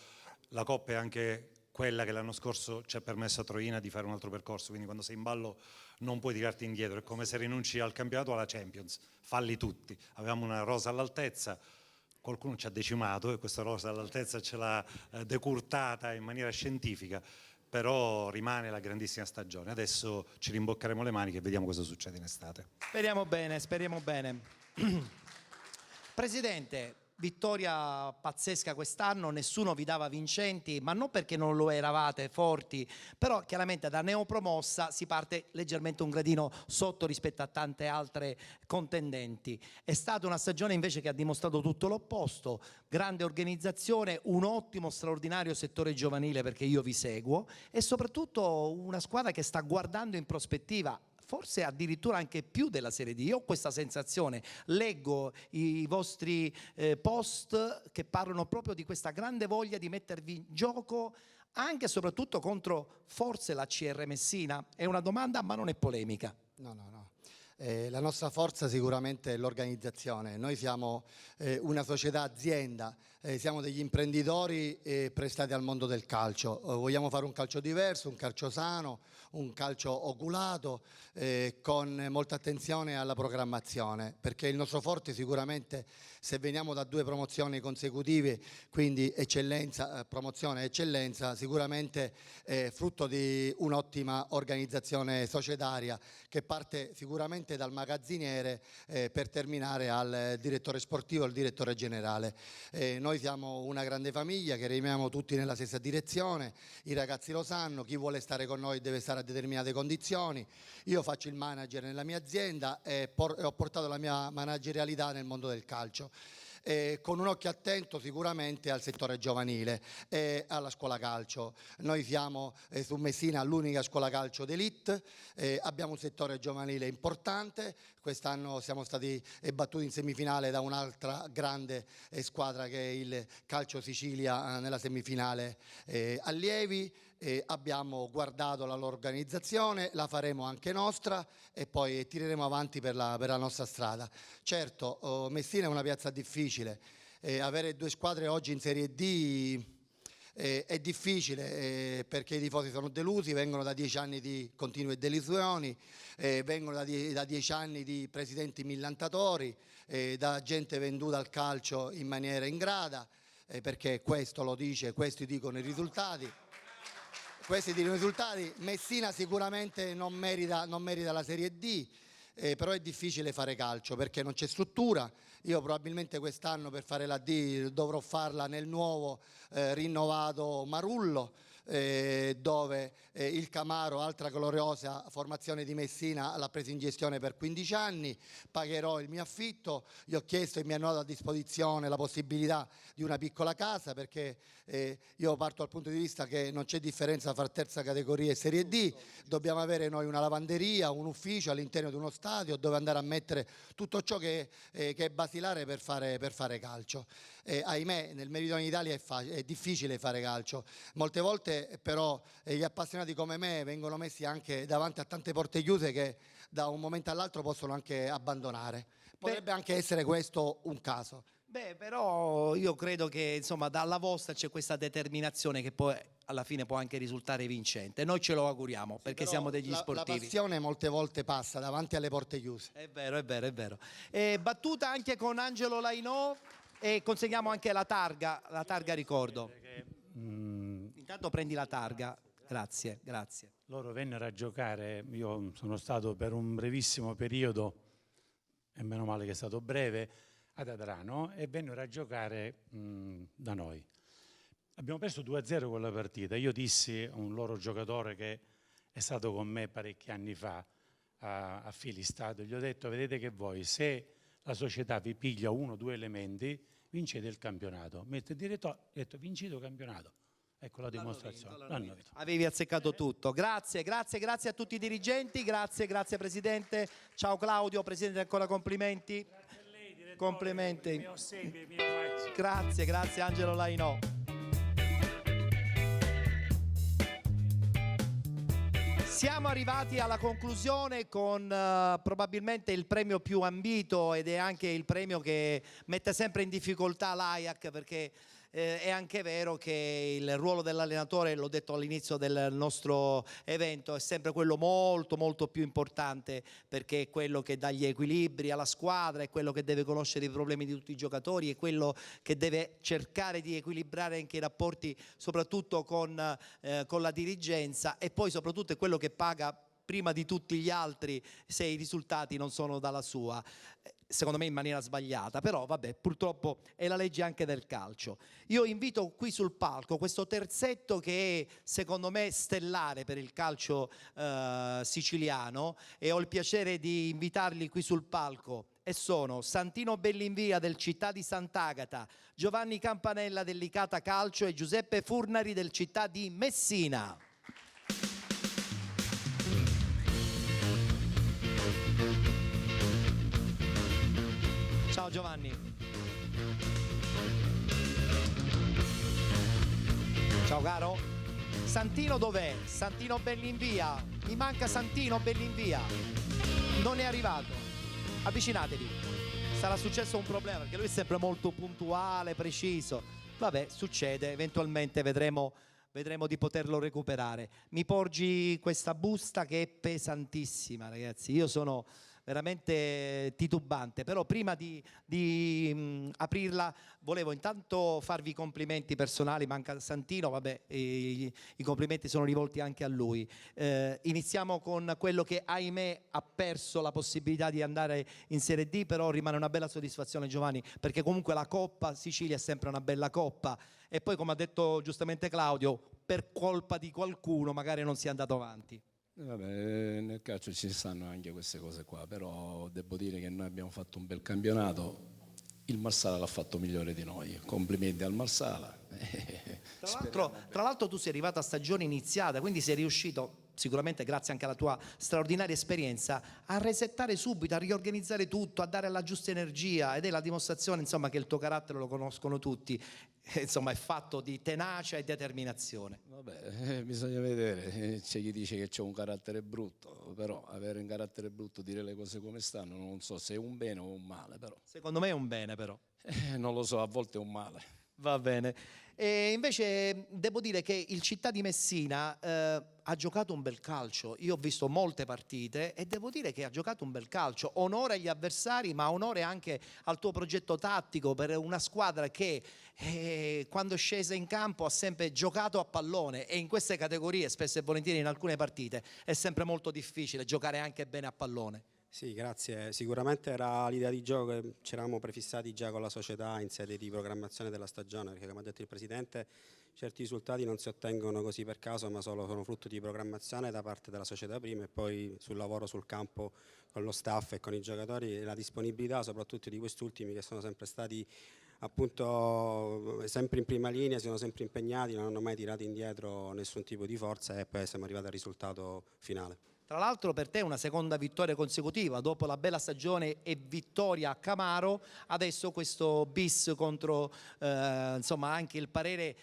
R: la Coppa è anche quella che l'anno scorso ci ha permesso a Troina di fare un altro percorso, quindi quando sei in ballo non puoi tirarti indietro, è come se rinunci al campionato o alla Champions, falli tutti. Avevamo una rosa all'altezza, qualcuno ci ha decimato e questa rosa all'altezza ce l'ha decurtata in maniera scientifica, però rimane la grandissima stagione. Adesso ci rimboccheremo le maniche e vediamo cosa succede in estate.
A: Speriamo bene, speriamo bene. Presidente, vittoria pazzesca quest'anno, nessuno vi dava vincenti, ma non perché non lo eravate forti, però chiaramente da neopromossa si parte leggermente un gradino sotto rispetto a tante altre contendenti. È stata una stagione invece che ha dimostrato tutto l'opposto, grande organizzazione, un ottimo, straordinario settore giovanile perché io vi seguo e soprattutto una squadra che sta guardando in prospettiva, forse addirittura anche più della Serie D. Io ho questa sensazione, leggo i vostri post che parlano proprio di questa grande voglia di mettervi in gioco anche e soprattutto contro forse la CR Messina. È una domanda ma non è polemica.
O: No. La nostra forza sicuramente è l'organizzazione. Noi siamo una società azienda, siamo degli imprenditori prestati al mondo del calcio. Vogliamo fare un calcio diverso, un calcio sano, un calcio oculato, con molta attenzione alla programmazione, perché il nostro forte sicuramente, se veniamo da 2 promozioni consecutive, quindi eccellenza, promozione e eccellenza, sicuramente è frutto di un'ottima organizzazione societaria che parte sicuramente dal magazziniere per terminare al direttore sportivo, al direttore generale. Noi siamo una grande famiglia che remiamo tutti nella stessa direzione, i ragazzi lo sanno, chi vuole stare con noi deve stare a determinate condizioni. Io faccio il manager nella mia azienda e ho portato la mia managerialità nel mondo del calcio. Con un occhio attento sicuramente al settore giovanile e alla scuola calcio. Noi siamo su Messina l'unica scuola calcio d'élite, abbiamo un settore giovanile importante, quest'anno siamo stati battuti in semifinale da un'altra grande squadra che è il Calcio Sicilia nella semifinale allievi. Abbiamo guardato la loro organizzazione, la faremo anche nostra e poi tireremo avanti per la nostra strada. Certo, Messina è una piazza difficile, avere 2 squadre oggi in Serie D è difficile perché i tifosi sono delusi, vengono da 10 anni di continue delusioni, vengono da 10 anni di presidenti millantatori, da gente venduta al calcio in maniera ingrata, perché questo lo dice, questi dicono i risultati. Questi dicono i risultati. Messina sicuramente non merita la Serie D, però è difficile fare calcio perché non c'è struttura. Io probabilmente quest'anno per fare la D dovrò farla nel nuovo rinnovato Marullo, dove il Camaro, altra gloriosa formazione di Messina, l'ha presa in gestione per 15 anni, pagherò il mio affitto, gli ho chiesto e mi hanno dato a disposizione la possibilità di una piccola casa perché io parto dal punto di vista che non c'è differenza tra terza categoria e Serie D, dobbiamo avere noi una lavanderia, un ufficio all'interno di uno stadio dove andare a mettere tutto ciò che è basilare per fare calcio. Ahimè nel Meridione d'Italia è difficile fare calcio, molte volte però gli appassionati come me vengono messi anche davanti a tante porte chiuse che da un momento all'altro possono anche abbandonare. Potrebbe anche essere questo un caso.
A: Beh, però io credo che insomma dalla vostra c'è questa determinazione che poi alla fine può anche risultare vincente. Noi ce lo auguriamo perché siamo degli sportivi.
O: La passione molte volte passa davanti alle porte chiuse.
A: È vero, è vero, è vero. Battuta anche con Angelo Lainò e consegniamo anche la targa ricordo. Intanto prendi la targa. Grazie, grazie.
J: Loro vennero a giocare, io sono stato per un brevissimo periodo, e meno male che è stato breve, ad Adrano e vennero a giocare da noi. Abbiamo perso 2-0 quella partita. Io dissi a un loro giocatore che è stato con me parecchi anni fa, a Filistato, gli ho detto: vedete che voi, se la società vi piglia 1 o 2 elementi, vincete il campionato. Mentre il direttore ha detto: vincete il campionato. Ecco la dimostrazione. L'hanno vinto.
A: Avevi azzeccato tutto. Grazie a tutti i dirigenti, grazie Presidente. Ciao Claudio, Presidente, ancora complimenti. Complimenti. Grazie Angelo Lainò. Siamo arrivati alla conclusione con probabilmente il premio più ambito, ed è anche il premio che mette sempre in difficoltà l'Ajax, perché è anche vero che il ruolo dell'allenatore, l'ho detto all'inizio del nostro evento, è sempre quello molto più importante, perché è quello che dà gli equilibri alla squadra, è quello che deve conoscere i problemi di tutti i giocatori, è quello che deve cercare di equilibrare anche i rapporti soprattutto con la dirigenza, e poi soprattutto è quello che paga prima di tutti gli altri se i risultati non sono dalla sua. Secondo me in maniera sbagliata, però vabbè, purtroppo è la legge anche del calcio. Io invito qui sul palco questo terzetto che è secondo me stellare per il calcio siciliano, e ho il piacere di invitarli qui sul palco, e sono Santino Bellinvia del Città di Sant'Agata, Giovanni Campanella del Licata Calcio e Giuseppe Furnari del Città di Messina. Ciao Giovanni. Ciao caro. Santino dov'è? Santino Bellinvia. Mi manca Santino Bellinvia. Non è arrivato. Avvicinatevi. Sarà successo un problema, perché lui è sempre molto puntuale, preciso. Vabbè, succede, eventualmente vedremo di poterlo recuperare. Mi porgi questa busta che è pesantissima, ragazzi. Io sono veramente titubante, però prima di aprirla volevo intanto farvi i complimenti personali. Manca Santino, vabbè, i complimenti sono rivolti anche a lui. Iniziamo con quello che ahimè ha perso la possibilità di andare in Serie D, però rimane una bella soddisfazione, Giovanni, perché comunque la Coppa Sicilia è sempre una bella coppa, e poi, come ha detto giustamente Claudio, per colpa di qualcuno magari non si è andato avanti.
P: Vabbè, nel calcio ci stanno anche queste cose qua, però devo dire che noi abbiamo fatto un bel campionato, il Marsala l'ha fatto migliore di noi, complimenti al Marsala.
A: Tra l'altro tu sei arrivato a stagione iniziata, quindi sei riuscito, sicuramente grazie anche alla tua straordinaria esperienza, a resettare subito, a riorganizzare tutto, a dare la giusta energia, ed è la dimostrazione, insomma, che il tuo carattere lo conoscono tutti, insomma è fatto di tenacia e determinazione.
P: Vabbè, bisogna vedere, c'è chi dice che c'è un carattere brutto, però avere un carattere brutto, dire le cose come stanno, non so se è un bene o un male, però.
A: Secondo me è un bene, però.
P: Non lo so, a volte è un male.
A: Va bene. E invece devo dire che il Città di Messina ha giocato un bel calcio. Io ho visto molte partite e devo dire che ha giocato un bel calcio. Onore agli avversari, ma onore anche al tuo progetto tattico, per una squadra che quando è scesa in campo ha sempre giocato a pallone, e in queste categorie, spesso e volentieri in alcune partite, è sempre molto difficile giocare anche bene a pallone.
Q: Sì, grazie. Sicuramente era l'idea di gioco che ci eravamo prefissati già con la società in sede di programmazione della stagione, perché come ha detto il Presidente, certi risultati non si ottengono così per caso, ma sono frutto di programmazione da parte della società prima, e poi sul lavoro sul campo con lo staff e con i giocatori, e la disponibilità soprattutto di quest'ultimi, che sono sempre stati appunto sempre in prima linea, si sono sempre impegnati, non hanno mai tirato indietro nessun tipo di forza, e poi siamo arrivati al risultato finale.
A: Tra l'altro per te è una seconda vittoria consecutiva, dopo la bella stagione e vittoria a Camaro, adesso questo bis contro insomma anche il parere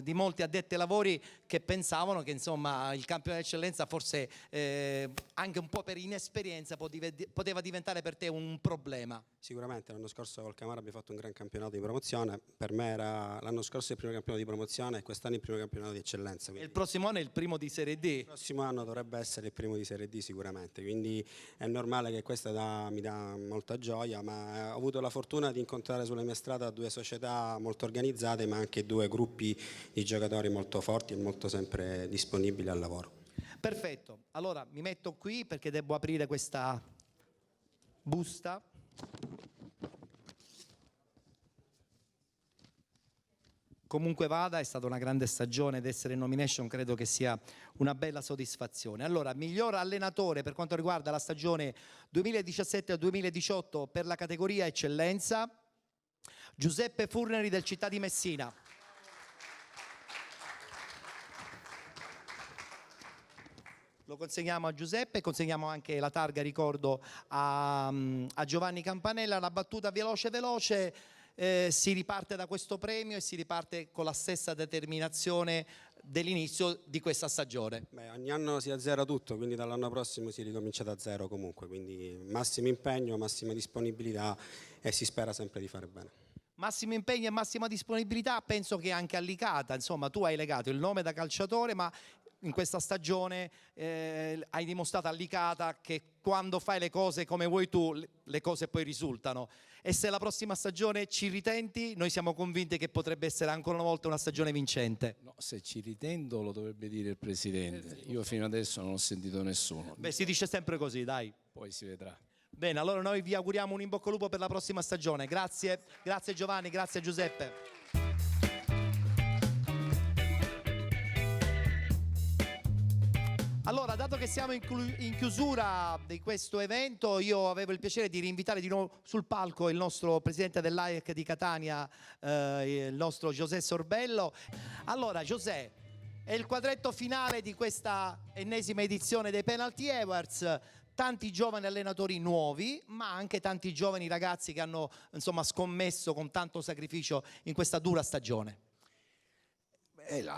A: di molti addetti ai lavori, che pensavano che insomma il campione d'eccellenza forse anche un po' per inesperienza poteva diventare per te un problema.
Q: Sicuramente l'anno scorso col Camaro abbiamo fatto un gran campionato di promozione, per me era l'anno scorso il primo campionato di promozione e quest'anno il primo campionato di eccellenza.
A: E il prossimo anno è il primo di Serie D?
Q: Il prossimo anno dovrebbe essere il primo di Serie D sicuramente, quindi è normale che questa mi dà molta gioia, ma ho avuto la fortuna di incontrare sulla mia strada 2 società molto organizzate, ma anche 2 gruppi di giocatori molto forti e molto sempre disponibili al lavoro.
A: Perfetto, allora mi metto qui perché devo aprire questa busta. comunque vada, è stata una grande stagione ed essere in nomination credo che sia una bella soddisfazione. Allora, miglior allenatore per quanto riguarda la stagione 2017-2018 per la categoria eccellenza, Giuseppe Furneri del Città di Messina. Lo consegniamo a Giuseppe, consegniamo anche la targa ricordo a Giovanni Campanella. Una battuta veloce, si riparte da questo premio e si riparte con la stessa determinazione dell'inizio di questa stagione.
Q: Ogni anno si azzera tutto, quindi dall'anno prossimo si ricomincia da zero comunque, quindi massimo impegno, massima disponibilità e si spera sempre di fare bene.
A: Massimo impegno e massima disponibilità, penso che anche a Licata, insomma tu hai legato il nome da calciatore, ma in questa stagione hai dimostrato a Licata che quando fai le cose come vuoi tu, le cose poi risultano. E se la prossima stagione ci ritenti, noi siamo convinti che potrebbe essere ancora una volta una stagione vincente.
P: No, se ci ritendo lo dovrebbe dire il Presidente. Io fino adesso non ho sentito nessuno.
A: Beh, si dice sempre così, dai.
P: Poi si vedrà.
A: Bene, allora noi vi auguriamo un in bocca al lupo per la prossima stagione. Grazie, grazie Giovanni, grazie Giuseppe. Allora, dato che siamo in chiusura di questo evento, io avevo il piacere di rinvitare di nuovo sul palco il nostro presidente dell'AEC di Catania, il nostro José Sorbello. Allora, José, è il quadretto finale di questa ennesima edizione dei Penalty Awards. Tanti giovani allenatori nuovi, ma anche tanti giovani ragazzi che hanno insomma scommesso con tanto sacrificio in questa dura stagione.
U: Il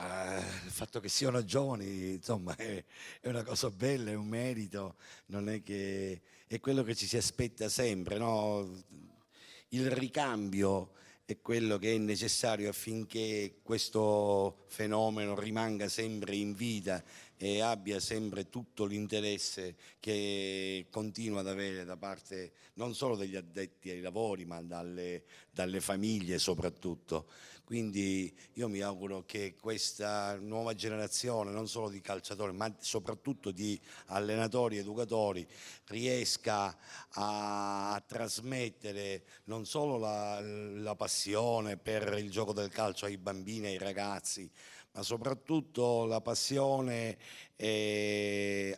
U: fatto che siano giovani, insomma, è una cosa bella, è un merito, non è che è quello che ci si aspetta sempre, no? Il ricambio è quello che è necessario affinché questo fenomeno rimanga sempre in vita e abbia sempre tutto l'interesse che continua ad avere da parte non solo degli addetti ai lavori, ma dalle famiglie soprattutto. Quindi io mi auguro che questa nuova generazione, non solo di calciatori, ma soprattutto di allenatori, educatori, riesca a trasmettere non solo la passione per il gioco del calcio ai bambini e ai ragazzi, ma soprattutto la passione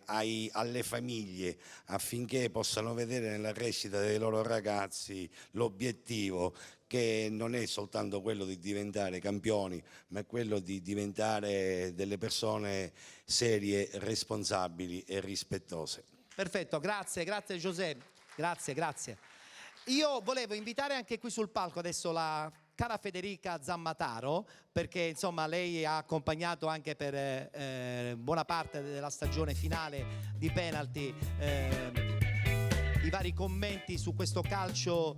U: alle famiglie, affinché possano vedere nella crescita dei loro ragazzi l'obiettivo che non è soltanto quello di diventare campioni, ma è quello di diventare delle persone serie, responsabili e rispettose.
A: Perfetto, grazie Giuseppe, grazie. Io volevo invitare anche qui sul palco adesso la cara Federica Zammataro, perché insomma lei ha accompagnato anche per buona parte della stagione finale di Penalty i vari commenti su questo calcio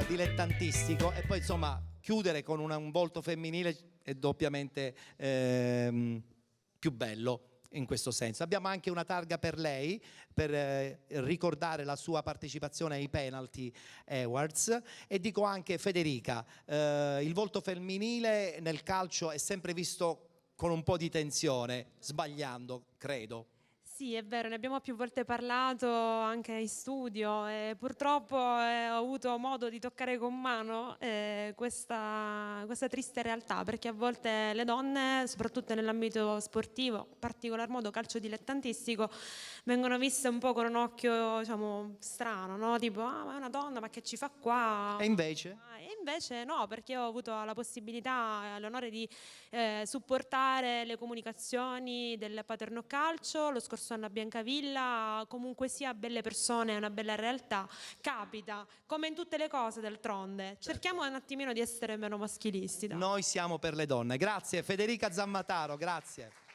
A: dilettantistico, e poi insomma chiudere con un volto femminile è doppiamente più bello. In questo senso abbiamo anche una targa per lei per ricordare la sua partecipazione ai Penalty Awards. E dico anche Federica, il volto femminile nel calcio è sempre visto con un po' di tensione, sbagliando, credo.
V: Sì, è vero, ne abbiamo più volte parlato anche in studio e purtroppo ho avuto modo di toccare con mano questa triste realtà, perché a volte le donne, soprattutto nell'ambito sportivo, in particolar modo calcio dilettantistico, vengono viste un po' con un occhio, diciamo, strano, no? Tipo, ma è una donna, ma che ci fa qua?
A: E invece?
V: E invece no, perché ho avuto la possibilità, l'onore di supportare le comunicazioni del Paterno Calcio lo scorso anno a Biancavilla. Comunque sia, belle persone, una bella realtà, capita, come in tutte le cose d'altronde. Cerchiamo un attimino di essere meno maschilisti. Dai.
A: Noi siamo per le donne. Grazie Federica Zammataro, grazie.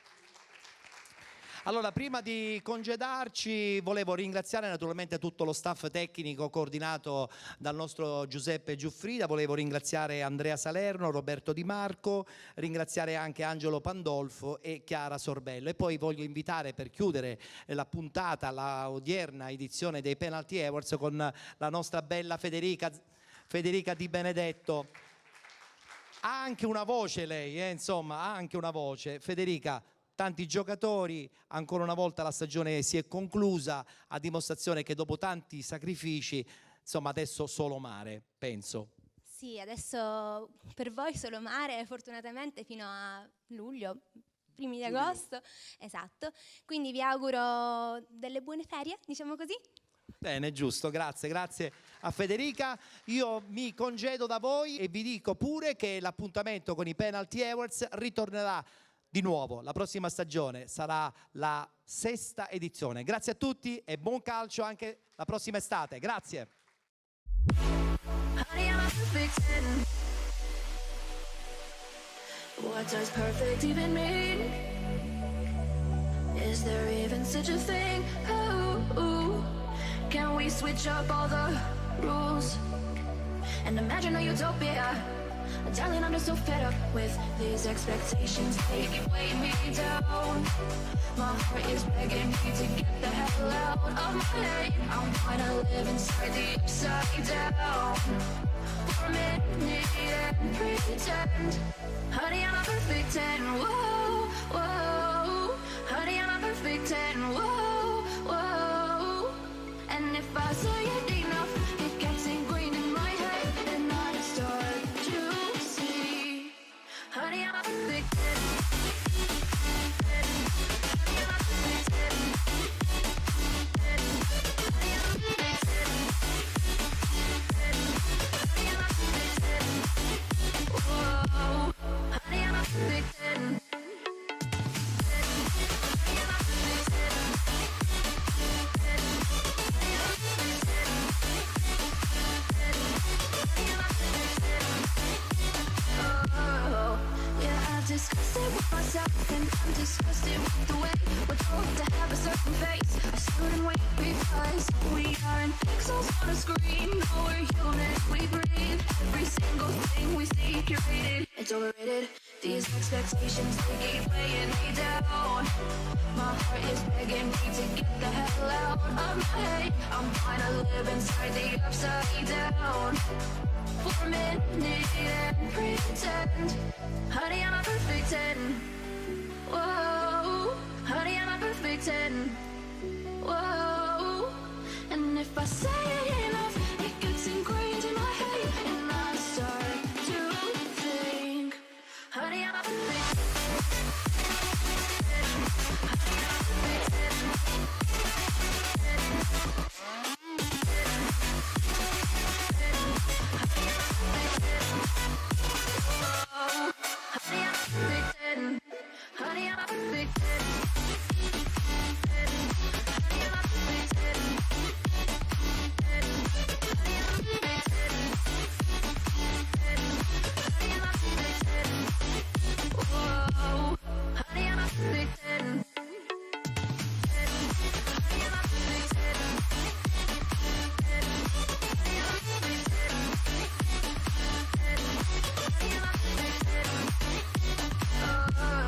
A: Allora, prima di congedarci volevo ringraziare naturalmente tutto lo staff tecnico coordinato dal nostro Giuseppe Giuffrida, volevo ringraziare Andrea Salerno, Roberto Di Marco, ringraziare anche Angelo Pandolfo e Chiara Sorbello, e poi voglio invitare per chiudere la puntata, la odierna edizione dei Penalty Awards con la nostra bella Federica Di Benedetto. Ha anche una voce lei, insomma, ha anche una voce. Federica, tanti giocatori, ancora una volta la stagione si è conclusa, a dimostrazione che dopo tanti sacrifici, insomma, adesso solo mare, penso.
B: Sì, adesso per voi solo mare, fortunatamente fino a luglio, primi di agosto, esatto. Quindi vi auguro delle buone ferie, diciamo così.
A: Bene, giusto, grazie a Federica. Io mi congedo da voi e vi dico pure che l'appuntamento con i Penalty Awards ritornerà di nuovo. La prossima stagione sarà la 6ª edizione. Grazie a tutti e buon calcio anche la prossima estate. Grazie.
T: Honey, I'm a perfect 10. What does perfect even mean? Is there even such a thing? Ooh, can we switch up all the rules and imagine a utopia? Darling, I'm just so fed up with these expectations. They keep weighing me down. My heart is begging me to get the hell out of my head. I'm gonna live inside the upside down for a minute and pretend. Honey, I'm a perfect 10. Whoa, whoa. Honey, I'm a perfect 10. Whoa, whoa. And if I say it enough, it gets ingrained in my head, and I start to see. Honey, I'm a perfect 10. Whoa, honey, I'm a perfect 10. Oh, yeah, I've discussed it with myself, and I'm disgusted with the way we're told to have a certain face, a certain weight, because we aren't pixels on a screen. No, we're human, we breathe. Every single thing we see curated, it's overrated. These expectations, they keep weighing me down. My heart is begging me to get the hell out of my head. I'm trying to live inside the upside down for a minute and pretend. Honey, I'm a perfect 10. Whoa, honey, I'm a perfect 10. Whoa, and if I say it enough, it gets ingrained in my head, and I start to think. Honey, I'm a perfect 10. Honey, I'm a perfect 10. Honey, I'm a perfect 10. Whoa, honey, I'm a perfect 10.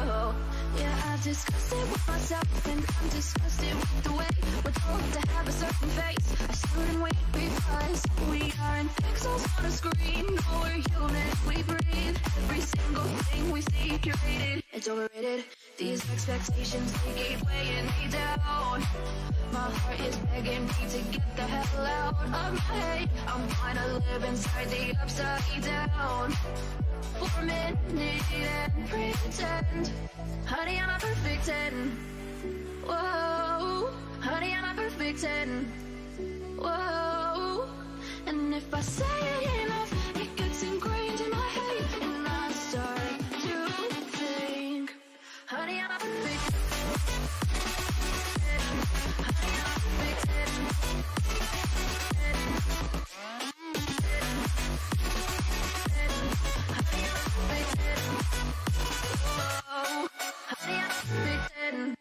T: Oh, yeah, I've discussed it with myself, and I'm disgusted with the way we're told to have a certain face, a certain weight, because we aren't pixels on a screen. No, we're human, we breathe. Every single thing we see curated, it's overrated. These expectations, they keep weighing me down. My heart is begging me to get the hell out of my head. I'm trying to live inside the upside down for a minute and pretend. Honey, I'm a perfect 10. Whoa, honey, I'm a perfect 10. Whoa, and if I say it enough, it gets ingrained in my head, and I start to think. Honey, I'm a perfect 10. Honey, I'm a perfect 10. Whoa, honey, I'm a perfect 10.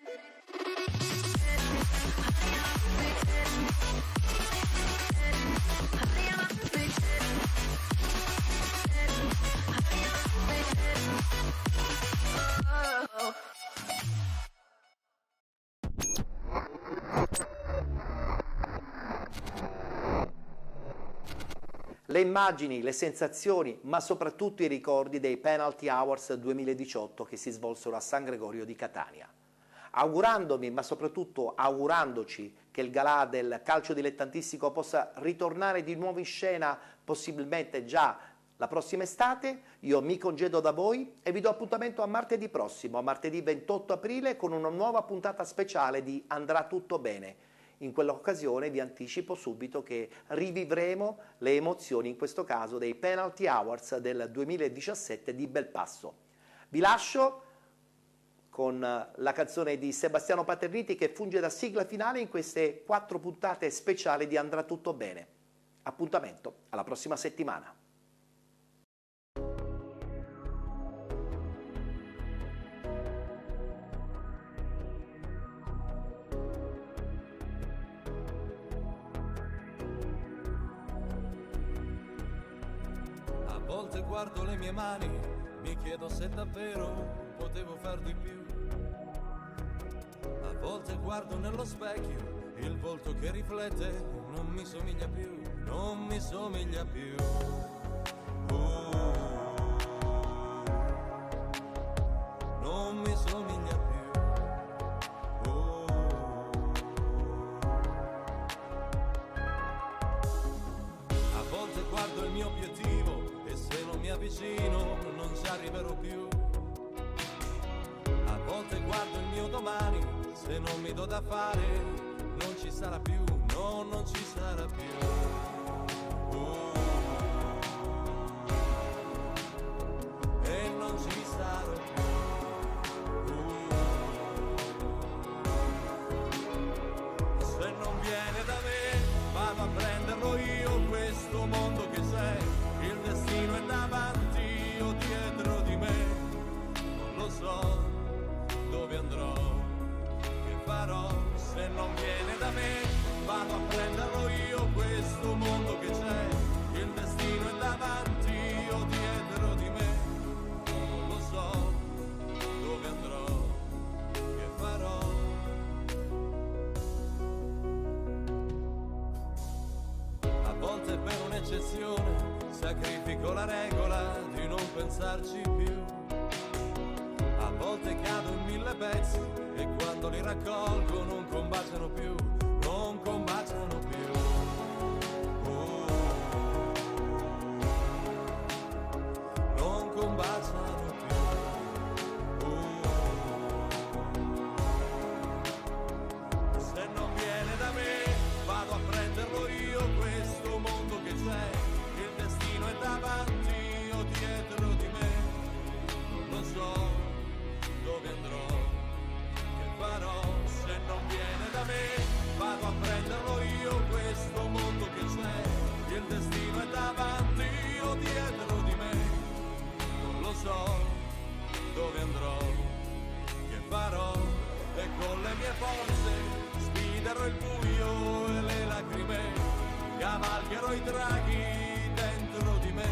A: Le immagini, le sensazioni, ma soprattutto i ricordi dei Penalty Awards 2018 che si svolsero a San Gregorio di Catania. Augurandomi, ma soprattutto augurandoci, che il galà del calcio dilettantistico possa ritornare di nuovo in scena, possibilmente già la prossima estate. Io mi congedo da voi e vi do appuntamento a martedì prossimo, a martedì 28 aprile, con una nuova puntata speciale di Andrà tutto bene. In quell'occasione vi anticipo subito che rivivremo le emozioni, in questo caso dei Penalty Awards del 2017 di Belpasso. Vi lascio con la canzone di Sebastiano Paterniti che funge da sigla finale in queste 4 puntate speciali di Andrà tutto bene. Appuntamento alla prossima settimana.
C: A volte guardo le mie mani, mi chiedo se davvero potevo far di più. A volte guardo nello specchio, il volto che riflette non mi somiglia più, non mi somiglia più. Non mi somiglia più. A volte guardo il mio obiettivo e se non mi avvicino non ci arriverò più. A volte guardo il mio domani, se non mi do da fare non ci sarà più, no, non ci sarà più. E non ci sarò più. Se non viene da me vado a prenderlo io, questo mondo che c'è, il destino è davanti o dietro di me, non lo so dove andrò, che farò. Se non viene da me vado a prenderlo io, questo mondo che c'è, il destino è davanti o dietro di me, non lo so dove andrò, che farò. A volte per un'eccezione sacrifico la regola di non pensarci più. A volte cado in 1000 pezzi e quando li raccolgo non combaciano più, non combaciano più. Non combaciano più. Se non viene da me vado a prenderlo io, questo mondo che c'è, il destino è davanti o dietro di me, non lo so dove andrò, che farò. Se non viene da me vado a prenderlo io, questo mondo che c'è, il destino è davanti o dietro di me, non lo so dove andrò, che farò. E con le mie forze sfiderò il buio e le lacrime, cavalcherò i draghi dentro di me,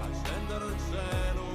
C: accenderò il cielo